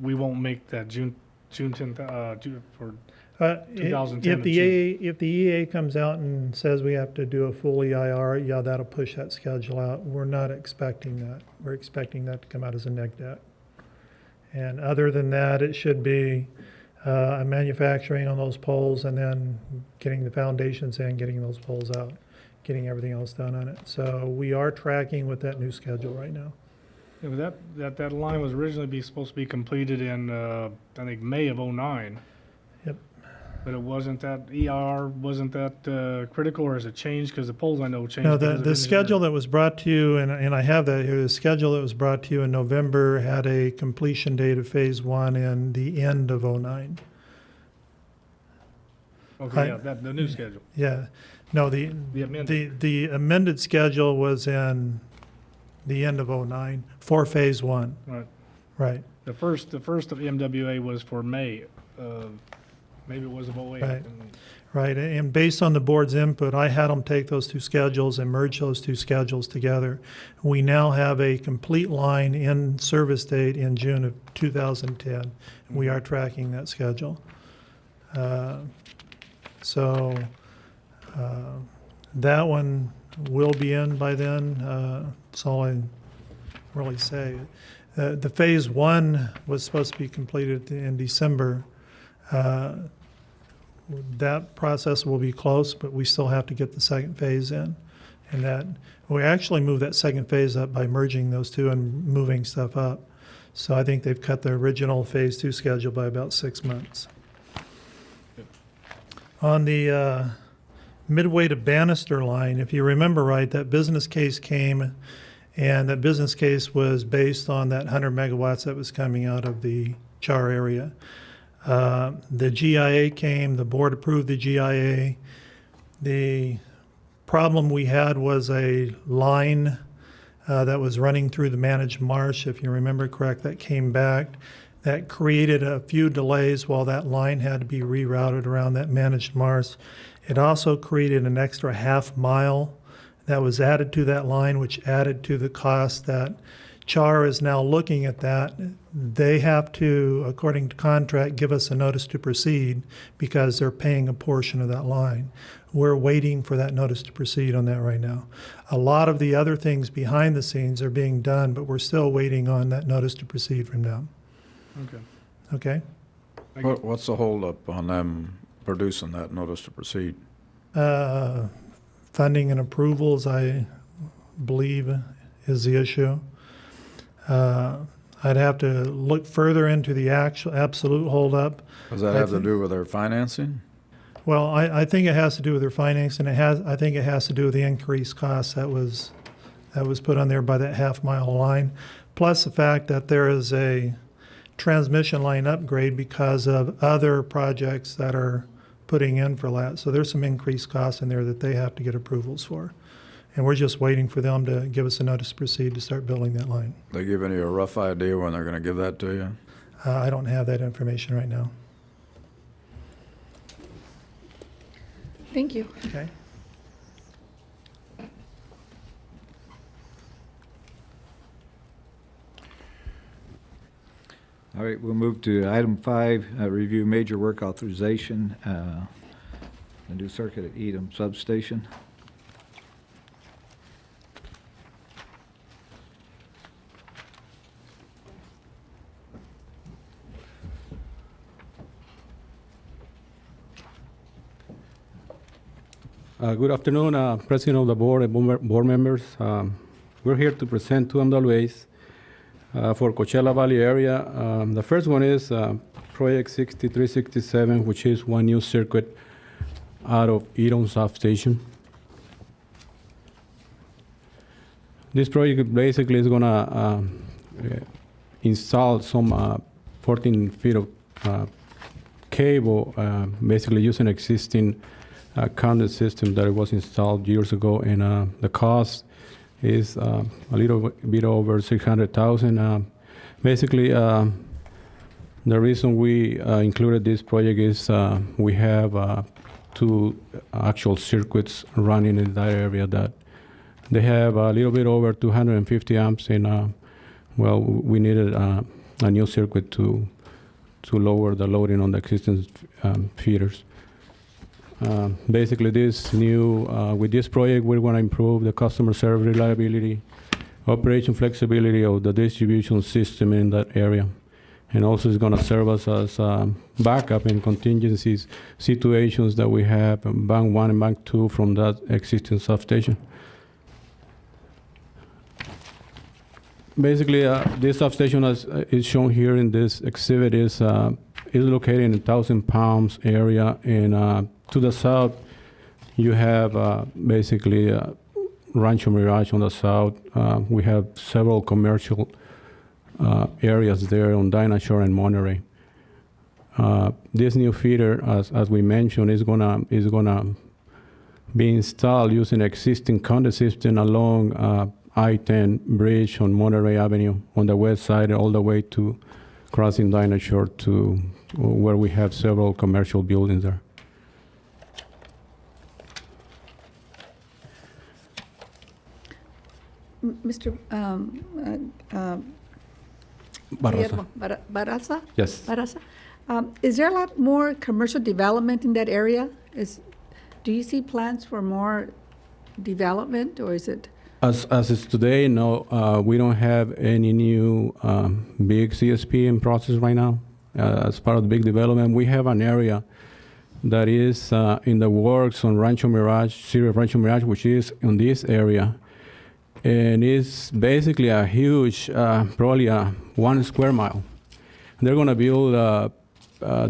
we won't make that June 10th for. If 2010 the if the EA comes out and says we have to do a full EIR, yeah, that'll push that schedule out. We're not expecting that. We're expecting that to come out as a neg debt. And other than that, it should be manufacturing on those poles and then getting the foundations in, getting those poles out, getting everything else done on it. So we are tracking with that new schedule right now. Yeah, but that line was originally supposed to be completed in, I think, May of '09. Yep. But it wasn't that, EIR wasn't that critical, or has it changed? Because the polls I know changed. No, because of the schedule that was brought to you, and I have that here, the schedule that was brought to you in November had a completion date of phase 1 in the end of '09. Okay, yeah, the new schedule. Yeah. No, the amended schedule was in the end of '09 for phase 1. Right. Right. The first of MWA was for May. Maybe it was of '08. Right. Right. And based on the board's input, I had them take those two schedules and merge those two schedules together. We now have a complete line in service date in June of 2010. We are tracking that schedule. So that one will be in by then. That's all I really say. The phase 1 was supposed to be completed in December. That process will be close, but we still have to get the second phase in. And that we actually moved that second phase up by merging those two and moving stuff up. So I think they've cut the original phase 2 schedule by about 6 months. On the Midway to Bannister line, if you remember right, that business case came, and that business case was based on that 100 megawatts that was coming out of the Char area. The GIA came, the board approved the GIA. The problem we had was a line that was running through the managed marsh, if you remember correct, that came back. That created a few delays while that line had to be rerouted around that managed marsh. It also created an extra half mile that was added to that line, which added to the cost that Char is now looking at that. They have to, according to contract, give us a notice to proceed because they're paying a portion of that line. We're waiting for that notice to proceed on that right now. A lot of the other things behind the scenes are being done, but we're still waiting on that notice to proceed from them. Okay. Okay? What's the holdup on them producing that notice to proceed? Funding and approvals, I believe, is the issue. I'd have to look further into the actual absolute holdup. Does that have to do with their financing? Well, I think it has to do with their financing. I think it has to do with the increased cost that was put on there by that half-mile line, plus the fact that there is a transmission line upgrade because of other projects that are putting in for that. So there's some increased costs in there that they have to get approvals for. And we're just waiting for them to give us a notice to proceed to start building that line. They giving you a rough idea when they're going to give that to you? I don't have that information right now. Thank you. Okay. All right, we'll move to item 5, review major work authorization, the new circuit at Edam Substation. Good afternoon, President of the Board and board members. We're here to present two MWAs for Coachella Valley area. The first one is Project 6367, which is one new circuit out of Edam Substation. This project basically is going to install some 14 feet of cable, basically using existing conduit system that was installed years ago, and the cost is a little bit over $600,000. Basically, the reason we included this project is we have 2 actual circuits running in that area that they have a little bit over 250 amps, and well, we needed a new circuit to to lower the loading on the existing feeders. Basically, with this project, we're going to improve the customer service reliability, operation flexibility of the distribution system in that area. And also it's going to serve us as backup in contingencies situations that we have in Bank 1 and Bank 2 from that existing substation. Basically, this substation, as is shown here in this exhibit, is located in 1,000 Palms area. And to the south, you have basically Rancho Mirage on the south. We have several commercial areas there on Dinah Shore and Monterey. This new feeder, as we mentioned, is gonna be installed using existing conduit system along I-10 bridge on Monterey Avenue on the west side, all the way to crossing Dinah Shore to where we have several commercial buildings there. Mr. Barraza. Barraza? Yes. Barraza? Is there a lot more commercial development in that area? Do you see plans for more development, or is it? As it's today, no, we don't have any new big CSP in process right now. As part of the big development, we have an area that is in the works on Rancho Mirage, City of Rancho Mirage, which is in this area. And it's basically a huge, probably a 1 square mile. They're going to build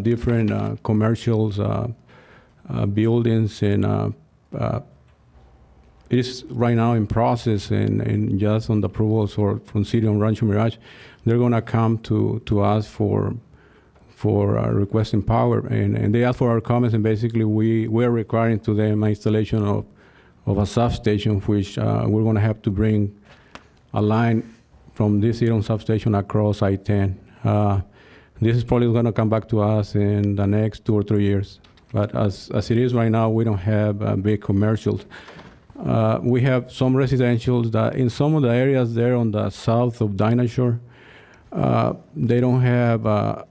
different commercials, buildings, and it is right now in process and just on the approvals from City of Rancho Mirage. They're going to come to us for requesting power, and they ask for our comments, and basically we're requiring to them installation of a substation, which we're going to have to bring a line from this Iron substation across I-10. This is probably going to come back to us in the next 2 or 3 years. But as it is right now, we don't have big commercials. We have some residentials that in some of the areas there on the south of Dinah Shore, they don't have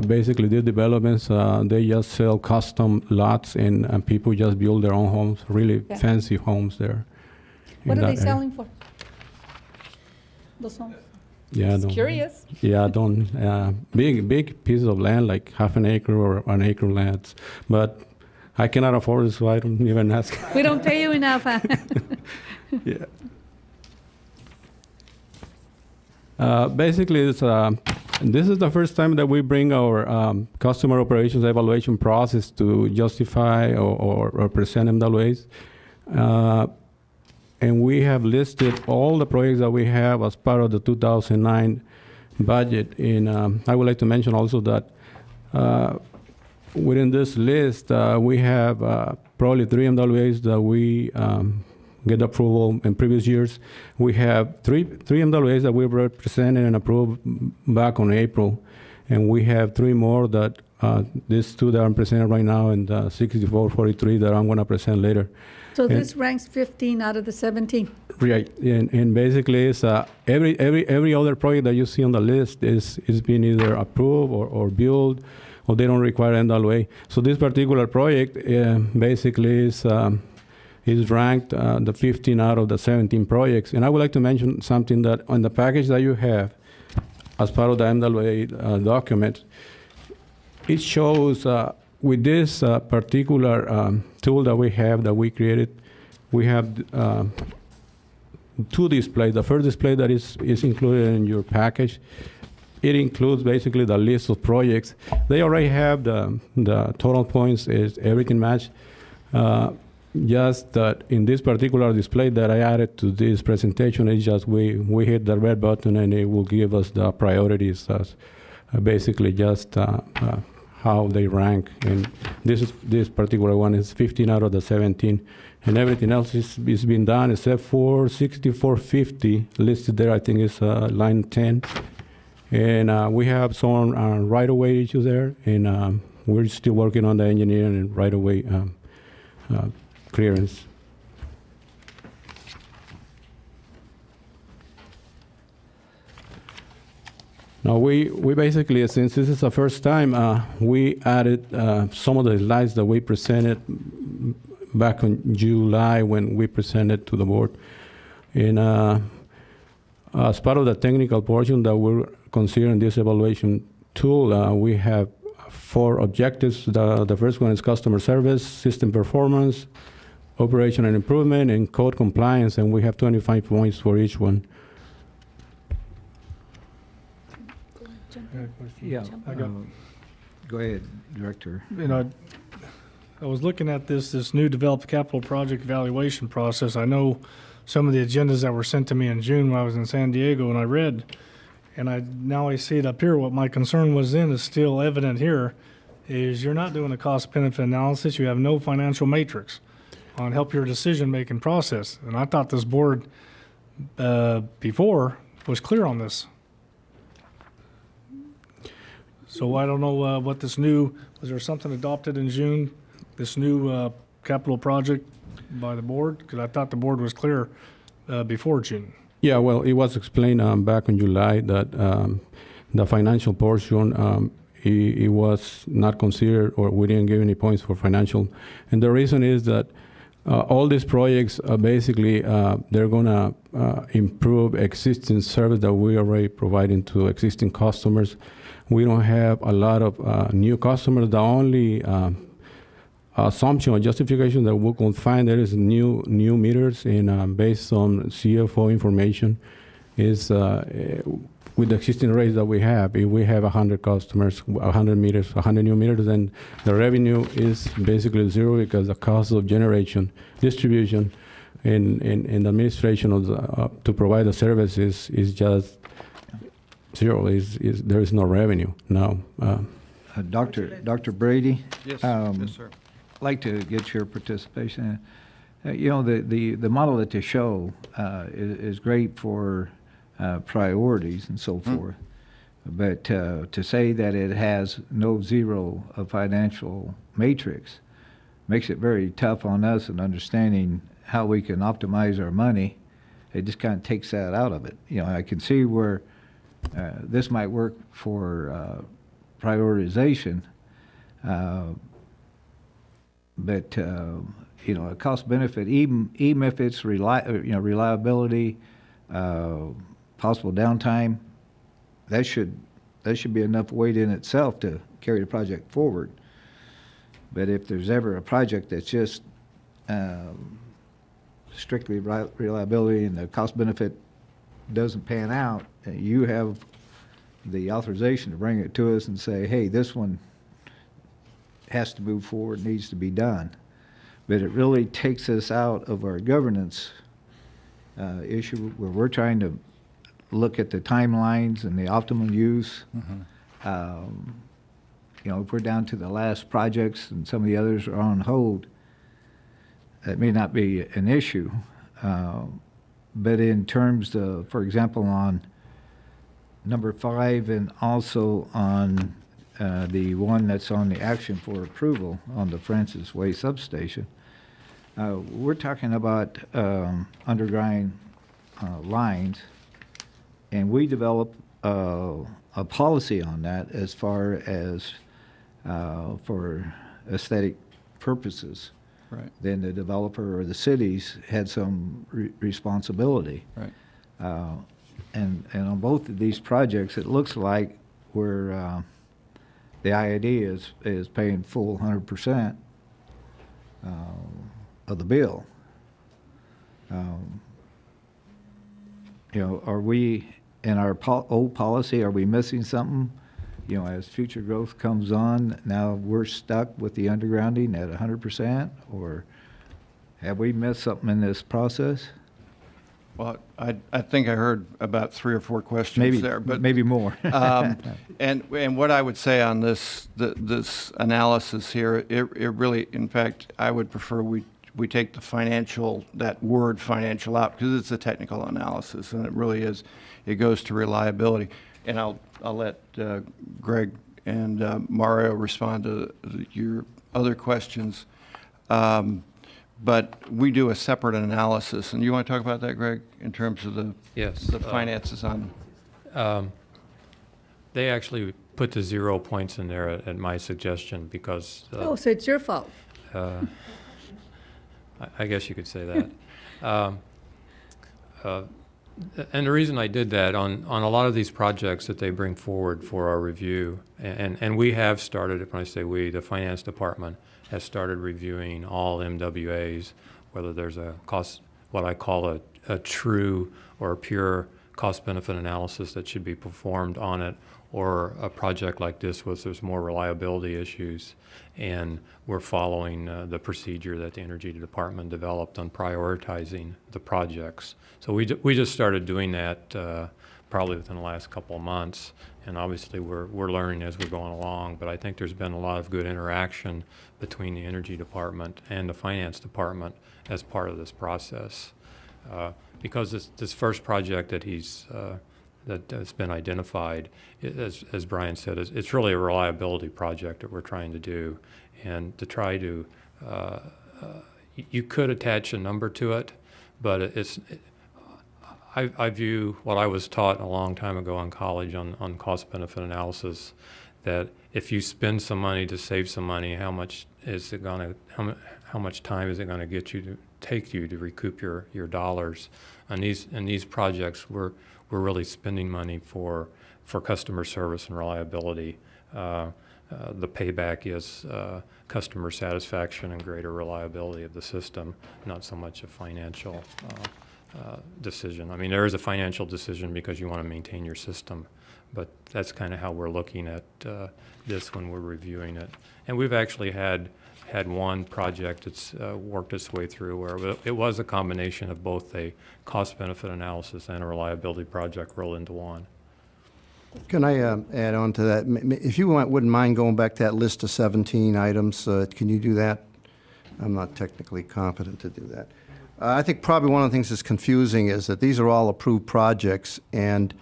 basically these developments. They just sell custom lots, and people just build their own homes, really fancy homes there. What are they selling for? Those homes? Yeah, Just curious. Yeah, big pieces of land, like half an acre or an acre land. But I cannot afford it, so I don't even ask. We don't pay you enough, huh? Yeah. Basically, this is the first time that we bring our customer operations evaluation process to justify or present MWAs. And we have listed all the projects that we have as part of the 2009 budget. And I would like to mention also that within this list, we have probably 3 MWAs that we get approval in previous years. We have three MWAs that we presented and approved back on April. And we have 3 more that, these 2 that I'm presenting right now and 6443 that I'm going to present later. So this ranks 15 out of the 17. Right, and basically it's every other project that you see on the list is being either approved or built, or they don't require MWA. So this particular project basically is ranked the 15 out of the 17 projects. And I would like to mention something that on the package that you have as part of the MWA document, it shows with this particular tool that we created, we have 2 displays. The first display that is included in your package, it includes basically the list of projects. They already have the total points, is everything matched. Just that in this particular display that I added to this presentation, it's just we hit the red button and it will give us the priorities as basically just how they rank. And this particular one is 15 out of the 17. And everything else is being done except for 6450 listed there, I think is line 10. And we have some right-of-way issues there, and we're still working on the engineering and right-of-way clearance. No, we basically, since this is the first time, we added some of the slides that we presented back in July when we presented to the board. And as part of the technical portion that we're considering this evaluation tool, we have 4 objectives. The first one is customer service, system performance, operation and improvement, and code compliance, and we have 25 points for each one. Yeah, go ahead, Director. You know, I was looking at this new developed capital project evaluation process. I know some of the agendas that were sent to me in June when I was in San Diego, and I read, and now I see it up here. What my concern was then is still evident here, is you're not doing a cost-benefit analysis. You have no financial matrix on help your decision-making process. And I thought this board before was clear on this. So I don't know what this new, was there something adopted in June, this new capital project by the board? Because I thought the board was clear before June. Yeah, well, it was explained back in July that the financial portion, it was not considered, or we didn't give any points for financial. And the reason is that all these projects basically, they're going to improve existing service that we are already providing to existing customers. We don't have a lot of new customers. The only assumption or justification that we can find there is new meters, and based on CFO information, is with the existing rates that we have. If we have 100 customers, 100 meters, 100 new meters, then the revenue is basically zero because the cost of generation, distribution, and administration of the, to provide the service is just zero. There is no revenue now. Dr. Brady? Yes, yes, sir. I'd like to get your participation. You know, the model that they show is great for priorities and so forth, but to say that it has no zero financial matrix makes it very tough on us in understanding how we can optimize our money. It just kind of takes that out of it. You know, I can see where this might work for prioritization, but you know, a cost benefit, even if it's reliability, possible downtime, that should be enough weight in itself to carry the project forward. But if there's ever a project that's just strictly reliability and the cost benefit doesn't pan out, you have the authorization to bring it to us and say, hey, this one has to move forward, needs to be done. But it really takes us out of our governance issue where we're trying to look at the timelines and the optimum use. You know, if we're down to the last projects and some of the others are on hold, that may not be an issue. But in terms of, for example, on number 5 and also on the one that's on the action for approval on the Francis Way substation, we're talking about underground lines, and we develop a policy on that as far as for aesthetic purposes. Right. Then the developer or the cities had some responsibility. Right. And on both of these projects, it looks like we're the IID is paying full 100% of the bill. You know, are we in our old policy? Are we missing something? You know, as future growth comes on, now we're stuck with the undergrounding at 100%, or have we missed something in this process? Well, I think I heard about 3 or 4 questions there, but maybe more. and what I would say on this analysis here, it really, in fact, I would prefer we take the financial, that word financial out, because it's a technical analysis, and it really is. It goes to reliability, and I'll let Greg and Mario respond to your other questions. But we do a separate analysis, and you want to talk about that, Greg, in terms of the Yes, the finances on. They actually put the 0 points in there at my suggestion because. Oh, so it's your fault. I guess you could say that. And the reason I did that on a lot of these projects that they bring forward for our review, and we have started, when I say we, the finance department has started reviewing all MWAs, whether there's a cost, what I call a true or a pure cost-benefit analysis that should be performed on it, or a project like this where there's more reliability issues, and we're following the procedure that the Energy Department developed on prioritizing the projects. So we just started doing that probably within the last couple of months, and obviously we're learning as we're going along, but I think there's been a lot of good interaction between the Energy Department and the Finance Department as part of this process. Because this first project that that has been identified, as Brian said, it's really a reliability project that we're trying to do, and to try to, you could attach a number to it, but I view what I was taught a long time ago in college on cost-benefit analysis, that if you spend some money to save some money, how much time is it going to take you to recoup your dollars? And these projects, we're really spending money for customer service and reliability. The payback is customer satisfaction and greater reliability of the system, not so much a financial decision. I mean, there is a financial decision because you want to maintain your system, but that's kind of how we're looking at this when we're reviewing it. And we've actually had one project that's worked its way through where it was a combination of both a cost-benefit analysis and a reliability project rolled into one. Can I add on to that? If you wouldn't mind going back to that list of 17 items, can you do that? I'm not technically competent to do that. I think probably one of the things that's confusing is that these are all approved projects, and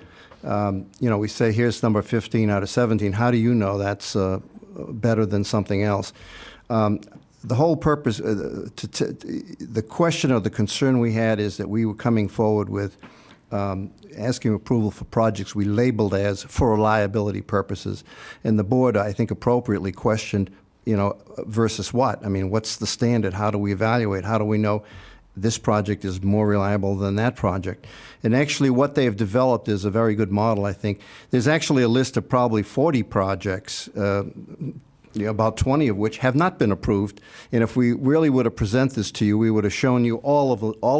we say here's number 15 out of 17. How do you know that's better than something else? The whole purpose, the question or the concern we had is that we were coming forward with asking approval for projects we labeled as for reliability purposes. And the board, I think, appropriately questioned, versus what? I mean, what's the standard? How do we evaluate? How do we know this project is more reliable than that project? And actually what they have developed is a very good model, I think. There's actually a list of probably 40 projects, about 20 of which have not been approved. And if we really were to present this to you, we would have shown you all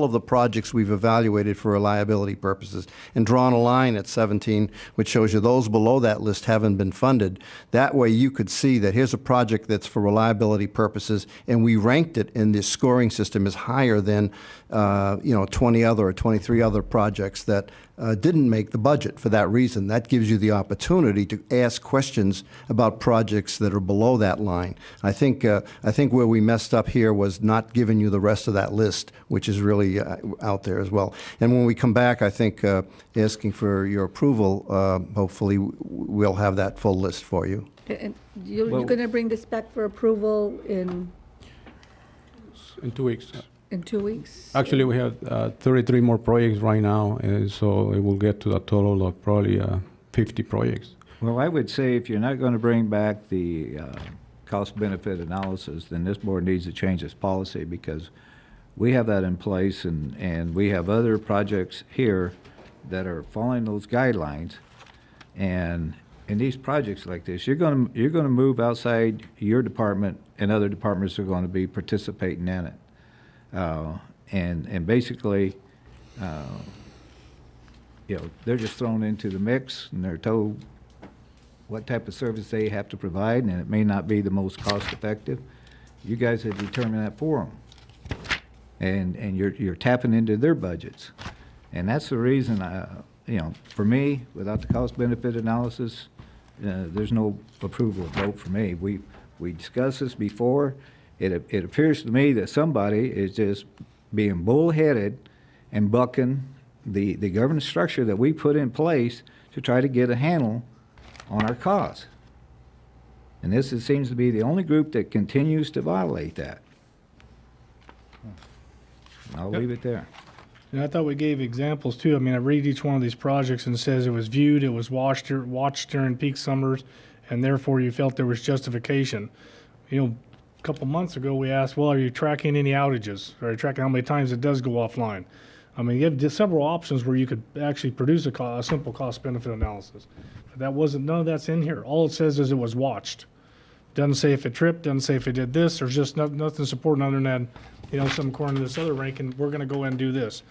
of the projects we've evaluated for reliability purposes and drawn a line at 17, which shows you those below that list haven't been funded. That way you could see that here's a project that's for reliability purposes, and we ranked it in this scoring system as higher than 20 other or 23 other projects that didn't make the budget for that reason. That gives you the opportunity to ask questions about projects that are below that line. I think where we messed up here was not giving you the rest of that list, which is really out there as well. And when we come back, I think asking for your approval, hopefully we'll have that full list for you. And you're going to bring this back for approval in 2 weeks. In 2 weeks? Actually, we have 33 more projects right now, and so it will get to a total of probably 50 projects. Well, I would say if you're not going to bring back the cost-benefit analysis, then this board needs to change its policy, because we have that in place, and we have other projects here that are following those guidelines. And in these projects like this, you're going to move outside your department, and other departments are going to be participating in it. And basically, they're just thrown into the mix, and they're told what type of service they have to provide, and it may not be the most cost-effective. You guys have determined that for them, and you're tapping into their budgets, and that's the reason. For me, without the cost-benefit analysis, there's no approval vote for me. We discussed this before. It appears to me that somebody is just being bullheaded and bucking the governance structure that we put in place to try to get a handle on our costs. And this seems to be the only group that continues to violate that. I'll leave it there. And I thought we gave examples too. I mean, I read each one of these projects and it says it was viewed, it was watched during peak summers, and therefore you felt there was justification. You know, a couple months ago we asked, well, are you tracking any outages? Are you tracking how many times it does go offline? I mean, you have several options where you could actually produce a simple cost-benefit analysis. But that wasn't, none of that's in here. All it says is it was watched. Doesn't say if it tripped, doesn't say if it did this. There's just nothing supporting other than, you know, some according to this other ranking, we're going to go and do this.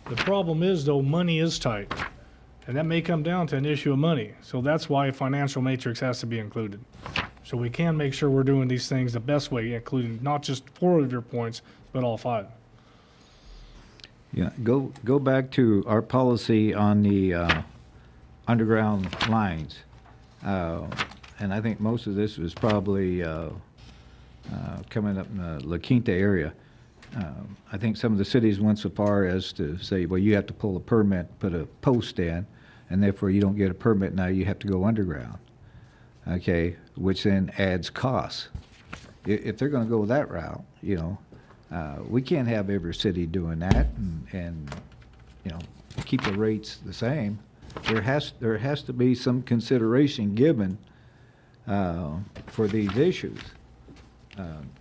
The problem is, though, money is tight. And that may come down to an issue of money. So that's why a financial matrix has to be included. So we can make sure we're doing these things the best way, including not just 4 of your points, but all 5. Yeah, go back to our policy on the underground lines. And I think most of this was probably coming up in the La Quinta area. I think some of the cities went so far as to say, well, you have to pull a permit, put a post in, and therefore you don't get a permit, now you have to go underground, okay, which then adds costs. If they're going to go that route, you know, we can't have every city doing that and you know, keep the rates the same. There has to be some consideration given for these issues.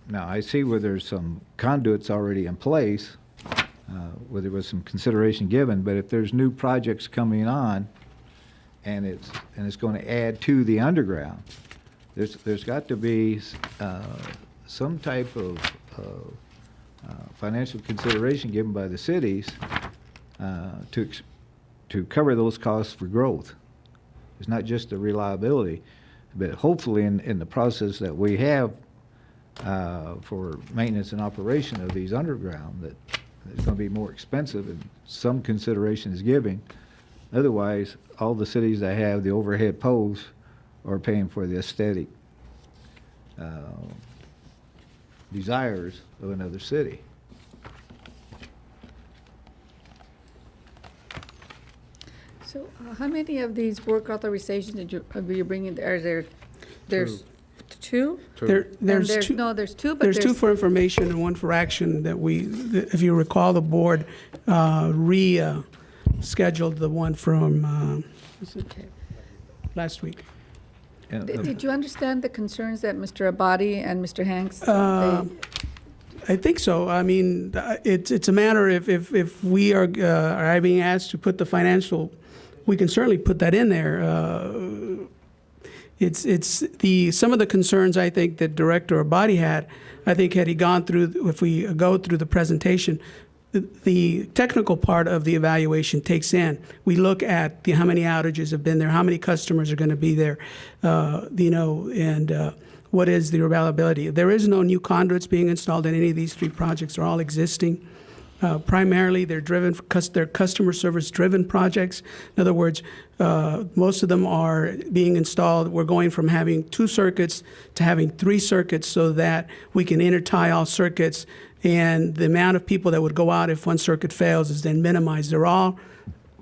Now, I see where there's some conduits already in place, where there was some consideration given, but if there's new projects coming on and it's going to add to the underground, there's got to be some type of financial consideration given by the cities to cover those costs for growth. It's not just the reliability, but hopefully in the process that we have for maintenance and operation of these underground, that it's going to be more expensive and some consideration is given. Otherwise, all the cities that have the overhead posts are paying for the aesthetic desires of another city. So how many of these work authorizations did you bring in there? There's two? There's two. No, there's two, but There's 2 for information and 1 for action that if you recall, the board scheduled the one from last week. Did you understand the concerns that Mr. Abadi and Mr. Hanks? I think so. I mean, it's a matter if we are being asked to put the financial, we can certainly put that in there. Some of the concerns I think that Director Abadi had, I think had he gone through, if we go through the presentation, the technical part of the evaluation takes in. We look at how many outages have been there, how many customers are going to be there, and what is the availability. There is no new conduits being installed in any of these 3 projects. They're all existing. Primarily, they're customer service driven projects. In other words, most of them are being installed. We're going from having 2 circuits to having 3 circuits so that we can intertie all circuits, and the amount of people that would go out if one circuit fails is then minimized. They're all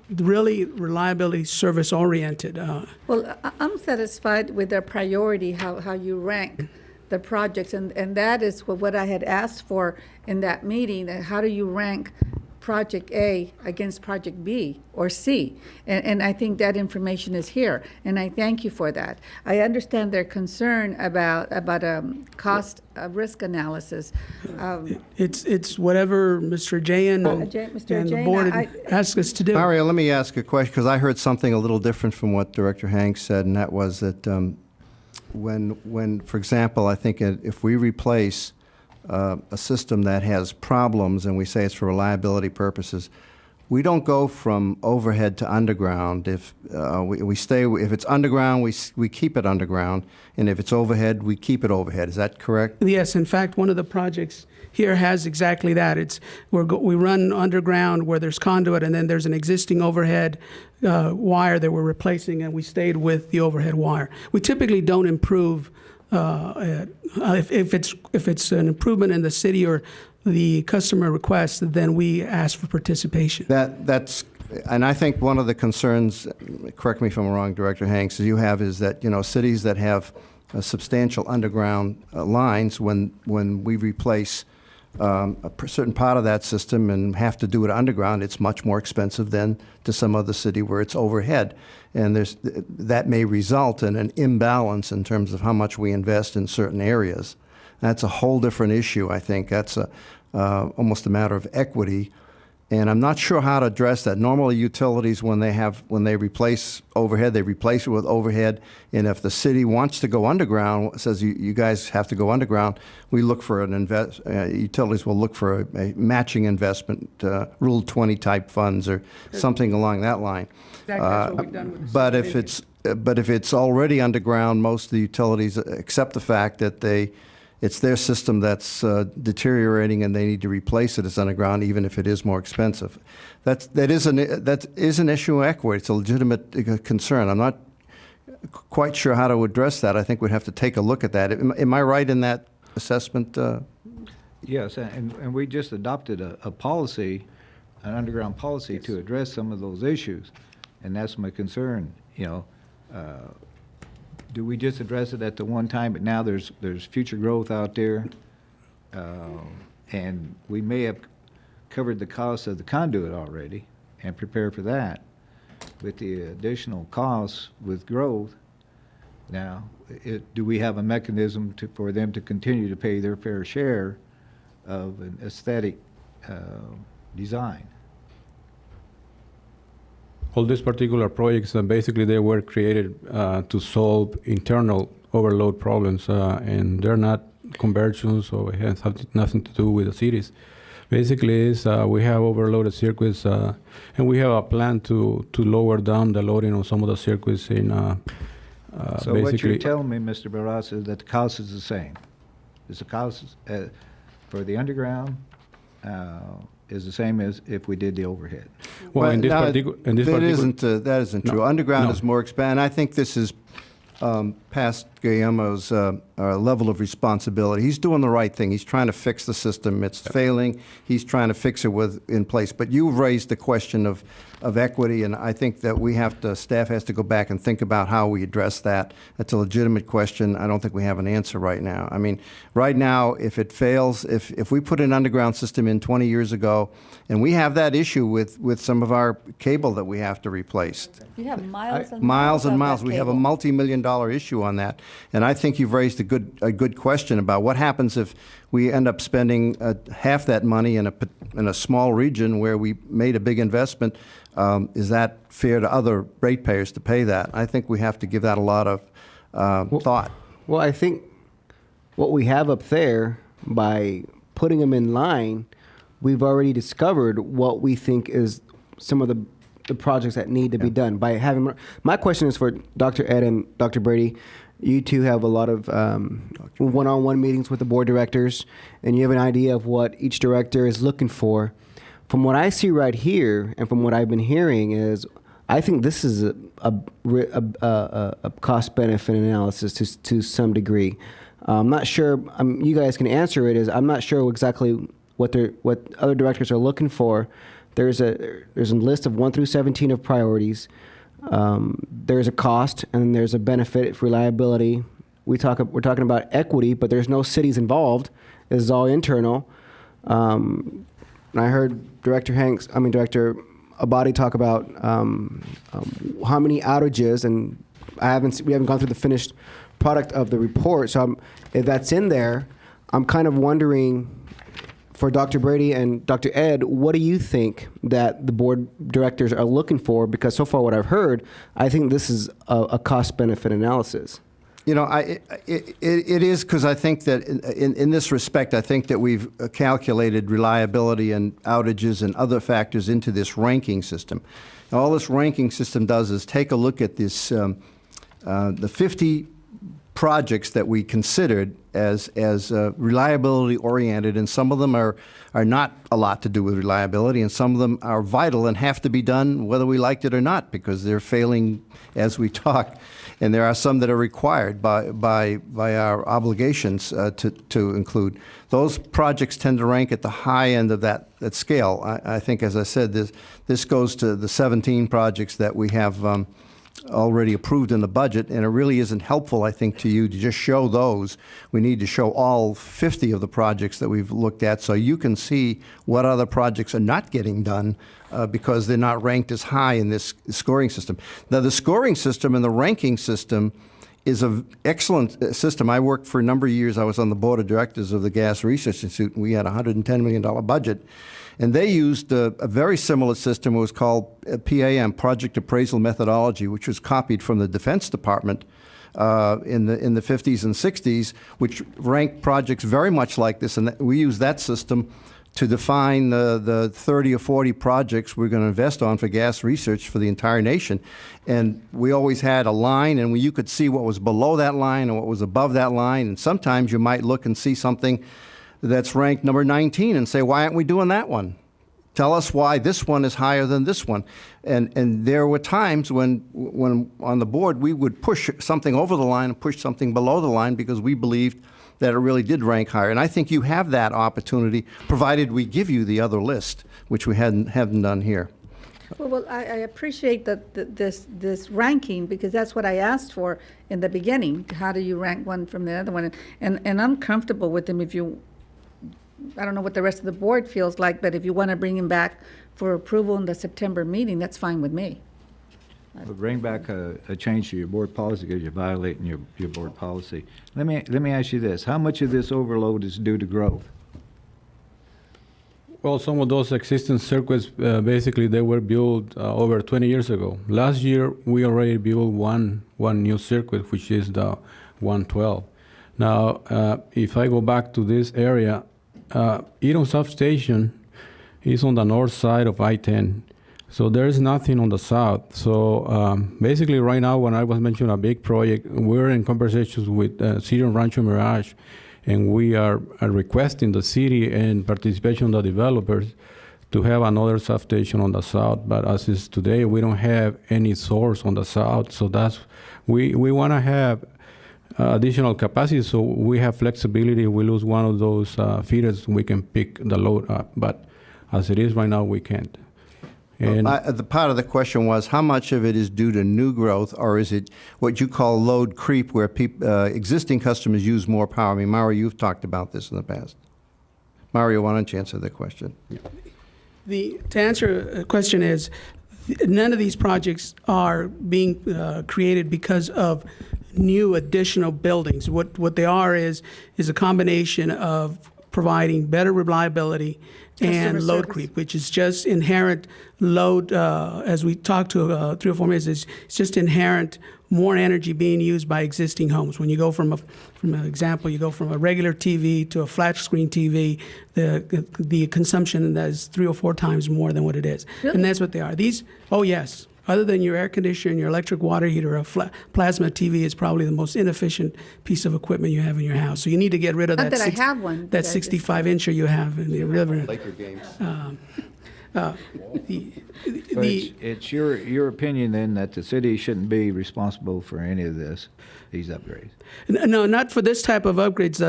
really reliability service oriented. Well, I'm satisfied with their priority, how you rank the projects, and that is what I had asked for in that meeting. How do you rank Project A against Project B or C? And I think that information is here, and I thank you for that. I understand their concern about cost risk analysis. It's whatever Mr. Jayan and the board asked us to do. Mario, let me ask a question, because I heard something a little different from what Director Hanks said, and that was that when, for example, I think if we replace a system that has problems and we say it's for reliability purposes, we don't go from overhead to underground. If if it's underground, we keep it underground, and if it's overhead, we keep it overhead. Is that correct? Yes, in fact, one of the projects here has exactly that. We run underground where there's conduit, and then there's an existing overhead wire that we're replacing, and we stayed with the overhead wire. We typically don't improve if it's an improvement in the city or the customer request, then we ask for participation. And I think one of the concerns, correct me if I'm wrong, Director Hanks, you have is that cities that have substantial underground lines, when we replace certain part of that system and have to do it underground, it's much more expensive than to some other city where it's overhead. And that may result in an imbalance in terms of how much we invest in certain areas. That's a whole different issue, I think. That's almost a matter of equity. And I'm not sure how to address that. Normally, utilities, when they replace overhead, they replace it with overhead. And if the city wants to go underground, says you guys have to go underground, we look for utilities will look for a matching investment, Rule 20 type funds or something along that line. That's what we've done with the But if it's already underground, most of the utilities accept the fact that it's their system that's deteriorating and they need to replace it as underground, even if it is more expensive. That is an issue of equity. It's a legitimate concern. I'm not quite sure how to address that. I think we'd have to take a look at that. Am I right in that assessment? Yes, and we just adopted a policy, an underground policy, to address some of those issues, and that's my concern. Do we just address it at the one time, but now there's future growth out there, and we may have covered the cost of the conduit already and prepare for that. With the additional costs with growth, now, do we have a mechanism for them to continue to pay their fair share of an aesthetic design? All these particular projects, basically they were created to solve internal overload problems, and they're not conversions or it has nothing to do with the cities. Basically, we have overloaded circuits, and we have a plan to lower down the loading on some of the circuits. So what you're telling me, Mr. Barras, is that the cost is the same. Is the cost for the underground is the same as if we did the overhead? Well, that isn't true. Underground is more expensive. I think this is past Guillermo's level of responsibility. He's doing the right thing. He's trying to fix the system. It's failing. He's trying to fix it in place. But you've raised the question of equity, and I think that staff has to go back and think about how we address that. That's a legitimate question. I don't think we have an answer right now. I mean, right now, if it fails, if we put an underground system in 20 years ago, and we have that issue with some of our cable that we have to replace. You have miles and miles and of miles. that We have a cable. multi-million-dollar issue on that, and I think you've raised a good question about what happens if we end up spending half that money in a small region where we made a big investment. Is that fair to other ratepayers to pay that? I think we have to give that a lot of thought. Well, I think what we have up there, by putting them in line, we've already discovered what we think is some of the projects that need to be done. By having my question is for Dr. Ed and Dr. Brady. You two have a lot of one-on-one meetings with the board directors, and you have an idea of what each director is looking for. From what I see right here, and from what I've been hearing, is I think this is a cost-benefit analysis to some degree. I'm not sure. You guys can answer it. I'm not sure exactly what other directors are looking for. There's a list of 1 through 17 of priorities. There's a cost and there's a benefit for reliability. We're talking about equity, but there's no cities involved. This is all internal. And I heard Director Abadi talk about how many outages, and we haven't gone through the finished product of the report. So if that's in there, I'm kind of wondering, for Dr. Brady and Dr. Ed, what do you think that the board directors are looking for? Because so far what I've heard, I think this is a cost-benefit analysis. It is, because I think that in this respect, I think that we've calculated reliability and outages and other factors into this ranking system. Now, all this ranking system does is take a look at this, the 50 projects that we considered as reliability oriented, and some of them are not a lot to do with reliability, and some of them are vital and have to be done whether we liked it or not, because they're failing as we talk. And there are some that are required by our obligations to include. Those projects tend to rank at the high end of that scale. I think, as I said, this goes to the 17 projects that we have already approved in the budget, and it really isn't helpful, I think, to you to just show those. We need to show all 50 of the projects that we've looked at so you can see what other projects are not getting done because they're not ranked as high in this scoring system. Now, the scoring system and the ranking system is an excellent system. I worked for a number of years. I was on the board of directors of the Gas Research Institute, and we had a $110 million budget. And they used a very similar system. It was called PAM, Project Appraisal Methodology, which was copied from the Defense Department in the 50s and 60s, which ranked projects very much like this. And we used that system to define the 30 or 40 projects we're going to invest on for gas research for the entire nation. And we always had a line, and you could see what was below that line and what was above that line. And sometimes you might look and see something that's ranked number 19 and say, why aren't we doing that one? Tell us why this one is higher than this one. And there were times when on the board we would push something over the line and push something below the line because we believed that it really did rank higher. And I think you have that opportunity, provided we give you the other list, which we haven't done here. Well, I appreciate this ranking, because that's what I asked for in the beginning. How do you rank one from the other one? And I'm comfortable with them if you, I don't know what the rest of the board feels like, but if you want to bring him back for approval in the September meeting, that's fine with me. But bring back a change to your board policy because you're violating your board policy. Let me ask you this. How much of this overload is due to growth? Well, some of those existing circuits, basically, they were built over 20 years ago. Last year, we already built one new circuit, which is the 112. Now, if I go back to this area, Eaton Substation is on the north side of I-10. So there is nothing on the south. So basically right now, when I was mentioning a big project, we're in conversations with City of Rancho Mirage, and we are requesting the city and participation of the developers to have another substation on the south. But as is today, we don't have any source on the south. So we want to have additional capacity, so we have flexibility. If we lose one of those feeders, we can pick the load up. But as it is right now, we can't. And the part of the question was, how much of it is due to new growth, or is it what you call load creep, where existing customers use more power? I mean, Mario, you've talked about this in the past. Mario, why don't you answer the question? To answer the question is, none of these projects are being created because of new additional buildings. What they are is a combination of providing better reliability and load creep, which is just inherent load, as we talked to 3 or 4 minutes, it's just inherent more energy being used by existing homes. When you go from an example, you go from a regular TV to a flat screen TV, the consumption is 3 or 4 times more than what it is. Really? And that's what they are. These, oh yes, other than your air conditioner and your electric water heater, a plasma TV is probably the most inefficient piece of equipment you have in your house. So you need to get rid of Not that I have one. That 65-incher you have in the river. Laker games. It's your opinion then that the city shouldn't be responsible for any of these upgrades? No, not for this type of upgrades,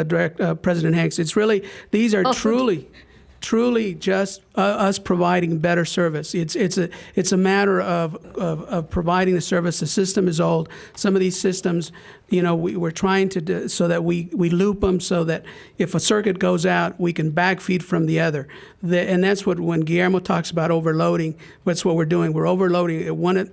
President Hanks. It's really, these are truly just us providing better service. It's a matter of providing the service. The system is old. Some of these systems, we're trying to do so that we loop them so that if a circuit goes out, we can backfeed from the other. And that's what, when Guillermo talks about overloading, that's what we're doing. We're overloading.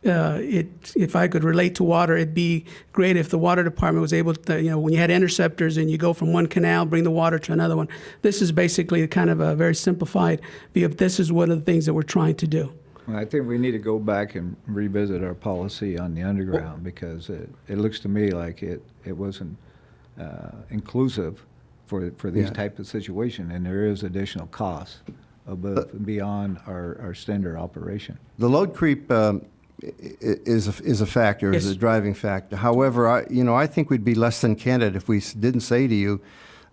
If I could relate to water, it'd be great if the water department was able to, when you had interceptors and you go from one canal, bring the water to another one. This is basically kind of a very simplified view of this is one of the things that we're trying to do. Well, I think we need to go back and revisit our policy on the underground, because it looks to me like it wasn't inclusive for these type of situation, and there is additional costs above and beyond our standard operation. The load creep is a factor, Yes. is a driving factor. However, I think we'd be less than candid if we didn't say to you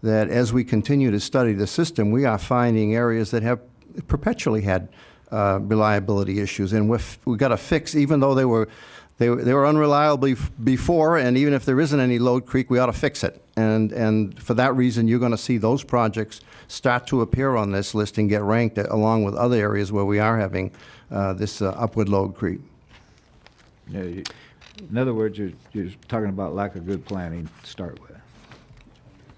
that as we continue to study the system, we are finding areas that have perpetually had reliability issues, and we've got to fix, even though they were unreliable before, and even if there isn't any load creep, we ought to fix it. And for that reason, you're going to see those projects start to appear on this list and get ranked along with other areas where we are having this upward load creep. Yeah, in other words, you're talking about lack of good planning to start with.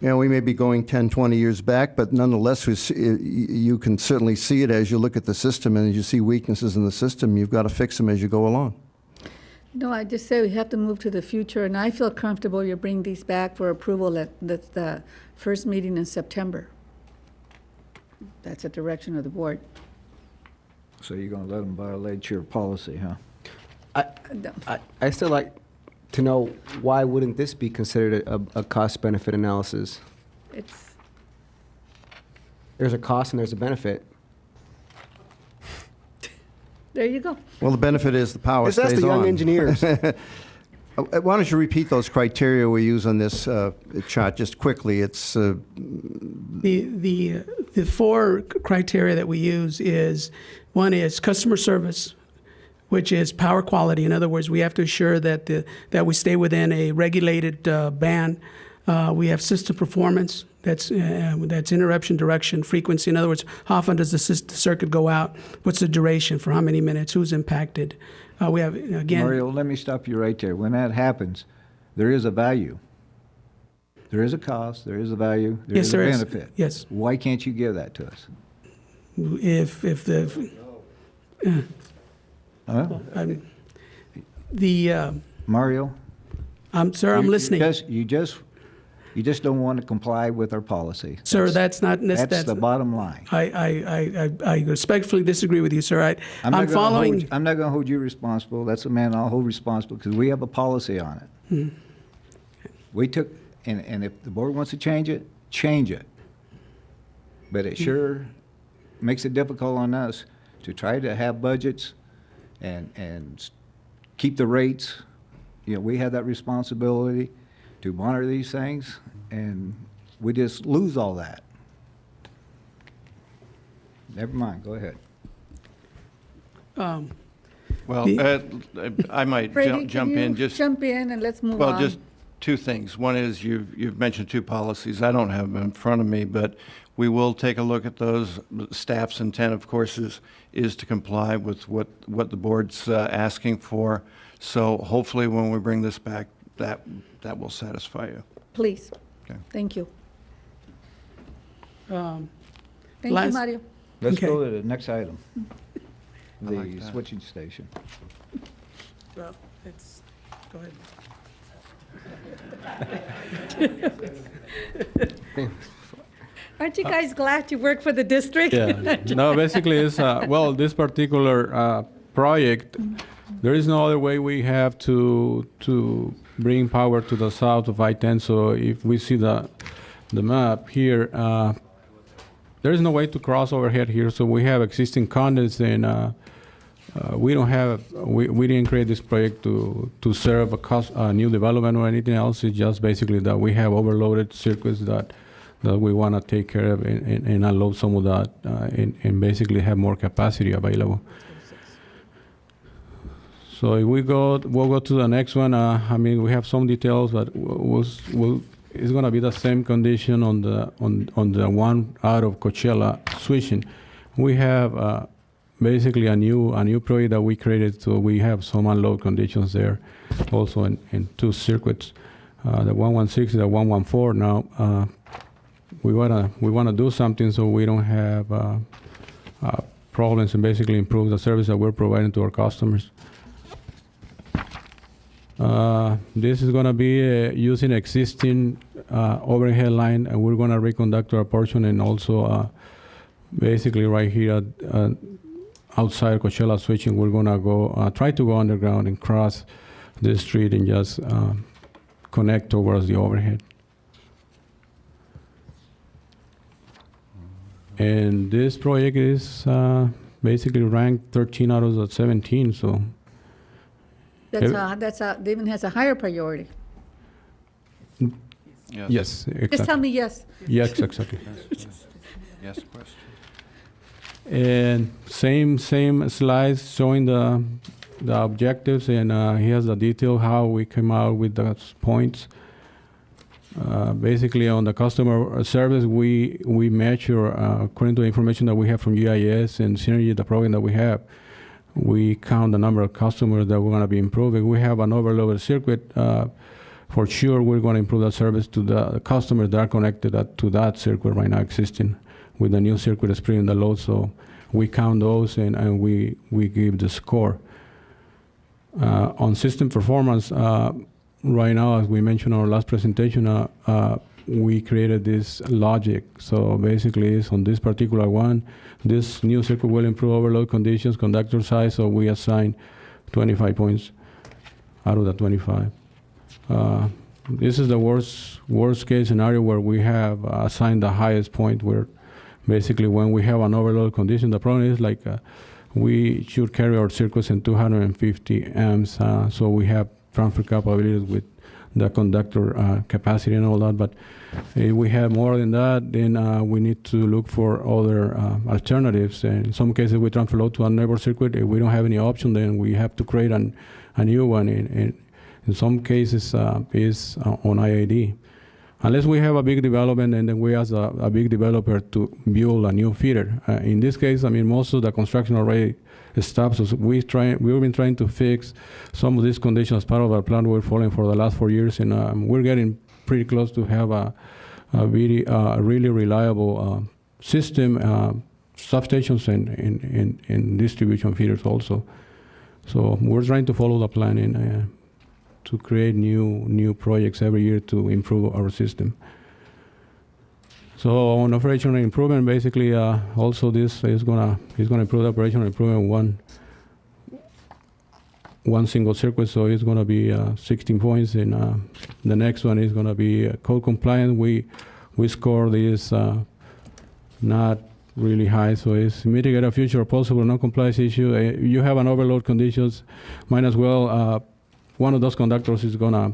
We may be going 10, 20 years back, but nonetheless, you can certainly see it as you look at the system, and as you see weaknesses in the system, you've got to fix them as you go along. No, I just say we have to move to the future, and I feel comfortable you bring these back for approval at the first meeting in September. That's a direction of the board. So you're going to let them violate your policy, huh? I still like to know, why wouldn't this be considered a cost-benefit analysis? There's a cost and there's a benefit. There you go. Well, the benefit is the power stays on. That's the young engineers. Why don't you repeat those criteria we use on this chart just quickly? It's The four criteria that we use is, one is customer service, which is power quality. In other words, we have to assure that that we stay within a regulated band. We have system performance. That's interruption, direction, frequency. In other words, how often does the circuit go out? What's the duration? For how many minutes? Who's impacted? We have, again... Mario, let me stop you right there. When that happens, there is a value. There is a cost, there is a value, there is a benefit. Yes. Why can't you give that to us? If the... Mario? Sir, I'm listening. You just don't want to comply with our policy. Sir, that's not... That's the bottom line. I respectfully disagree with you, sir. I'm not going to hold you responsible. That's a man I'll hold responsible, because we have a policy on it. We took, and if the board wants to change it, change it. But it sure makes it difficult on us to try to have budgets and keep the rates. We have that responsibility to monitor these things, and we just lose all that. Never mind, go ahead. I might Brady, jump can in. you Just jump in and let's move on. Well, just two things. One is you've mentioned two policies. I don't have them in front of me, but we will take a look at those. Staff's intent, of course, is to comply with what the board's asking for. So hopefully when we bring this back, that will satisfy you. Please. Okay. Thank you. Thank you, Mario. Let's go to the next item. The switching station. Well, go ahead. Aren't you guys glad you work for the district? Yeah. No, basically, it's this particular project. There is no other way we have to bring power to the south of I-10. So if we see the map here, there is no way to cross overhead here. So we have existing conduits, and we don't have. We didn't create this project to serve a new development or anything else. It's just basically that we have overloaded circuits that we want to take care of and unload some of that and basically have more capacity available. So if we'll go to the next one. We have some details, but it's going to be the same condition on the one out of Coachella switching. We have basically a new project that we created, so we have some unload conditions there, also in two circuits, the 116 and the 114. Now we wanna do something so we don't have problems and basically improve the service that we're providing to our customers. This is going to be using existing overhead line, and we're going to reconduct our portion, and also basically right here outside Coachella switching, we're going to go try to go underground and cross the street and just connect towards the overhead. And this project is basically ranked 13 out of the 17, so. That even has a higher priority. Yes, exactly. Just tell me yes. Yes, exactly. Yes, question. And same slides showing the objectives, and here's the detail how we came out with those points. Basically, on the customer service, we measure according to the information that we have from GIS and Synergy, the program that we have. we count the number of customers that we're going to be improving. We have an overloaded circuit. For sure, we're going to improve that service to the customers that are connected to that circuit right now existing. With the new circuit splitting the load, so we count those and we give the score. On system performance, right now, as we mentioned in our last presentation, we created this logic. So basically, it's on this particular one, this new circuit will improve overload conditions, conductor size, so we assign 25 points out of the 25. This is the worst case scenario where we have assigned the highest point, where basically when we have an overload condition, the problem is like we should carry our circuits in 250 amps, so we have transfer capabilities with the conductor capacity and all that. But if we have more than that, then we need to look for other alternatives. And in some cases, we transfer load to a neighbor circuit. If we don't have any option, then we have to create a new one. In some cases, is on IID. Unless we have a big development and then we ask a big developer to build a new feeder. In this case, I mean, most of the construction already stopped. So we've been trying to fix some of these conditions as part of our plan we're following for the last 4 years, and we're getting pretty close to have a really reliable system, substations and distribution feeders also. So we're trying to follow the plan and to create new projects every year to improve our system. So on operational improvement, basically, also this is gonna improve the operational improvement one single circuit. So it's gonna be 16 points, and the next one is gonna be code compliant. We score this not really high, so it's mitigate a future possible non-compliance issue. You have an overload conditions, might as well. One of those conductors is gonna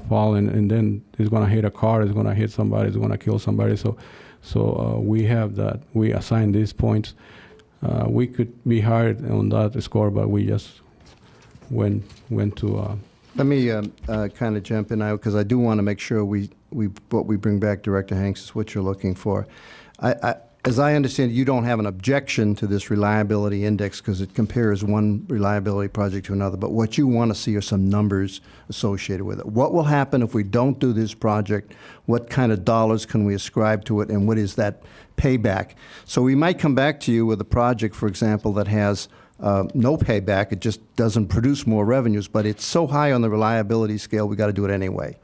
fall and then it's gonna hit a car, it's gonna hit somebody, it's gonna kill somebody. So we have that. We assign these points. We could be higher on that score, but we just went to. Let me kind of jump in now, because I do want to make sure what we bring back, Director Hanks, is what you're looking for. As I understand, you don't have an objection to this reliability index because it compares one reliability project to another, but what you want to see are some numbers associated with it. What will happen if we don't do this project? What kind of dollars can we ascribe to it, and what is that payback? So we might come back to you with a project, for example, that has no payback. It just doesn't produce more revenues, but it's so high on the reliability scale, we got to do it anyway.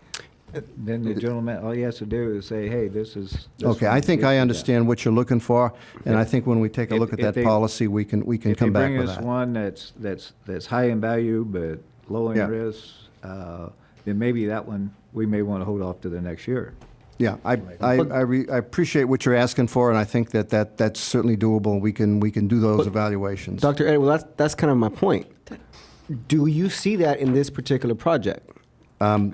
Then the gentleman, all he has to do is say, hey, this is. Okay, I think I understand what you're looking for, and I think when we take a look at that policy, we can come back with If they that. bring us one that's high in value but low in risk, then maybe that one, we may want to hold off to the next year. Yeah, I appreciate what you're asking for, and I think that's certainly doable. We can do those evaluations. Dr. Ed, well, that's kind of my point. Do you see that in this particular project?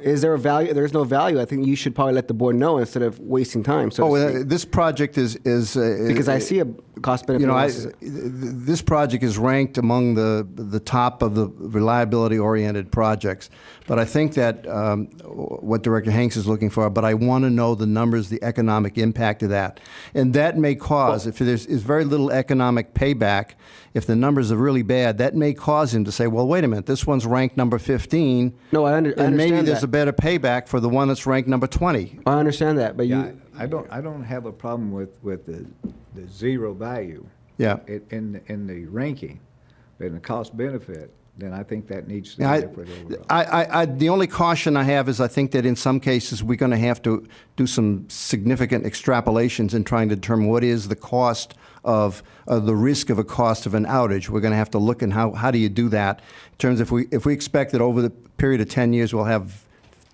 Is there a value? There's no value. I think you should probably let the board know instead of wasting time. This project is because I see a cost benefit. You know, this project is ranked among the top of the reliability-oriented projects. But I think that what Director Hanks is looking for. But I want to know the numbers, the economic impact of that, and that may cause, if there's very little economic payback, if the numbers are really bad, that may cause him to say, well, wait a minute, this one's ranked number 15. No, I understand and maybe that. there's a better payback for the one that's ranked number 20. I understand that, but I don't have a problem with the zero value. Yeah. In the ranking, but in the cost benefit, then I think that needs to be there for the overall. The only caution I have is I think that in some cases we're going to have to do some significant extrapolations in trying to determine what is the cost of the risk of a cost of an outage. We're going to have to look at how do you do that in terms of if we expect that over the period of 10 years we'll have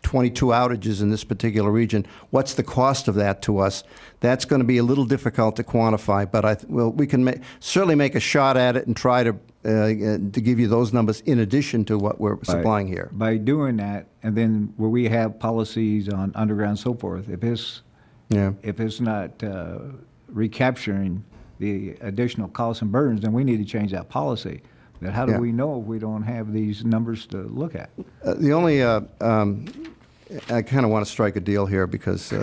22 outages in this particular region. What's the cost of that to us? That's going to be a little difficult to quantify, but we can certainly make a shot at it and try to give you those numbers in addition to what we're supplying here. By doing that, and then where we have policies on underground and so forth, if it's not recapturing the additional costs and burdens, then we need to change that policy. But how do we know if we don't have these numbers to look at? The only, I kind of want to strike a deal here because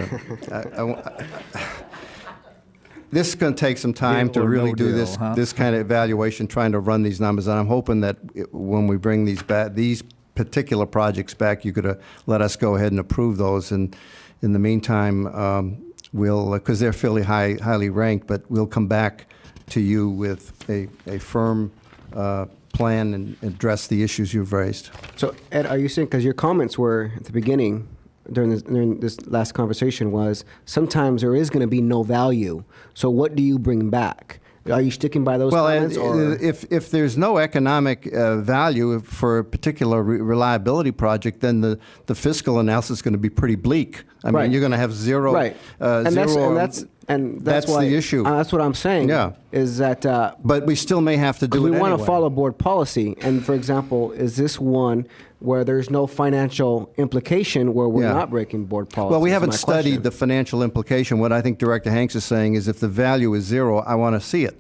this is going to take some time Deal to or really no do deal, this huh? this kind of evaluation, trying to run these numbers. And I'm hoping that when we bring these particular projects back, you could let us go ahead and approve those. And in the meantime, we'll, because they're fairly highly ranked, but we'll come back to you with a firm plan and address the issues you've raised. So, Ed, are you saying, because your comments were at the beginning during this last conversation was sometimes there is going to be no value. So what do you bring back? Are you sticking by those comments? Or? If there's no economic value for a particular reliability project, then the fiscal analysis is going to be pretty bleak. I mean, you're going to have zero. Right. And that's why, the issue. That's what I'm saying. Yeah. Is that. But we still may have to do it we want anyway. to follow board policy. And for example, is this one where there's no financial implication where we're not breaking board policy? Well, we is haven't my studied question. the financial implication. What I think Director Hanks is saying is if the value is zero, I want to see it.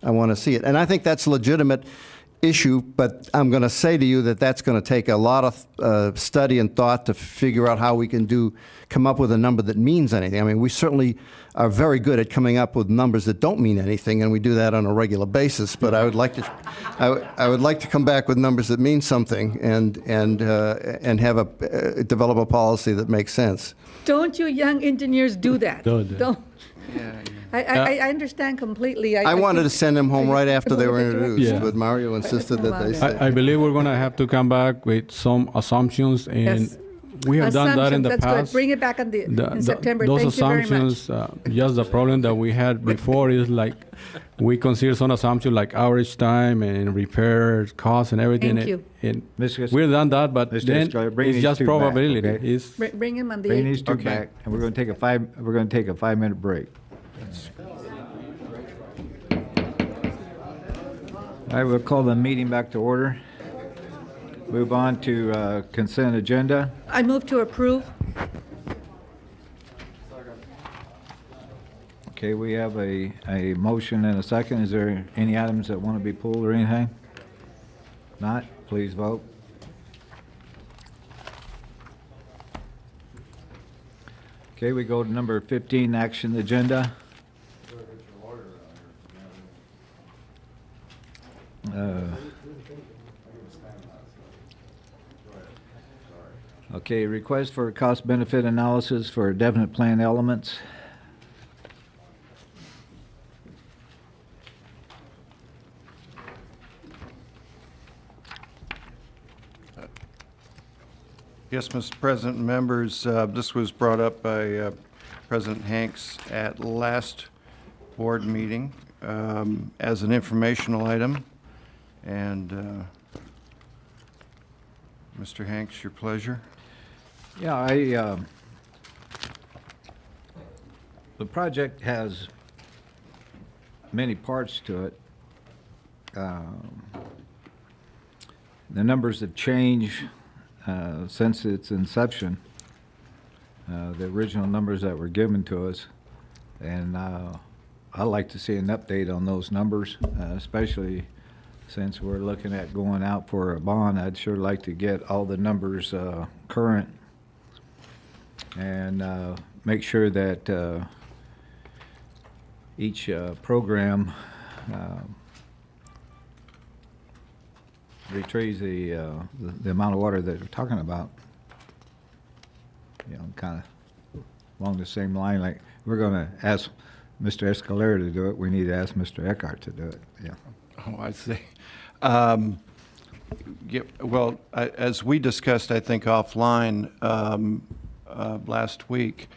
I want to see it. And I think that's a legitimate issue, but I'm going to say to you that that's going to take a lot of study and thought to figure out how we can come up with a number that means anything. I mean, we certainly are very good at coming up with numbers that don't mean anything, and we do that on a regular basis. But I would like to come back with numbers that mean something and have develop a policy that makes sense. Don't you young engineers do that? Don't. I understand completely. I wanted to send them home right after they were introduced, Yeah. but Mario insisted that they stay. I believe we're going to have to come back with some assumptions, and Yes. we have done that in the That's past. good. Bring it back in September. Those Thank you very much. assumptions, just the problem that we had before is like we consider some assumptions like average time and repair costs and everything. Thank you. And Mr. we've done that, but Mr. then Escalera, bring it's these just two back, probability. okay? It's, Bring him on the. Bring these two Okay. back, and we're going to take a 5-minute break. I will call the meeting back to order. Move on to consent agenda. I move to approve. Okay, we have a motion and a second. Is there any items that want to be pulled or anything? Not, please vote. Okay, we go to number 15, action agenda. Okay, request for cost-benefit analysis for definite plan elements. Yes, Mr. President and members, this was brought up by President Hanks at last board meeting as an informational item. And Mr. Hanks, your pleasure. Yeah, the project has many parts to it. The numbers have changed since its inception. The original numbers that were given to us, and I'd like to see an update on those numbers, especially since we're looking at going out for a bond. I'd sure like to get all the numbers current and make sure that each program retrieves the amount of water that we're talking about. You know, kind of along the same line, like we're going to ask Mr. Escalera to do it, we need to ask Mr. Eckhart to do it. Yeah. Oh, I see. Yeah, well, as we discussed, I think offline last week,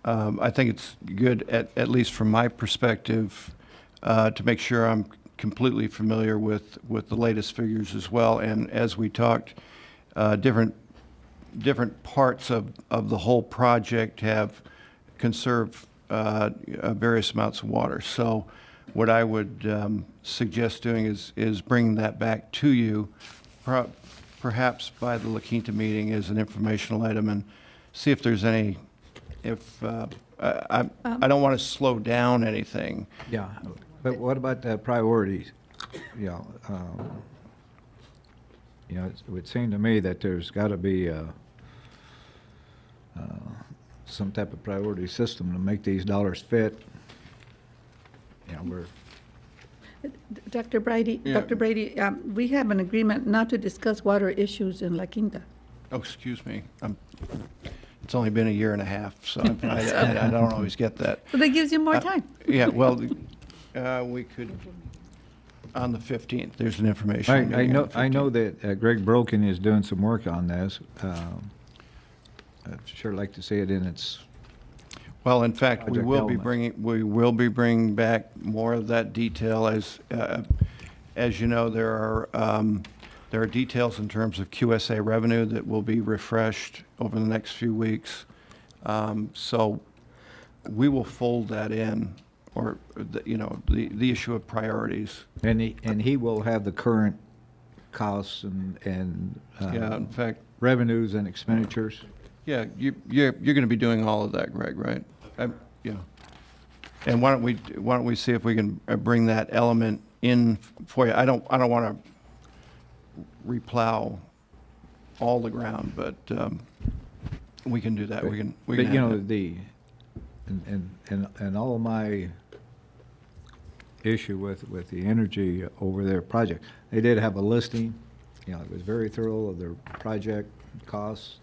I think it's good, at least from my perspective, to make sure I'm completely familiar with the latest figures as well. And as we talked, different parts of the whole project have conserved various amounts of water. So what I would suggest doing is bringing that back to you, perhaps by the La Quinta meeting as an informational item, and see if there's any, I don't want to slow down anything. Yeah, but what about the priorities? You know, it would seem to me that there's got to be some type of priority system to make these dollars fit. we're, Dr. Brady, Yeah. Dr. Brady, we have an agreement not to discuss water issues in La Quinta. Oh, excuse me. It's only been a year and a half, so I don't always get that. So that gives you more time. Yeah, well, we could, on the 15th, there's an information I meeting know, on the I know 15th. that Greg Broken is doing some work on this. I'd sure like to see it in its, Well, in fact, we project will be bringing back more of that detail as you know, there are details in terms of QSA revenue that will be refreshed over the next few weeks. So we will fold that in, or the issue of priorities. and he will have the current costs and Yeah, in fact, revenues and expenditures. yeah, you're going to be doing all of that, Greg, right? Yeah. And why don't we see if we can bring that element in for you? I don't want to replow all the ground, but we can do that. We can. But have you know, that. and all of my issue with the energy over their project, they did have a listing. It was very thorough of their project costs.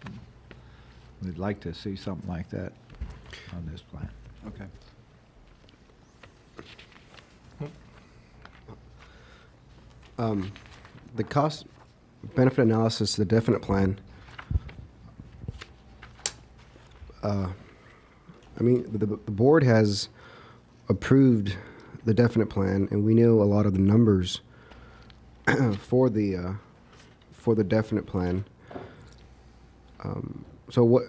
We'd like to see something like that on this plan. Okay. The cost benefit analysis, the definite plan. I mean, the board has approved the definite plan, and we know a lot of the numbers for the definite plan. So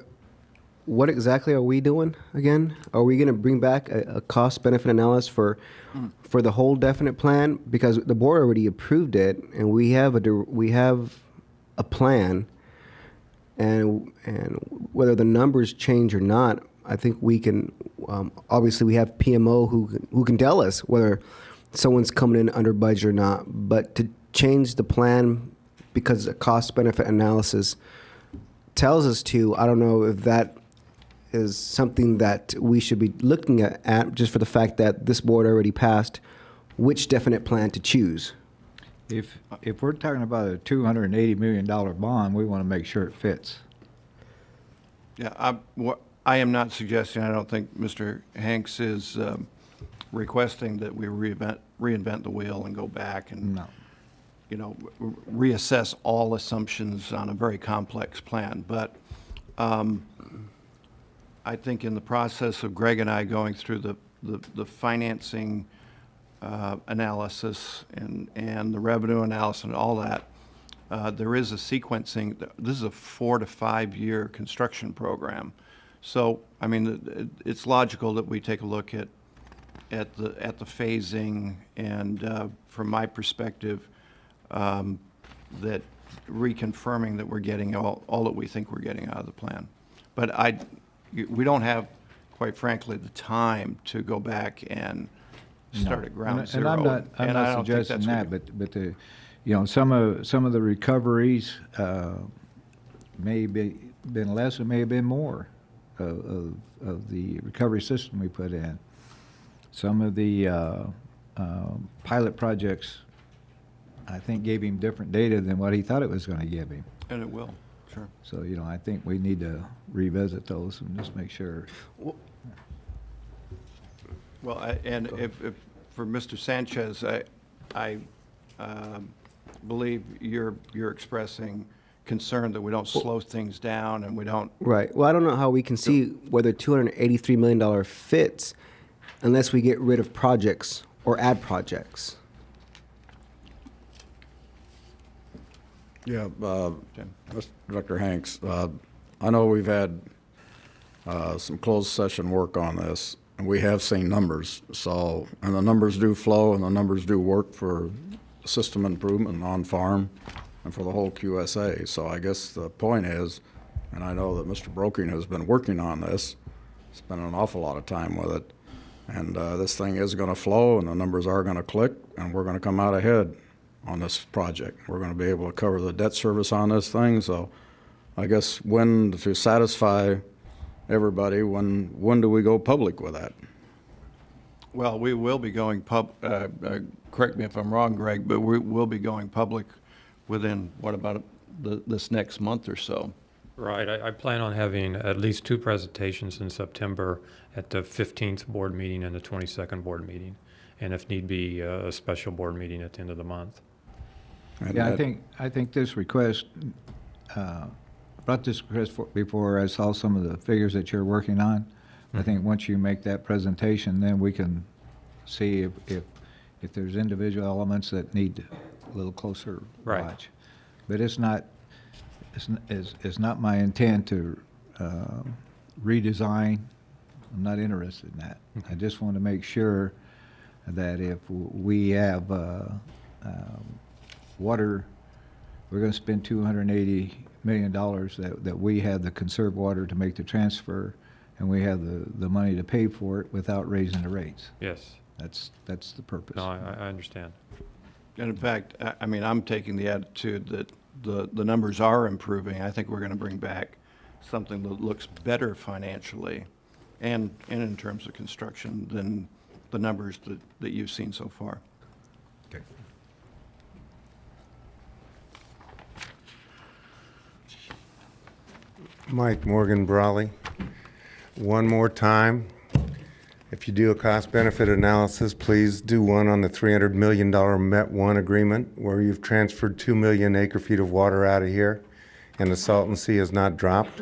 what exactly are we doing again? Are we going to bring back a cost benefit analysis for the whole definite plan? Because the board already approved it, and we have a plan, and whether the numbers change or not, I think we can. Obviously, we have PMO who can tell us whether someone's coming in under budget or not. But to change the plan because a cost benefit analysis tells us to, I don't know if that is something that we should be looking at just for the fact that this board already passed which definite plan to choose. If we're talking about a $280 million bond, we want to make sure it fits. Yeah, I am not suggesting. I don't think Mr. Hanks is requesting that we reinvent the wheel and go back and reassess all assumptions on a very complex plan. But I think in the process of Greg and I going through the financing analysis and the revenue analysis and all that, there is a sequencing. This is a 4 to 5 year construction program. So, I mean, it's logical that we take a look at the phasing, and from my perspective, that reconfirming that we're getting all that we think we're getting out of the plan. But we don't have, quite frankly, the time to go back and start at ground zero. And I'm not suggesting that, but the, some of the recoveries may be been less, or may have been more of the recovery system we put in. Some of the pilot projects, I think, gave him different data than what he thought it was going to give him. And it will, sure. So, I think we need to revisit those and just make sure. Well, if for Mr. Sanchez, I believe you're expressing concern that we don't slow things down and we don't. Right. Well, I don't know how we can see whether $283 million fits unless we get rid of projects or add projects. Yeah, Dr. Hanks, I know we've had some closed session work on this, and we have seen numbers. So, and the numbers do flow, and the numbers do work for system improvement on-farm and for the whole QSA. So I guess the point is, and I know that Mr. Broking has been working on this, spent an awful lot of time with it, and this thing is going to flow, and the numbers are going to click, and we're going to come out ahead on this project. We're going to be able to cover the debt service on this thing. So I guess to satisfy everybody, when do we go public with that? Well, we will be going correct me if I'm wrong, Greg, but we will be going public within, what about this next month or so? Right. I plan on having at least 2 presentations in September at the 15th board meeting and the 22nd board meeting, and if need be, a special board meeting at the end of the month. Yeah, I think this request, brought this request before I saw some of the figures that you're working on. I think once you make that presentation, then we can see if there's individual elements that need a little closer watch. But it's not my intent to redesign. I'm not interested in that. I just want to make sure that if we have water, we're going to spend $280 million, that we have the conserved water to make the transfer, and we have the money to pay for it without raising the rates. Yes. That's the purpose. No, I understand. And in fact, I mean, I'm taking the attitude that the numbers are improving. I think we're going to bring back something that looks better financially and in terms of construction than the numbers that you've seen so far. Okay. Mike Morgan Brawley. One more time, if you do a cost-benefit analysis, please do one on the $300 million Met 1 agreement where you've transferred 2 million acre-feet of water out of here and the Salton Sea has not dropped.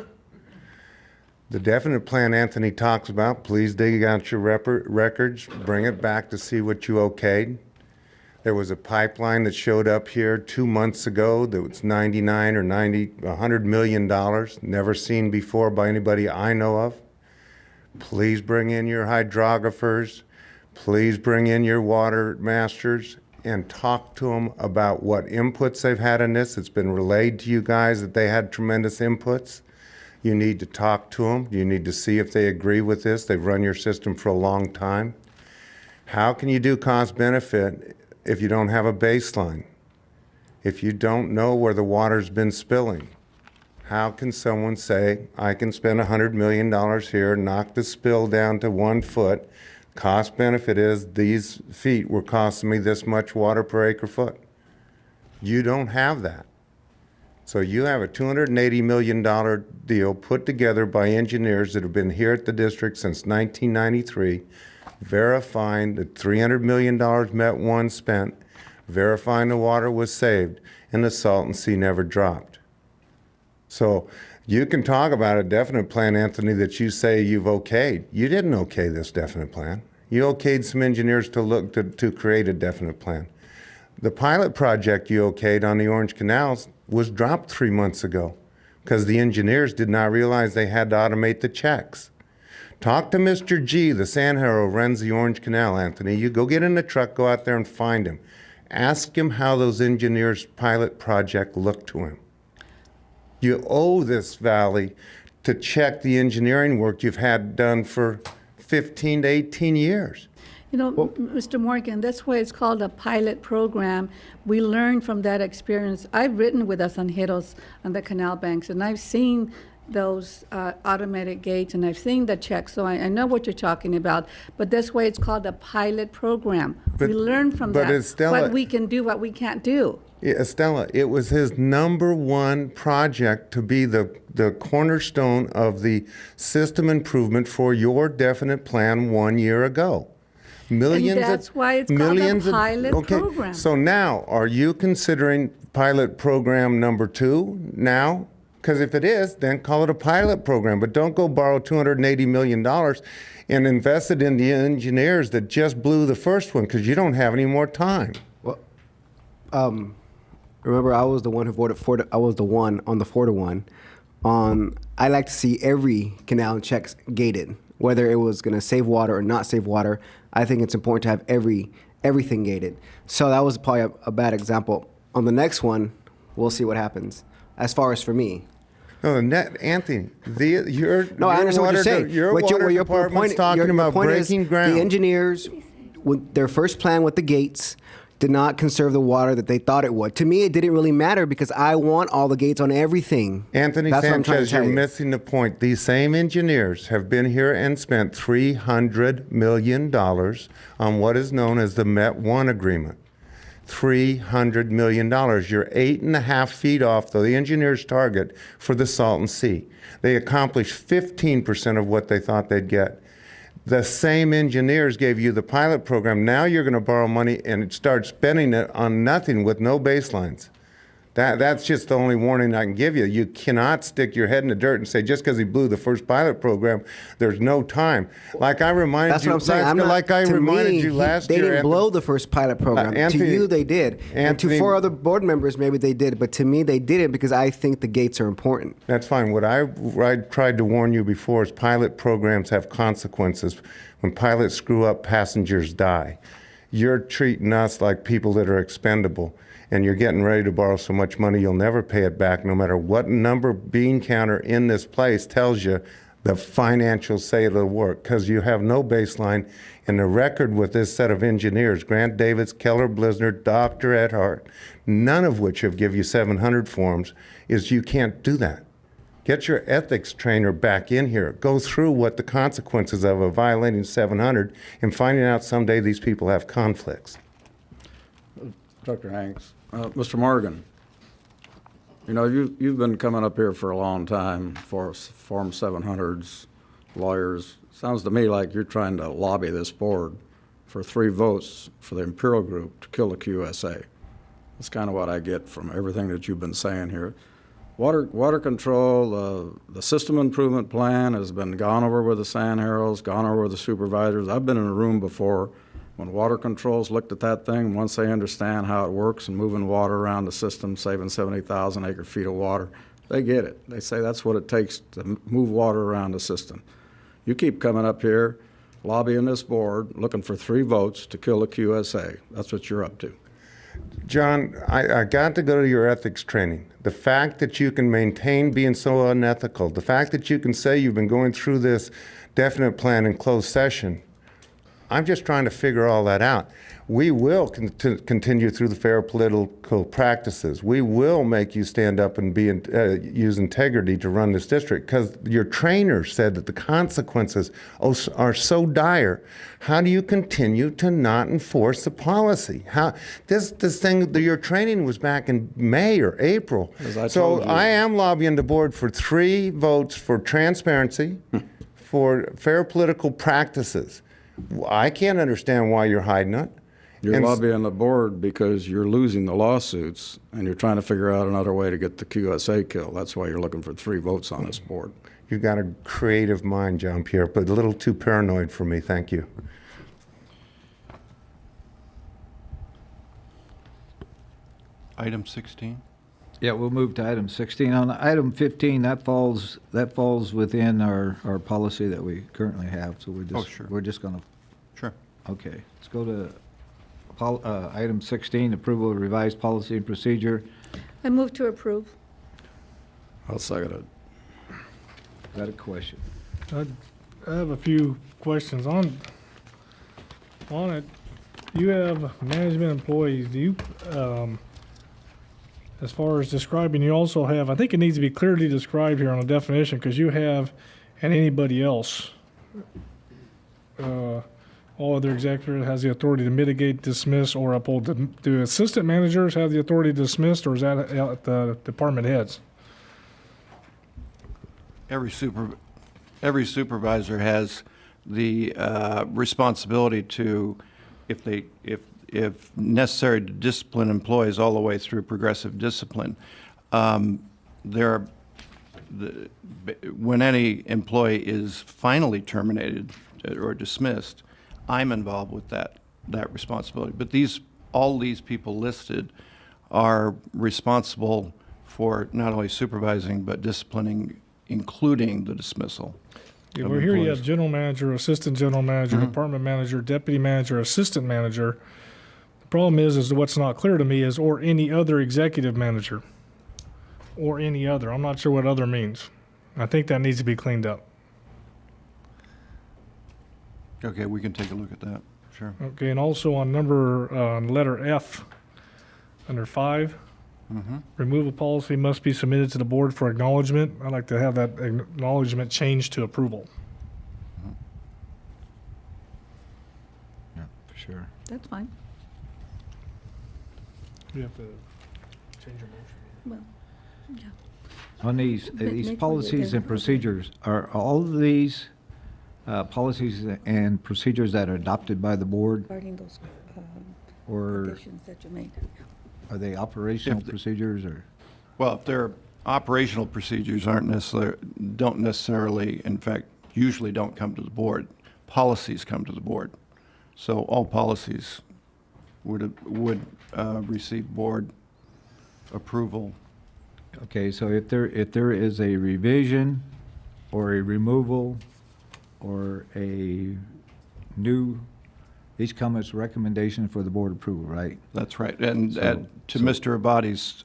The definite plan Anthony talks about, please dig out your records, bring it back to see what you okayed. There was a pipeline that showed up here 2 months ago that was $100 million, never seen before by anybody I know of. Please bring in your hydrographers, please bring in your water masters and talk to them about what inputs they've had in this. It's been relayed to you guys that they had tremendous inputs. You need to talk to them. You need to see if they agree with this. They've run your system for a long time. How can you do cost benefit if you don't have a baseline? If you don't know where the water's been spilling? How can someone say, I can spend $100 million here, knock the spill down to 1 foot, cost benefit is these feet were costing me this much water per acre foot? You don't have that. So you have a $280 million deal put together by engineers that have been here at the district since 1993, verifying that $300 million Met 1 spent, verifying the water was saved, and the Salton Sea never dropped. So you can talk about a definite plan, Anthony, that you say you've okayed. You didn't okay this definite plan. You okayed some engineers to look to create a definite plan. The pilot project you okayed on the Orange Canals was dropped 3 months ago because the engineers did not realize they had to automate the checks. Talk to Mr. G, the sandhero who runs the Orange Canal, Anthony. You go get in the truck, go out there and find him. Ask him how those engineers' pilot project looked to him. You owe this valley to check the engineering work you've had done for 15 to 18 years. You know, Mr. Morgan, that's why it's called a pilot program. We learn from that experience. I've ridden with us on Hiddles on the canal banks, and I've seen those automatic gates, and I've seen the checks, so I know what you're talking about. But that's why it's called a pilot program. We learn from that, Estella, what we can do, what we can't do. Yeah, Estella, it was his #1 project to be the cornerstone of the system improvement for your definite plan 1 year ago. Millions. And that's why it's called a pilot program. So now, are you considering pilot program #2 now? Because if it is, then call it a pilot program. But don't go borrow $280 million and invest it in the engineers that just blew the first one, because you don't have any more time. Well, remember, I was the one who voted for I was the one on the 4-1. I like to see every canal and checks gated, whether it was going to save water or not save water. I think it's important to have everything gated. So that was probably a bad example. On the next one, we'll see what happens. As far as for me. No, Anthony, I understand what you're saying. Your water department's talking about breaking ground. The engineers, with their first plan with the gates, did not conserve the water that they thought it would. To me, it didn't really matter because I want all the gates on everything. Anthony That's what I'm trying to Sanchez, tell you're you. missing the point. These same engineers have been here and spent $300 million on what is known as the Met 1 agreement. $300 million. You're 8.5 feet off the engineer's target for the Salton Sea. They accomplished 15% of what they thought they'd get. The same engineers gave you the pilot program. Now you're going to borrow money and start spending it on nothing with no baselines. That's just the only warning I can give you. You cannot stick your head in the dirt and say, just because he blew the first pilot program, there's no time. Like I reminded That's you, what I'm saying. I'm not, like I to reminded me, you last they year. didn't blow the first pilot program. Anthony, to you, they did. And to Anthony, 4 other board members, maybe they did. But to me, they didn't because I think the gates are important. That's fine. What I tried to warn you before is pilot programs have consequences. When pilots screw up, passengers die. You're treating us like people that are expendable. And you're getting ready to borrow so much money you'll never pay it back, no matter what number bean counter in this place tells you the financial say of the work, because you have no baseline. And the record with this set of engineers, Grant Davids, Keller Blisner, Dr. Edhart, none of which have give you 700 forms, is you can't do that. Get your ethics trainer back in here. Go through what the consequences of a violating 700 and finding out someday these people have conflicts. Dr. Hanks, Mr. Morgan, you know, you've been coming up here for a long time for Form 700s, lawyers. Sounds to me like you're trying to lobby this board for 3 votes for the Imperial Group to kill the QSA. That's kind of what I get from everything that you've been saying here. Water control, the system improvement plan has been gone over with the Sand Heralds, gone over with the supervisors. I've been in a room before when water controls looked at that thing. Once they understand how it works and moving water around the system, saving 70,000 acre feet of water, they get it. They say that's what it takes to move water around the system. You keep coming up here, lobbying this board, looking for 3 votes to kill the QSA. That's what you're up to. John, I got to go to your ethics training. The fact that you can maintain being so unethical, the fact that you can say you've been going through this definite plan in closed session, I'm just trying to figure all that out. We will continue through the fair political practices. We will make you stand up and use integrity to run this district, because your trainer said that the consequences are so dire. How do you continue to not enforce the policy? This thing, your training was back in May or April. So I am lobbying the board for 3 votes for transparency, for fair political practices. I can't understand why you're hiding it. You're lobbying the board because you're losing the lawsuits and you're trying to figure out another way to get the QSA killed. That's why you're looking for 3 votes on this board. You've got a creative mind, John Pierre, but a little too paranoid for me. Thank you. Item 16. Yeah, we'll move to item 16. On item 15, that falls within our policy that we currently have. So we're just going to. Sure. Okay, let's go to item 16, approval of revised policy and procedure. I move to approve. I'll second it. Got a question? I have a few questions on it. You have management employees. Do you, as far as describing, you also have, I think it needs to be clearly described here on a definition, because you have, and anybody else, all other executive has the authority to mitigate, dismiss, or uphold. Do assistant managers have the authority to dismiss, or is that at the department heads? Every supervisor has the responsibility to, if necessary, to discipline employees all the way through progressive discipline. When any employee is finally terminated or dismissed, I'm involved with that responsibility. But all these people listed are responsible for not only supervising but disciplining, including the dismissal. Yeah, well, here you have general manager, assistant general manager, department manager, deputy manager, assistant manager. The problem is what's not clear to me is or any other executive manager, or any other. I'm not sure what other means. I think that needs to be cleaned up. Okay, we can take a look at that. Sure. Okay, and also on letter F, under 5, removal policy must be submitted to the board for acknowledgement. I'd like to have that acknowledgement changed to approval. Yeah, for sure. That's fine. You have to change your motion. Well, yeah. On these Make policies what and procedures, are all of these policies and procedures that are adopted by the board, Regarding those or additions that you made. are they operational If the- procedures, or? Well, if their operational procedures don't necessarily, in fact, usually don't come to the board, policies come to the board. So all policies would receive board approval. Okay, so if there is a revision or a removal or a new, these come as recommendation for the board approval, right? That's right. And So- to Mr. Abadi's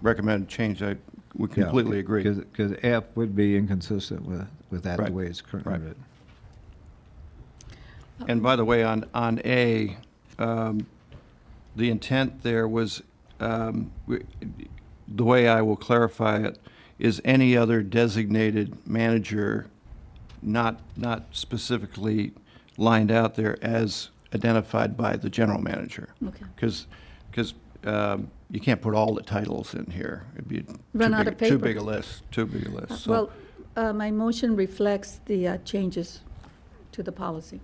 recommended change, I would completely agree. Because F would be inconsistent with that, the Right. way it's currently Right. written. And by the way, on A, the intent there was, the way I will clarify it, is any other designated manager, not specifically lined out there as identified by the general manager. Okay. Because you can't put all the titles in here. It'd be Run out of too paper. big a list, too big a list. So- Well, my motion reflects the changes to the policy.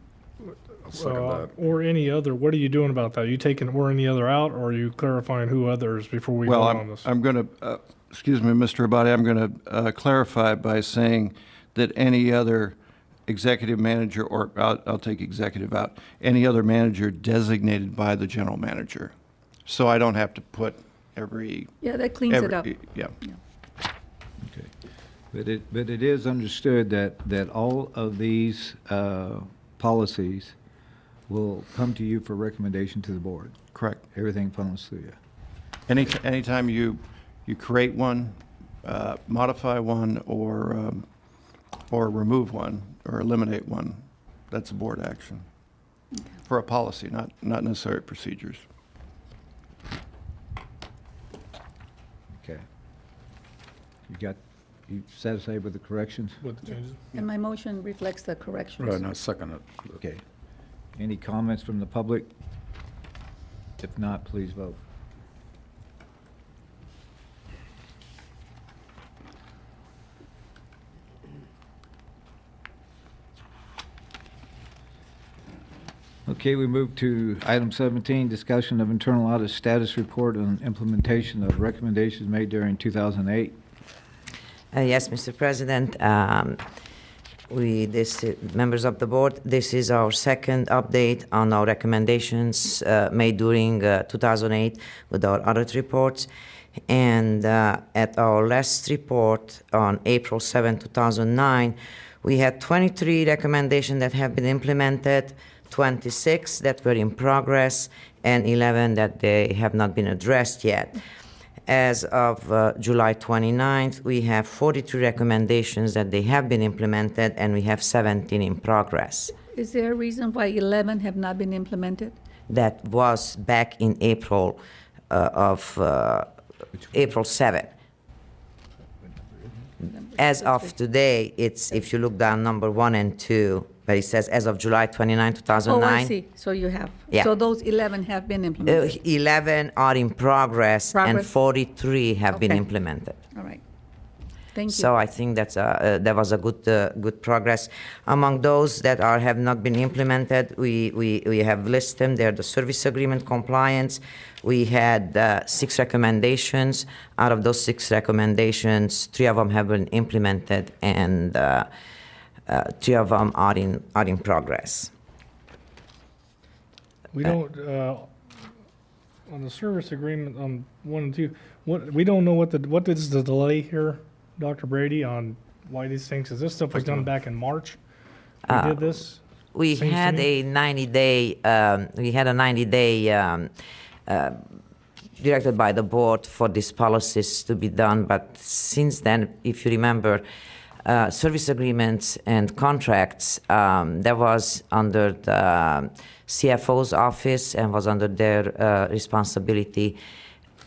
Or any other, what are you doing about that? Are you taking or any other out, or are you clarifying who others before we Well, vote on this? I'm going to, excuse me, Mr. Abadi, I'm going to clarify by saying that any other executive manager, or I'll take executive out, any other manager designated by the general manager. So I don't have to put every. Yeah, that cleans it up. Yeah. Okay. But it is understood that all of these policies will come to you for recommendation to the board. Correct. Everything funnels through you. Anytime you create one, modify one, or remove one, or eliminate one, that's a board action. For a policy, not necessarily procedures. Okay. You satisfied with the corrections? With the changes? And my motion reflects the corrections. Right, and I second it. Okay. Any comments from the public? If not, please vote. Okay, we move to item 17, discussion of internal audit status report on implementation of recommendations made during 2008. Yes, Mr. President. Members of the board, this is our second update on our recommendations made during 2008 with our audit reports. And at our last report on April 7, 2009, we had 23 recommendations that have been implemented, 26 that were in progress, and 11 that they have not been addressed yet. As of July 29th, we have 43 recommendations that they have been implemented, and we have 17 in progress. Is there a reason why 11 have not been implemented? That was back in April April 7. As of today, it's, if you look down number 1 and 2, but it says as of July 29, 2009. Oh, I see. So you have. Yeah. So those 11 have been implemented. 11 are in progress, and Progress. 43 have been Okay. implemented. All right. Thank you. So I think that was a good progress. Among those that have not been implemented, we have listed them. They're the service agreement compliance. We had 6 recommendations. Out of those 6 recommendations, 3 of them have been implemented, and 3 of them are in progress. We don't, on the service agreement on 1 and 2, we don't know what is the delay here, Dr. Brady, on why these things, because this stuff was done back in March. We did this? We Seems to had me. a 90-day, directed by the board for these policies to be done, but since then, if you remember, service agreements and contracts, that was under the CFO's office and was under their responsibility.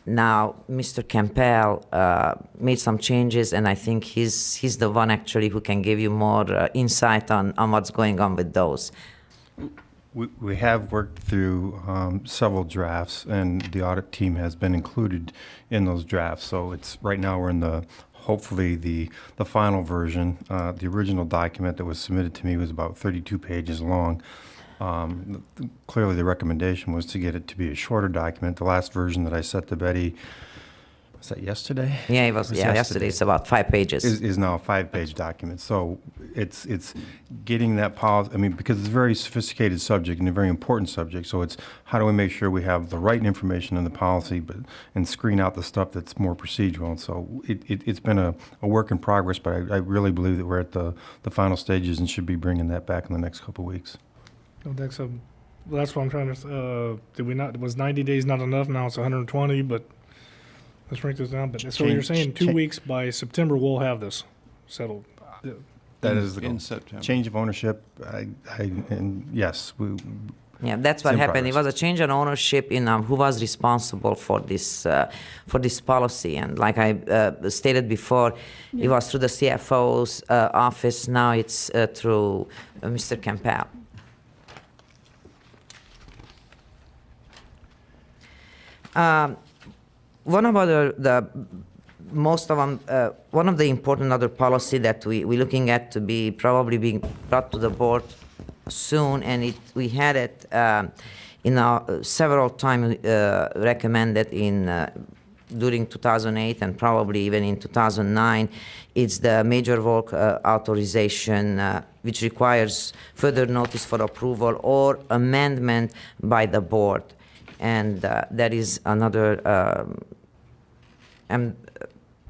Now, Mr. Campbell made some changes, and I think he's the one actually who can give you more insight on what's going on with those. We have worked through several drafts, and the audit team has been included in those drafts. So it's right now we're in hopefully the final version. The original document that was submitted to me was about 32 pages long. Clearly, the recommendation was to get it to be a shorter document. The last version that I sent to Betty, was that yesterday? Yeah, it was. Yesterday. It's about 5 pages. Is now a 5-page document. So it's getting that policy. I mean, because it's a very sophisticated subject and a very important subject. So it's how do we make sure we have the right information in the policy, and screen out the stuff that's more procedural. And so it's been a work in progress. But I really believe that we're at the final stages and should be bringing that back in the next couple of weeks. That's what I'm trying to. Was 90 days not enough? Now it's 120, but. Let's break this down. But so you're saying 2 weeks by September we'll have this settled. That is the goal. In September. Change of ownership. And yes, yeah, that's what happened. It was a change in ownership in who was responsible for this policy. And like I stated before, it was through the CFO's office. Now it's through Mr. Campbell. One of one of the important other policy that we're looking at to be probably being brought to the board soon, and we had it several times recommended during 2008 and probably even in 2009. It's the major work authorization, which requires further notice for approval or amendment by the board. And that is another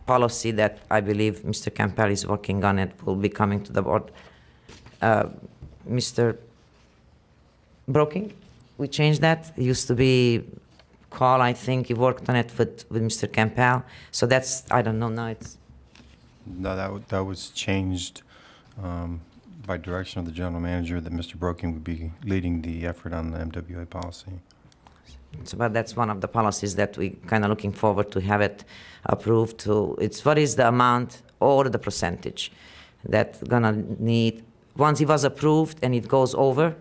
policy that I believe Mr. Campbell is working on. It will be coming to the board. Mr. Broking, we changed that. It used to be Call, I think he worked on it with Mr. Campbell. So that's, I don't know, now it's... No, that was changed by direction of the general manager that Mr. Broking would be leading the effort on the MWA policy. So, but that's one of the policies that we kind of looking forward to have it approved. It's what is the amount or the percentage that gonna need once it was approved and it goes over.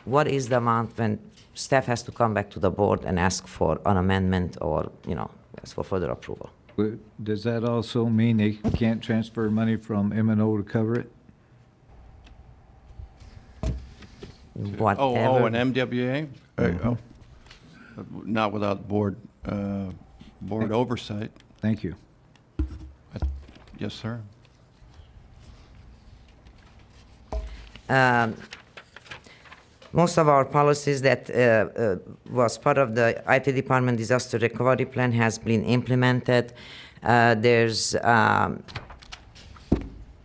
What is the amount when staff has to come back to the board and ask for an amendment or ask for further approval? But does that also mean they can't transfer money from M&O to cover it? Whatever. an MWA? Not without board oversight. Thank you. Yes, sir. Most of our policies that was part of the IT Department Disaster Recovery Plan has been implemented.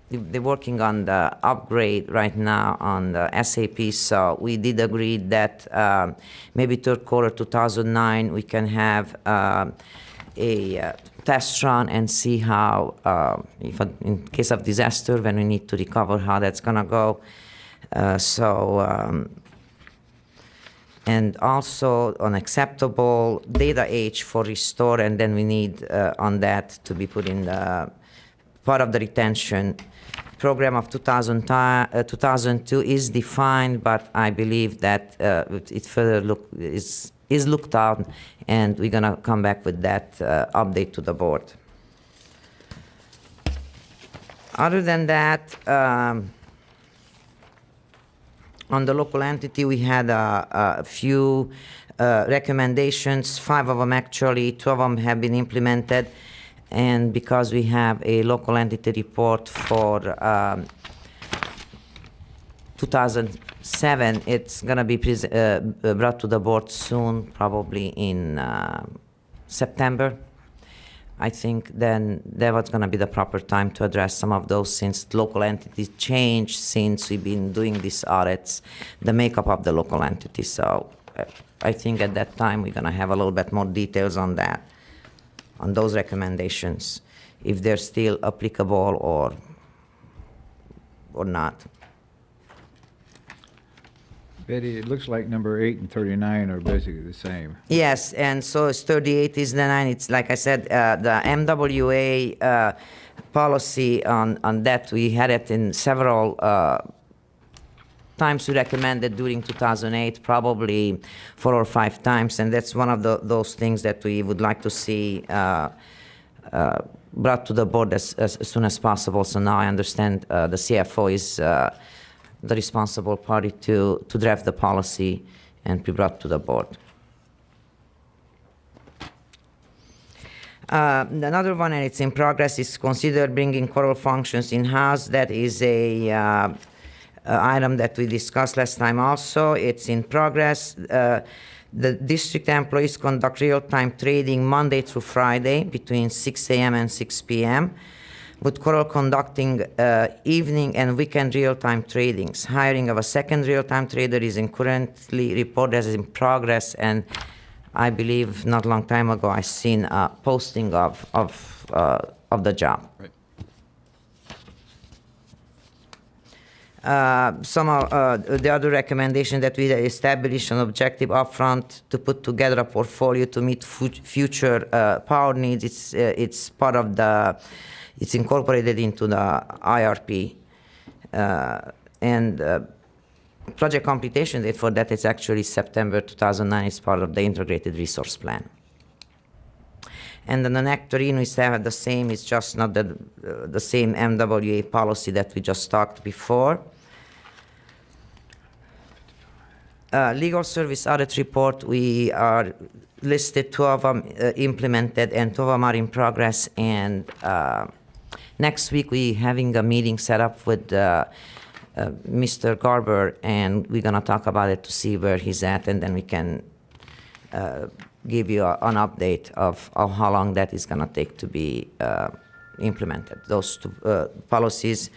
They're working on the upgrade right now on the SAP, so we did agree that maybe third quarter 2009 we can have a test run and see how, if in case of disaster, when we need to recover, how that's gonna go. And also unacceptable data age for restore, and then we need on that to be put in the part of the retention program of 2002 is defined, but I believe that it further is looked out, and we're gonna come back with that update to the board. Other than that, on the local entity, we had a few recommendations, 5 of them actually, 2 of them have been implemented. And because we have a local entity report for 2007, it's going to be brought to the board soon, probably in September. I think then that was going to be the proper time to address some of those, since local entities changed since we've been doing these audits, the makeup of the local entity. So I think at that time we're going to have a little bit more details on that, on those recommendations, if they're still applicable or or not. Betty, it looks like number 8 and 39 are basically the same. Yes, and so it's 38 is the 9. It's like I said, the MWA policy on that, we had it in several times we recommended during 2008, probably 4 or 5 times, and that's one of those things that we would like to see brought to the board as soon as possible. So now I understand the CFO is the responsible party to draft the policy and be brought to the board. Another one, and it's in progress, is consider bringing coral functions in-house. That is a item that we discussed last time also. It's in progress. The district employees conduct real-time trading Monday through Friday between 6 a.m. and 6 p.m. with Coral conducting evening and weekend real-time tradings. Hiring of a second real-time trader is currently reported as in progress, and I believe not a long time ago I seen a posting of the job. Right. Some of the other recommendation that we establish an objective upfront to put together a portfolio to meet future power needs. It's part of the. It's incorporated into the IRP, and project completion date for that is actually September 2009. It's part of the integrated resource plan. And the nectarine we still have the same. It's just not the same MWA policy that we just talked before. Legal service audit report. We are listed 2 of them implemented and 2 of them are in progress. And next week we having a meeting set up with Mr. Garber, and we're gonna talk about it to see where he's at, and then we can give you an update of how long that is gonna take to be implemented. Those 2 policies,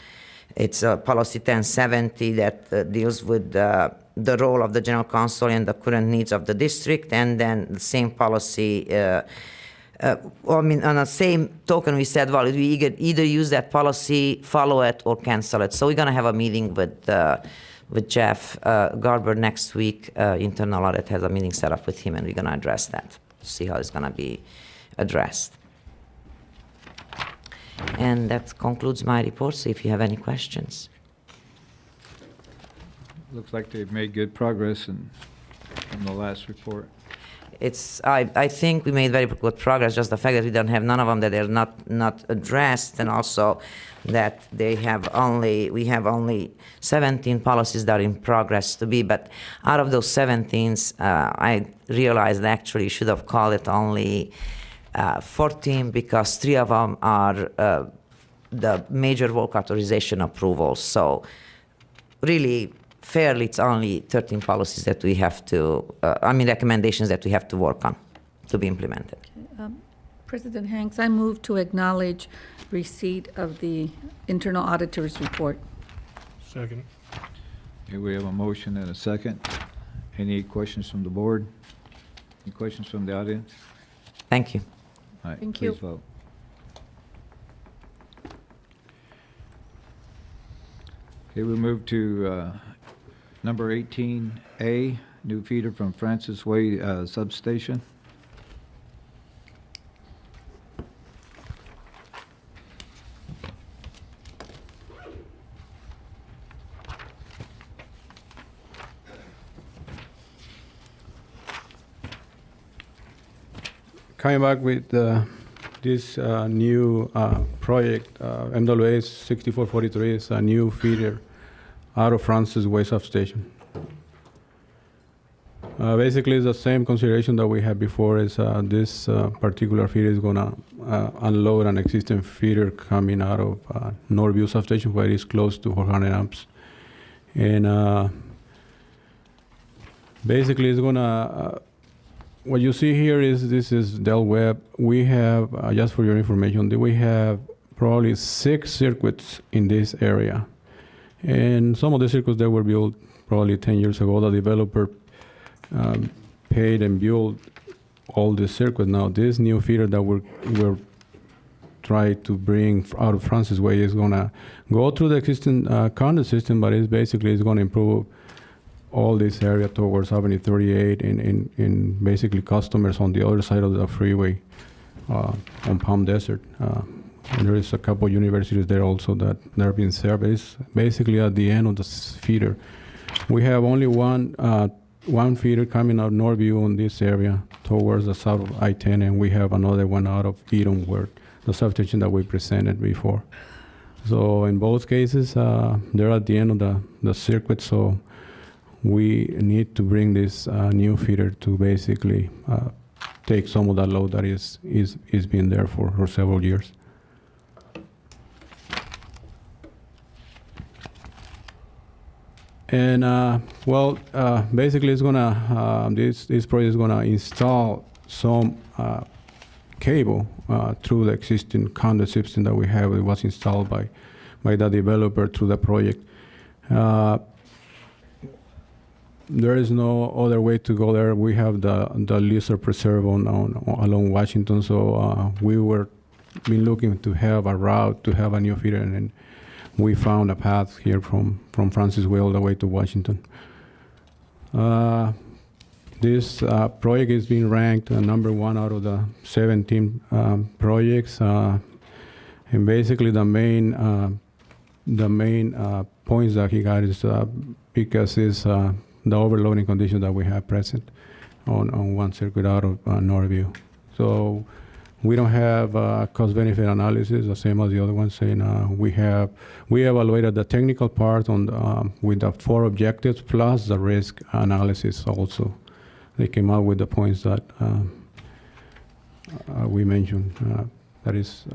it's policy 1070 that deals with the role of the general counsel and the current needs of the district, and then the same policy. I mean, on the same token, we said, well, we either use that policy, follow it, or cancel it. So we're going to have a meeting with Jeff Garber next week. Internal audit has a meeting set up with him, and we're going to address that, see how it's going to be addressed. And that concludes my report. So if you have any questions. Looks like they've made good progress in the last report. I think we made very good progress. Just the fact that we don't have none of them that are not addressed, and also that we have only 17 policies that are in progress to be. But out of those 17, I realized actually should have called it only 14 because 3 of them are the major work authorization approvals. So really, fairly, it's only 13 policies that we have to, recommendations that we have to work on to be implemented. Okay. President Hanks, I move to acknowledge receipt of the internal auditor's report. Second. Okay, we have a motion and a second. Any questions from the board? Any questions from the audience? Thank you. All right, Thank you. please vote. Okay, we move to number 18A, new feeder from Francis Way substation. Coming back with this new project, MWA 6443 is a new feeder out of Francis Way substation. Basically, it's the same consideration that we had before. Is this particular feeder is going to unload an existing feeder coming out of Northview substation, where it is close to 400 amps, and basically, it's going to. What you see here is this is Del Webb. We have, just for your information, we have probably 6 circuits in this area. And some of the circuits that were built probably 10 years ago, the developer paid and built all the circuits. Now, this new feeder that we're try to bring out of Francis Way is going to go through the existing conduit system, but it's going to improve all this area towards Avenue 38 and basically customers on the other side of the freeway on Palm Desert. And there is a couple universities there also that they're being served. It's basically at the end of the feeder. We have only one feeder coming out of Northview on this area towards the south of I-10, and we have another one out of Eden, where the substation that we presented before. So in both cases, they're at the end of the circuit, so we need to bring this new feeder to basically take some of that load that is being there for several years. And basically, it's gonna this project is gonna install some cable through the existing conduit system that we have. It was installed by the developer through the project. There is no other way to go there. We have the lizard preserve along Washington, so we were been looking to have a route to have a new feeder, and then we found a path here from Francis Way all the way to Washington. This project is being ranked number 1 out of the 17 projects, and basically the main points that he got is because it's the overloading condition that we have present on one circuit out of Northview. So we don't have cost-benefit analysis, the same as the other ones. Saying we evaluated the technical part on with the 4 objectives plus the risk analysis also. They came out with the points that we mentioned. That is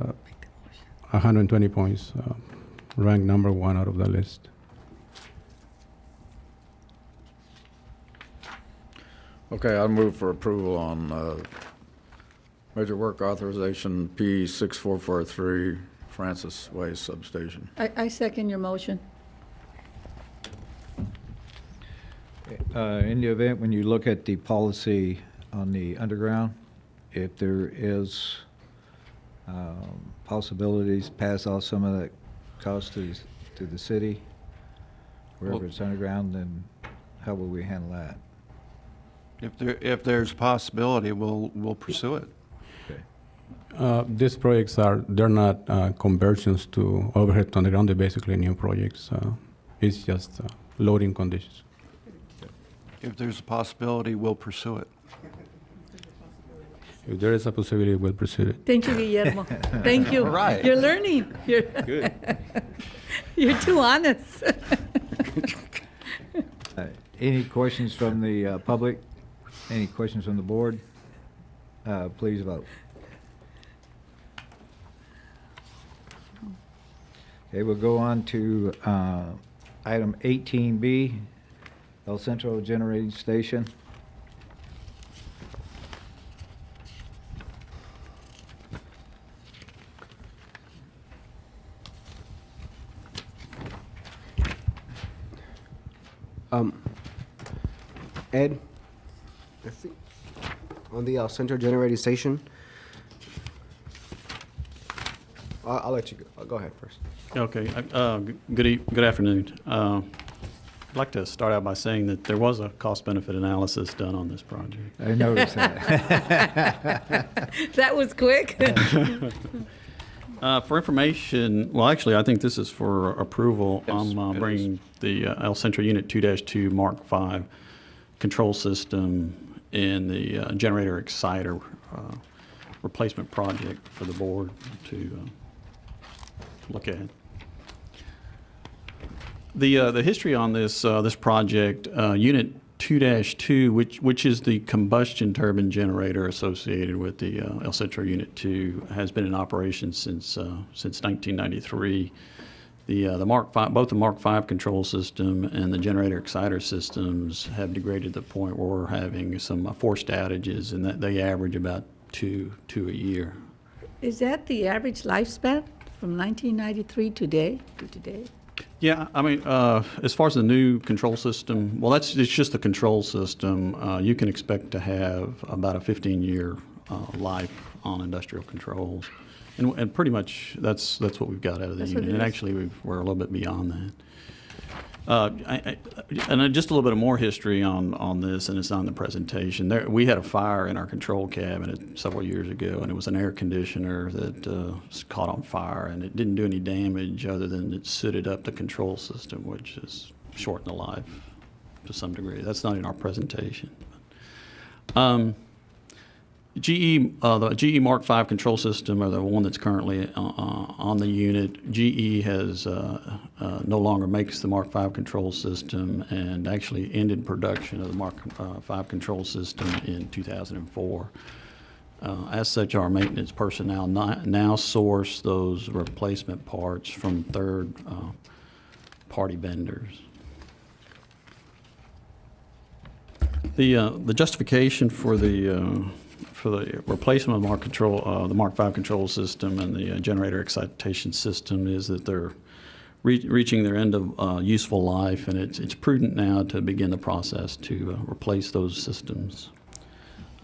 120 points, ranked number 1 out of the list. Okay, I move for approval on major work authorization P6443, Francis Way Substation. I second your motion. In the event when you look at the policy on the underground, if there is possibilities, pass off some of that cost to the city, wherever it's underground, then how will we handle that? If there's a possibility, we'll pursue it. Okay. These projects they're not conversions to overhead to underground. They're basically new projects. It's just loading conditions. If there's a possibility, we'll pursue it. If there is a possibility, we'll pursue it. Thank you, Guillermo. Thank you. All right. You're learning. Good. You're too honest. Any questions from the public? Any questions from the board? Please vote. Okay, we'll go on to item 18B, El Centro Generating Station. Ed, let's see. On the El Centro Generating Station, I'll let you go. I'll go ahead first. Okay. Good afternoon. I'd like to start out by saying that there was a cost-benefit analysis done on this project. I noticed that. That was quick. For information, well, actually, I think this is for approval. I'm bringing the El Centro Unit 2-2 Mark V control system and the generator exciter replacement project for the board to look at. The history on this project, Unit 2-2, which is the combustion turbine generator associated with the El Centro Unit 2, has been in operation since 1993. The Mark V, both the Mark V control system and the generator exciter systems have degraded to the point where we're having some forced outages, and that they average about two a year. Is that the average lifespan from 1993 to today? Yeah, I mean, as far as the new control system, well, it's just the control system. You can expect to have about a 15-year life on industrial controls. And pretty much that's what we've got out of the That's what unit. it And is. actually, we're a little bit beyond that. And just a little bit more history on this, and it's on the presentation. We had a fire in our control cabinet several years ago, and it was an air conditioner that was caught on fire, and it didn't do any damage other than it sooted up the control system, which is shortened the life to some degree. That's not in our presentation. The GE Mark V control system, or the one that's currently on the unit, GE has no longer makes the Mark V control system and actually ended production of the Mark V control system in 2004. As such, our maintenance personnel now source those replacement parts from third-party vendors. The justification for the replacement of the Mark V control system and the generator excitation system is that they're reaching their end of useful life, and it's prudent now to begin the process to replace those systems.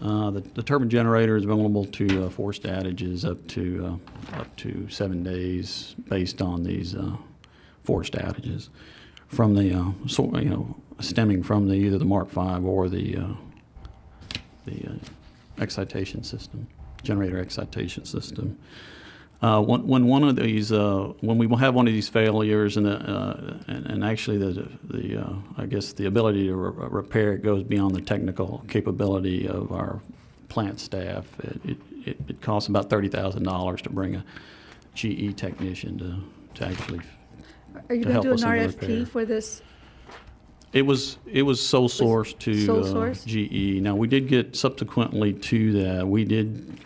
The turbine generator is vulnerable to forced outages up to 7 days based on these forced outages from the stemming from either the Mark V or the excitation system, generator excitation system. When one of these, when we have one of these failures, and actually I guess the ability to repair it goes beyond the technical capability of our plant staff. It costs about $30,000 to bring a GE technician to actually Are you to going to help do an us in the RFP repair. for this? It was sole sourced to sole source? GE. Now, we did get subsequently to that, we did,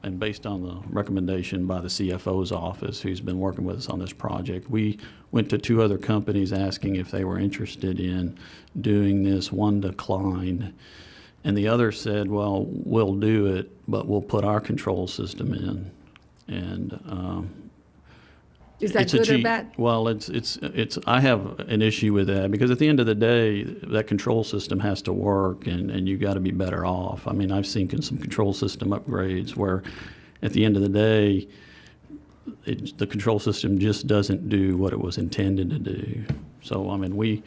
and based on the recommendation by the CFO's office, who's been working with us on this project, we went to 2 other companies asking if they were interested in doing this. One declined, and the other said, well, we'll do it, but we'll put our control system in. And Is that it's a good or G- bad? Well, it's. I have an issue with that because at the end of the day, that control system has to work, and you got to be better off. I mean, I've seen some control system upgrades where, at the end of the day, the control system just doesn't do what it was intended to do. So, I mean,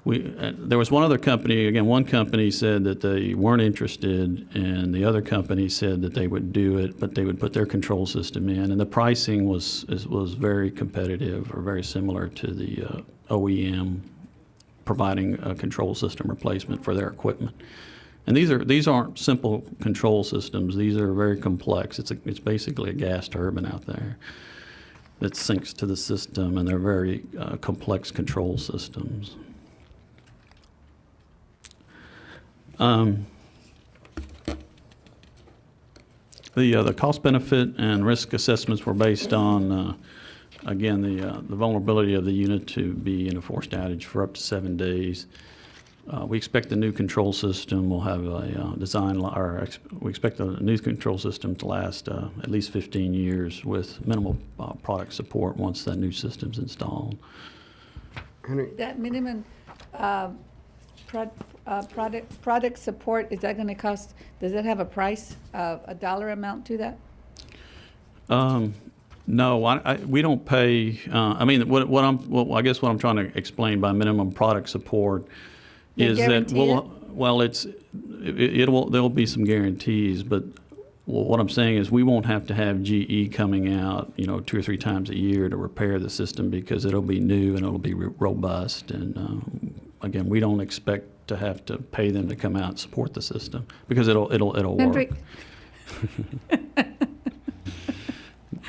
there was one other company. Again, one company said that they weren't interested, and the other company said that they would do it, but they would put their control system in. And the pricing was very competitive, or very similar to the OEM providing a control system replacement for their equipment. And these aren't simple control systems. These are very complex. It's basically a gas turbine out there that syncs to the system, and they're very complex control systems. The cost benefit and risk assessments were based on, again, the vulnerability of the unit to be in a forced outage for up to 7 days. We expect the new control system will have a we expect the new control system to last at least 15 years with minimal product support once that new system's installed. That minimum product support, is that going to cost, does that have a price, a dollar amount to that? No, we don't pay. I mean, I guess what I'm trying to explain by minimum product support is that there'll be some guarantees, but what I'm saying is we won't have to have GE coming out, 2 or 3 times a year to repair the system because it'll be new and it'll be robust. And again, we don't expect to have to pay them to come out and support the system because it'll Hendrick. work.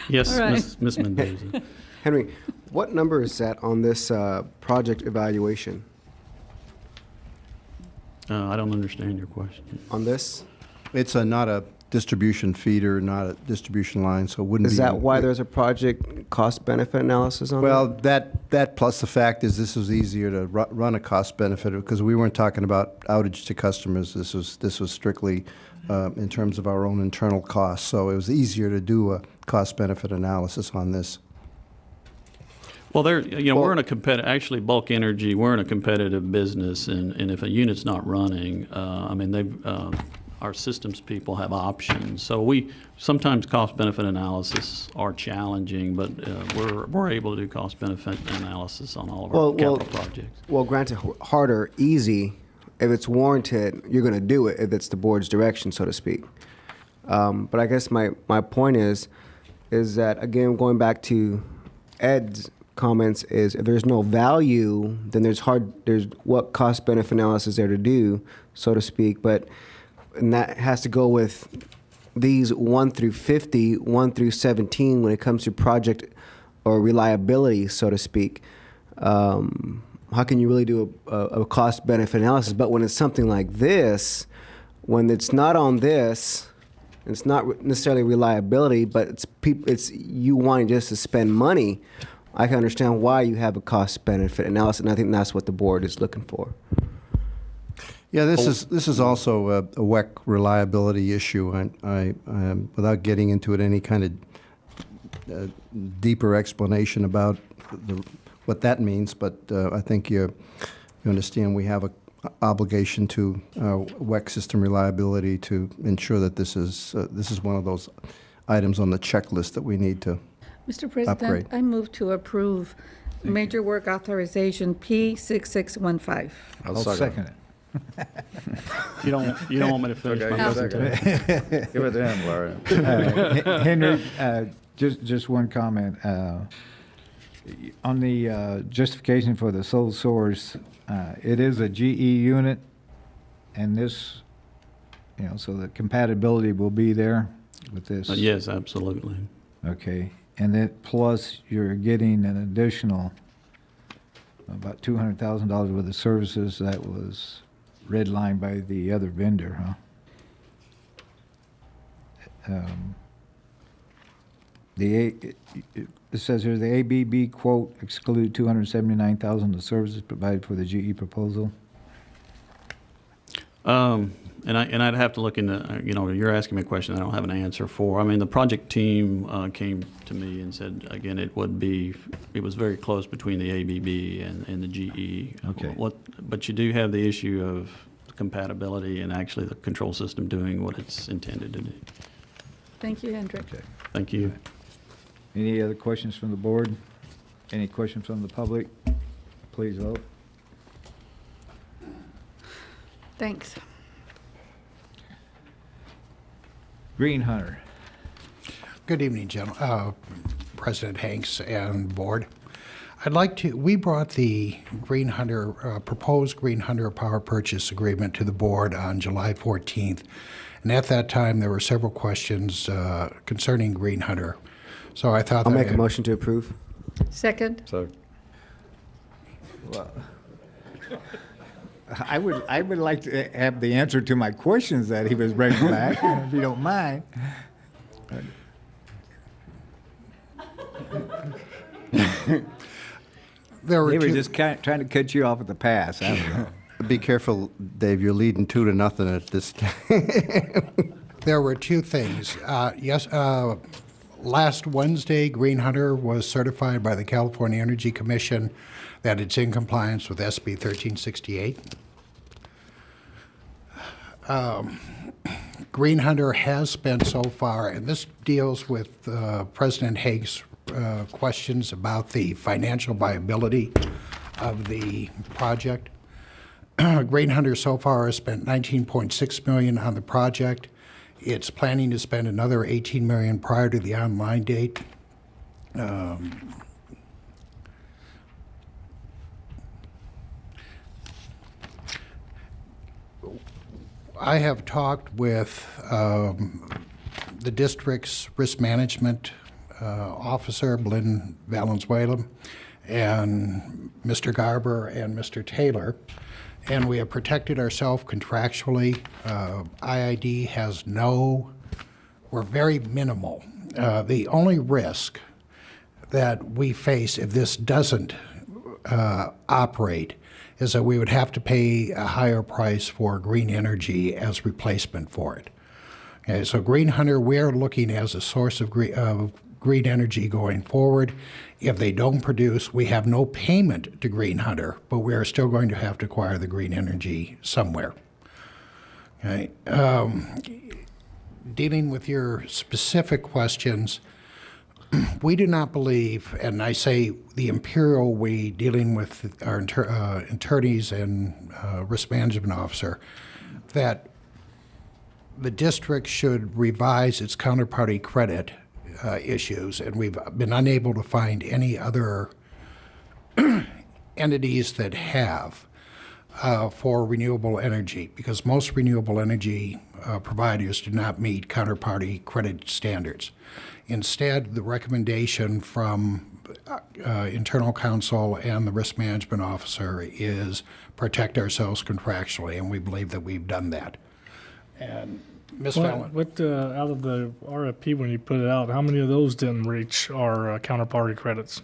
Yes, All right. Ms. Mendoza. Henry, what number is that on this project evaluation? I don't understand your question. On this? It's not a distribution feeder, not a distribution line, so it wouldn't be. Is that why there's a project cost-benefit analysis on Well, that? that plus the fact is this was easier to run a cost benefit because we weren't talking about outage to customers. This was strictly in terms of our own internal costs. So it was easier to do a cost benefit analysis on this. Well, we're in a competitive. Actually, Bulk Energy, we're in a competitive business, and if a unit's not running, I mean, our systems people have options. So we sometimes cost-benefit analysis are challenging, but we're able to do cost-benefit analysis on all of our capital projects. Well, granted, harder, easy. If it's warranted, you're going to do it if it's the board's direction, so to speak. But I guess my point is that, again, going back to Ed's comments, is if there's no value, then there's what cost-benefit analysis there to do, so to speak. And that has to go with these 1 through 50, 1 through 17 when it comes to project or reliability, so to speak. How can you really do a cost-benefit analysis? But when it's something like this, when it's not on this, it's not necessarily reliability, but it's you wanting just to spend money, I can understand why you have a cost-benefit analysis, and I think that's what the board is looking for. Yeah, this is also a WEC reliability issue. I without getting into it, any kind of deeper explanation about what that means, but I think you understand we have an obligation to WEC system reliability to ensure that this is one of those items on the checklist that we need to Mr. President, upgrade. I move to approve Major Work Authorization P6615. I'll second it. You don't want me to finish my presentation? Give it to him, Larry. Henry, just one comment. On the justification for the sole source, it is a GE unit, and this, so the compatibility will be there with this. Yes, absolutely. Okay, and then plus you're getting an additional about $200,000 worth of services that was redlined by the other vendor, huh? It says here the ABB quote exclude $279,000 of services provided for the GE proposal. And I'd have to look into, you're asking me a question I don't have an answer for. I mean, the project team came to me and said, again, it was very close between the ABB and the GE. Okay. But you do have the issue of compatibility and actually the control system doing what it's intended to do. Thank you, Hendrick. Okay. Thank you. Any other questions from the board? Any questions from the public? Please vote. Thanks. Green Hunter. Good evening, President Hanks and board. We brought the Green Hunter, proposed Green Hunter power purchase agreement to the board on July 14th. And at that time, there were several questions concerning Green Hunter. So I thought I'll make a motion to approve. Second. So, Well, I would like to have the answer to my questions that he was bringing back, if you don't mind. They were just trying to cut you off at the pass. I don't know. Be careful, Dave, you're leading 2-0 at this time. There were two things. Last Wednesday, Green Hunter was certified by the California Energy Commission that it's in compliance with SB 1368. Green Hunter has spent so far, and this deals with President Haig's questions about the financial viability of the project. Green Hunter so far has spent $19.6 million on the project. It's planning to spend another $18 million prior to the online date. I have talked with the district's risk management officer, Blinn Valenzuela, and Mr. Garber and Mr. Taylor, and we have protected ourselves contractually. IID has we're very minimal. The only risk that we face if this doesn't operate is that we would have to pay a higher price for green energy as replacement for it. Okay, so Green Hunter, we're looking as a source of green energy going forward. If they don't produce, we have no payment to Green Hunter, but we are still going to have to acquire the green energy somewhere. Okay. Dealing with your specific questions, we do not believe, and I say the Imperial we, dealing with our attorneys and risk management officer, that the district should revise its counterparty credit issues, and we've been unable to find any other entities that have for renewable energy, because most renewable energy providers do not meet counterparty credit standards. Instead, the recommendation from internal counsel and the risk management officer is protect ourselves contractually, and we believe that we've done that. And Ms. Fallon? What out of the RFP, when you put it out, how many of those didn't reach our counterparty credits?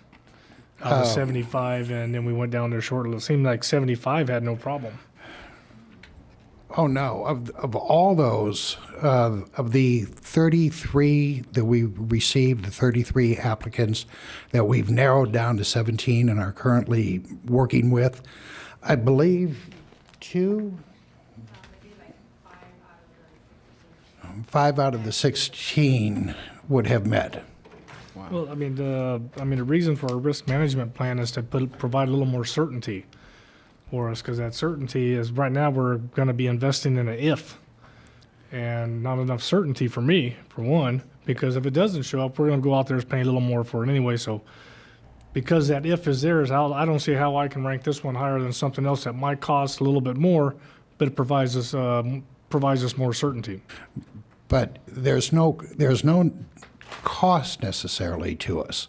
Out of 75, and then we went down there short. It seemed like 75 had no problem. Oh, no. Of all those, of the 33 that we received, the 33 applicants that we've narrowed down to 17 and are currently working with, I believe 5 out of the 16 would have met. Well, I mean, the reason for our risk management plan is to provide a little more certainty for us, because that certainty is right now we're going to be investing in an if, and not enough certainty for me, for one, because if it doesn't show up, we're going to go out there and pay a little more for it anyway. So, because that if is there, I don't see how I can rank this one higher than something else that might cost a little bit more, but it provides us more certainty. But there's no cost necessarily to us.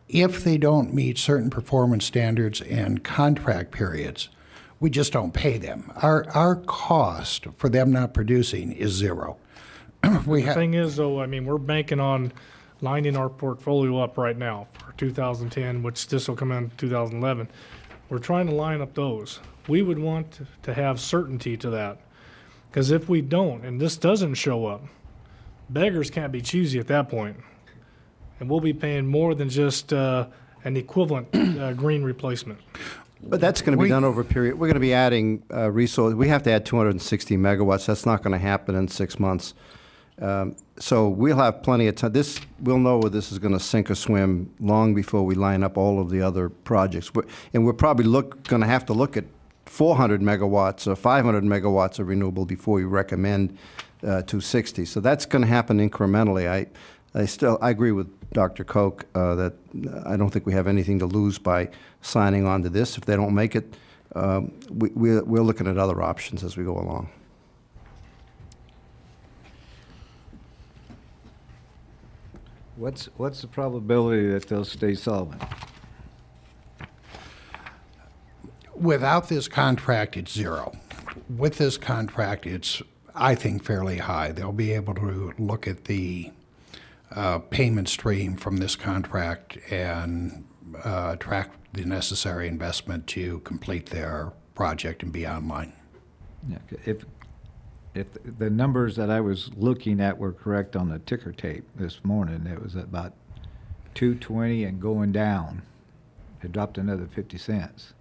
If they don't meet certain performance standards and contract periods, we just don't pay them. Our cost for them not producing is zero. The thing is, though, I mean, we're banking on lining our portfolio up right now for 2010, which this will come in 2011. We're trying to line up those. We would want to have certainty to that, because if we don't, and this doesn't show up, beggars can't be choosy at that point, and we'll be paying more than just an equivalent green replacement. But that's going to be done over a period. We're going to be adding resources. We have to add 260 megawatts. That's not going to happen in 6 months. So we'll have plenty of time. We'll know where this is going to sink or swim long before we line up all of the other projects. And we're probably going to have to look at 400 megawatts or 500 megawatts of renewable before we recommend 260. So that's going to happen incrementally. I agree with Dr. Koch that I don't think we have anything to lose by signing on to this. If they don't make it, we're looking at other options as we go along. What's the probability that they'll stay solvent? Without this contract, it's zero. With this contract, it's, I think, fairly high. They'll be able to look at the payment stream from this contract and attract the necessary investment to complete their project and be online. Yeah, if the numbers that I was looking at were correct on the ticker tape this morning, it was about 220 and going down. It dropped another 50 cents.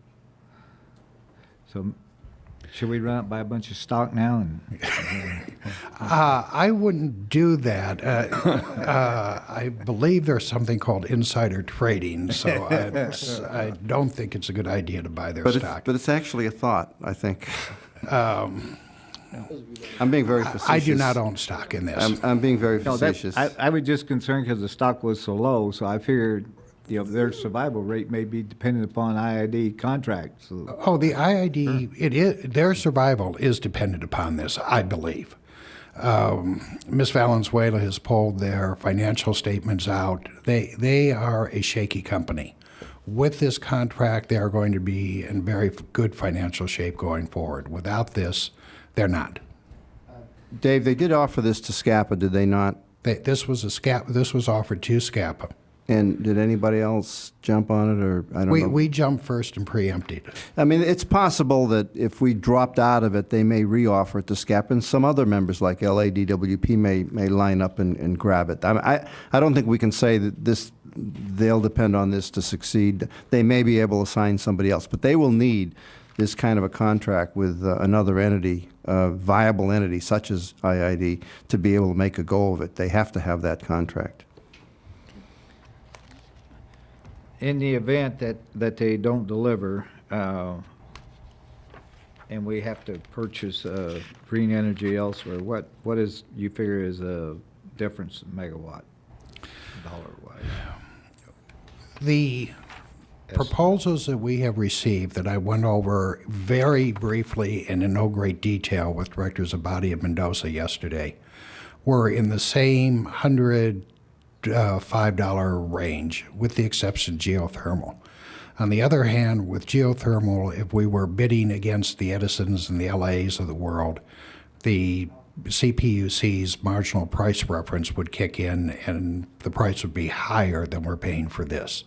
So should we run up by a bunch of stock now? I wouldn't do that. I believe there's something called insider trading, so I don't think it's a good idea to buy their stock. But it's actually a thought, I think. I'm being very facetious. I do not own stock in this. I'm being very facetious. I was just concerned because the stock was so low, so I figured their survival rate may be dependent upon IID contracts. Oh, the IID, it is, their survival is dependent upon this, I believe. Ms. Valenzuela has pulled their financial statements out. They are a shaky company. With this contract, they are going to be in very good financial shape going forward. Without this, they're not. Dave, they did offer this to SCAPA, did they not? This was offered to SCAPA. And did anybody else jump on it, or I don't know? We jumped first and preempted. I mean, it's possible that if we dropped out of it, they may reoffer it to SCAP, and some other members like LADWP may line up and grab it. I don't think we can say that they'll depend on this to succeed. They may be able to assign somebody else, but they will need this kind of a contract with another entity, viable entity such as IID, to be able to make a go of it. They have to have that contract. In the event that they don't deliver, and we have to purchase green energy elsewhere, what is, you figure, is a difference in megawatt, dollar-wise? The proposals that we have received that I went over very briefly and in no great detail with Directors Abadi and Mendoza yesterday were in the same $105 range, with the exception of geothermal. On the other hand, with geothermal, if we were bidding against the Edisons and the LAs of the world, the CPUC's marginal price reference would kick in and the price would be higher than we're paying for this.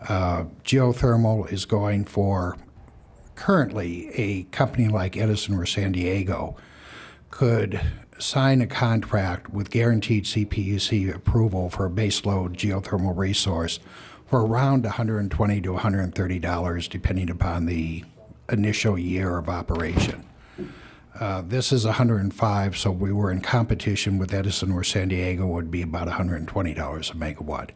Geothermal is going for, currently, a company like Edison or San Diego could sign a contract with guaranteed CPUC approval for a baseload geothermal resource for around $120 to $130, depending upon the initial year of operation. This is $105, so we were in competition with Edison or San Diego, would be about $120 a megawatt.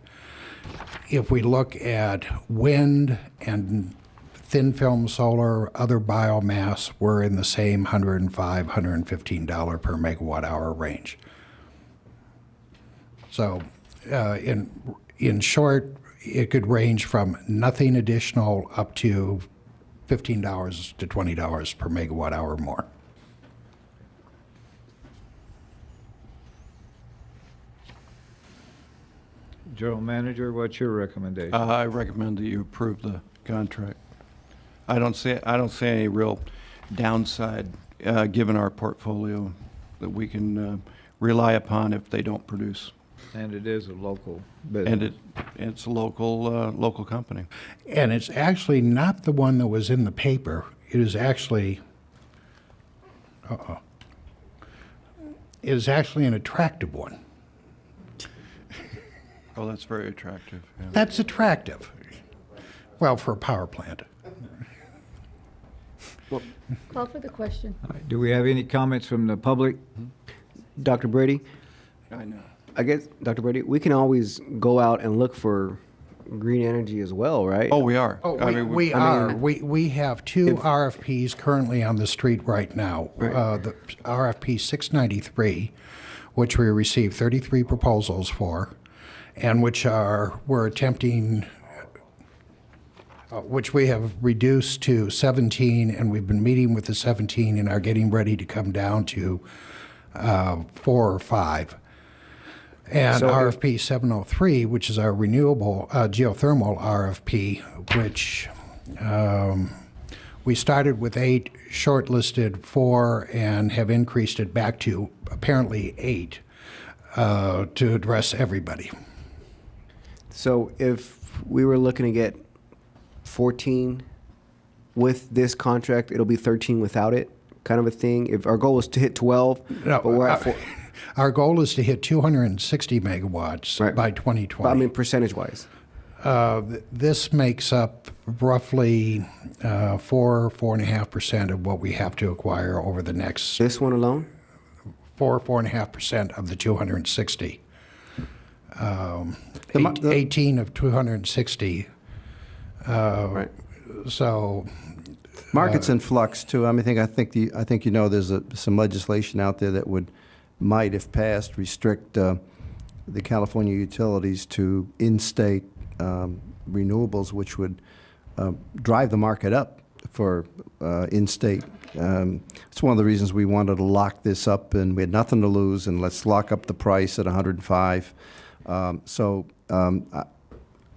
If we look at wind and thin film solar, other biomass, we're in the same $105, $115 per megawatt hour range. So in short, it could range from nothing additional up to $15 to $20 per megawatt hour more. General Manager, what's your recommendation? I recommend that you approve the contract. I don't see any real downside, given our portfolio, that we can rely upon if they don't produce. And it is a local business. And it's a local company. And it's actually not the one that was in the paper. It is actually, it is actually an attractive one. Oh, that's very attractive. Yeah. That's attractive. Well, for a power plant. Call for the question. All right, do we have any comments from the public? Dr. Brady? I know. I guess, Dr. Brady, we can always go out and look for green energy as well, right? Oh, we are. Oh, we are. We have two RFPs currently on the street right now. Right. The RFP 693, which we received 33 proposals for, and which we're attempting, which we have reduced to 17, and we've been meeting with the 17 and are getting ready to come down to 4 or 5. And So RFP 703, which is our renewable geothermal RFP, which we started with 8, shortlisted 4, and have increased it back to apparently 8 to address everybody. So if we were looking to get 14 with this contract, it'll be 13 without it, kind of a thing? If our goal is to hit 12, No, but we're at 4. Our goal is to hit 260 megawatts Right. by 2020. But I mean, percentage-wise. This makes up roughly 4.5% of what we have to acquire over the next. This one alone? 4.5% of the 260. 18 of 260. Right. So. Market's in flux too. I mean, I think you know there's some legislation out there that might, if passed, restrict the California utilities to in-state renewables, which would drive the market up for in-state. It's one of the reasons we wanted to lock this up, and we had nothing to lose, and let's lock up the price at 105.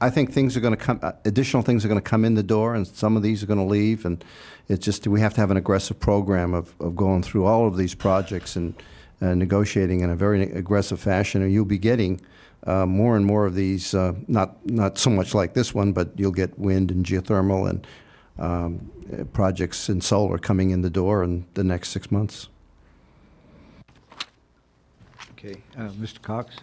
I think things are going to come, additional things are going to come in the door, and some of these are going to leave, and it's just, we have to have an aggressive program of going through all of these projects and negotiating in a very aggressive fashion, and you'll be getting more and more of these, not so much like this one, but you'll get wind and geothermal and projects in solar coming in the door in the next 6 months. Okay, Mr. Cox?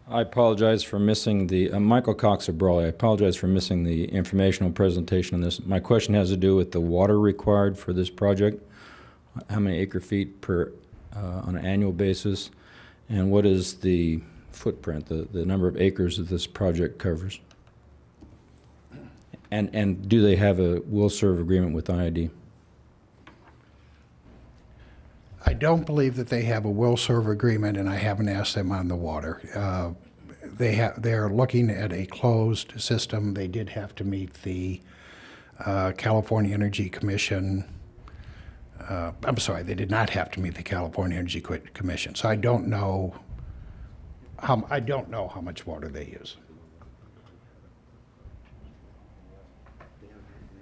I apologize for missing the, Michael Cox of Brawley, I apologize for missing the informational presentation on this. My question has to do with the water required for this project. How many acre feet per, on an annual basis? And what is the footprint, the number of acres that this project covers? And do they have a will-serve agreement with IID? I don't believe that they have a will-serve agreement, and I haven't asked them on the water. They are looking at a closed system. They did have to meet the California Energy Commission. I'm sorry, they did not have to meet the California Energy Commission. So I don't know how much water they use.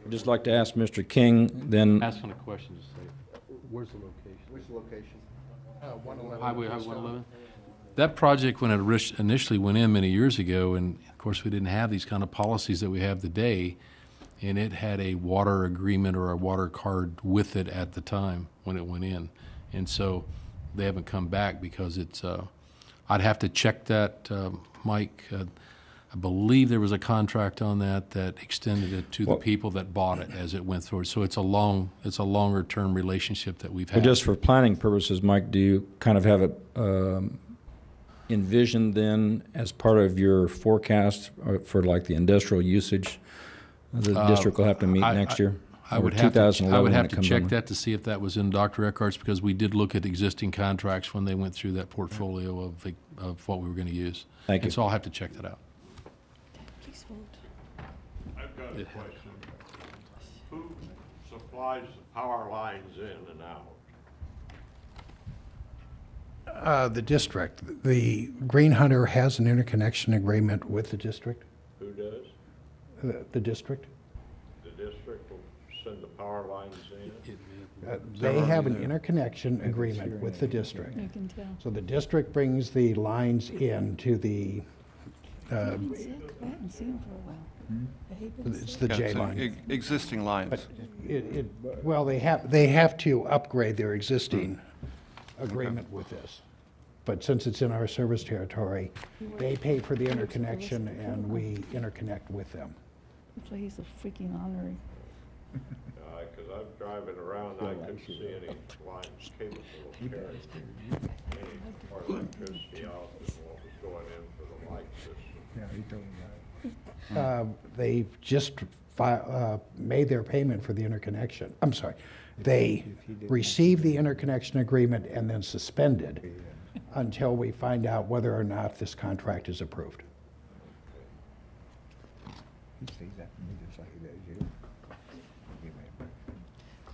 I'd just like to ask Mr. King then. Asking a question to say, where's the location? Which location? 111. Highway 111? That project, when it initially went in many years ago, and of course we didn't have these kind of policies that we have today, and it had a water agreement or a water card with it at the time when it went in. And so they haven't come back because it's, I'd have to check that, Mike. I believe there was a contract on that extended it to the people that bought it as it went through. So it's a longer term relationship that we've had. Well, just for planning purposes, Mike, do you kind of have it envisioned then as part of your forecast for like the industrial usage the district will have to meet next year? I would have to check that to see if that was in Dr. Eckhart's, because we did look at existing contracts when they went through that portfolio of what we were going to use. Thank you. And so I'll have to check that out. I've got a question. Who supplies the power lines in and out? The district. The Green Hunter has an interconnection agreement with the district. Who does? The district. The district will send the power lines in? They have an interconnection agreement with the district. You can tell. So the district brings the lines in to the, I haven't seen them for a while. it's the J line. Existing lines. But well, they have to upgrade their existing agreement with this. But since it's in our service territory, they pay for the interconnection and we interconnect with them. So he's a freaking honorary. Because I'm driving around, I couldn't see any lines capable of carrying any more electricity out than what was going in for the light system. Yeah, he told me that. They just made their payment for the interconnection. I'm sorry. They received the interconnection agreement and then suspended until we find out whether or not this contract is approved. He sees that from me just like he does you.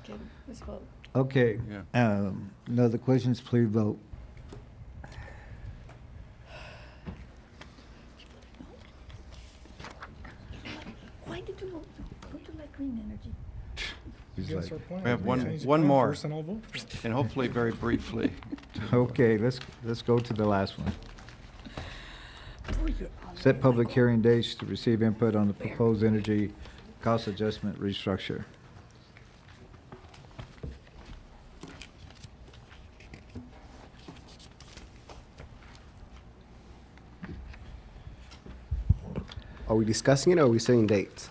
Okay, let's vote. Okay. Yeah. No other questions, please vote. Why did you vote no? Don't you like green energy? We have one more, and hopefully very briefly. Okay, let's go to the last one. Set public hearing dates to receive input on the proposed energy cost adjustment restructure. Are we discussing it or are we setting dates?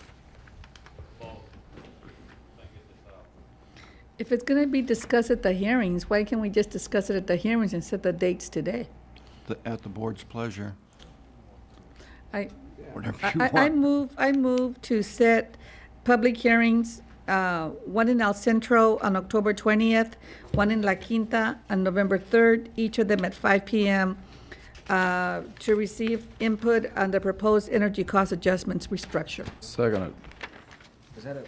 If it's going to be discussed at the hearings, why can't we just discuss it at the hearings and set the dates today? At the board's pleasure. Whatever you I want. move to set public hearings, one in El Centro on October 20th, one in La Quinta on November 3rd, each of them at 5 p.m., to receive input on the proposed energy cost adjustments restructure. Second it. Is that a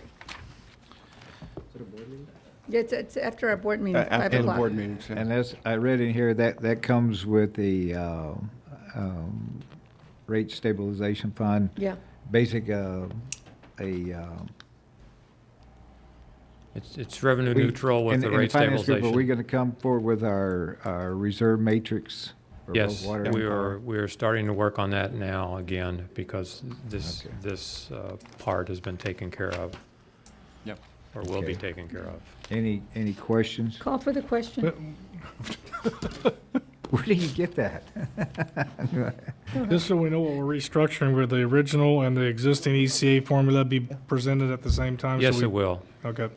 board meeting? Yeah, it's after our board meeting, 5 After the o'clock. board meetings. Yeah. And as I read in here, that comes with the rate stabilization fund. Yeah. Basic, It's revenue neutral with the rate In the finance group, stabilization. are we going to come forward with our reserve matrix? For Yes, both water and power? we are starting to work on that now again because this part has been taken care of. Yep. Or will be Okay. taken care of. Any questions? Call for the question. Where did you get that? Just so we know what we're restructuring, will the original and the existing ECA formula be presented at the same time? Yes, it will. Okay.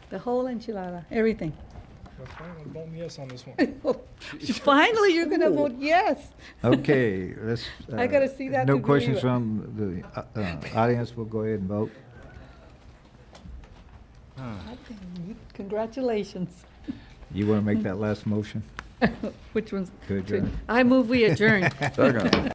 The whole enchilada, everything. I'm voting yes on this one. Finally, you're gonna vote yes. Okay, let's. I gotta see that No to believe questions it. from the audience. We'll go ahead and vote. Congratulations. You want to make that last motion? Which one's? To adjourn. I move we adjourn. Second.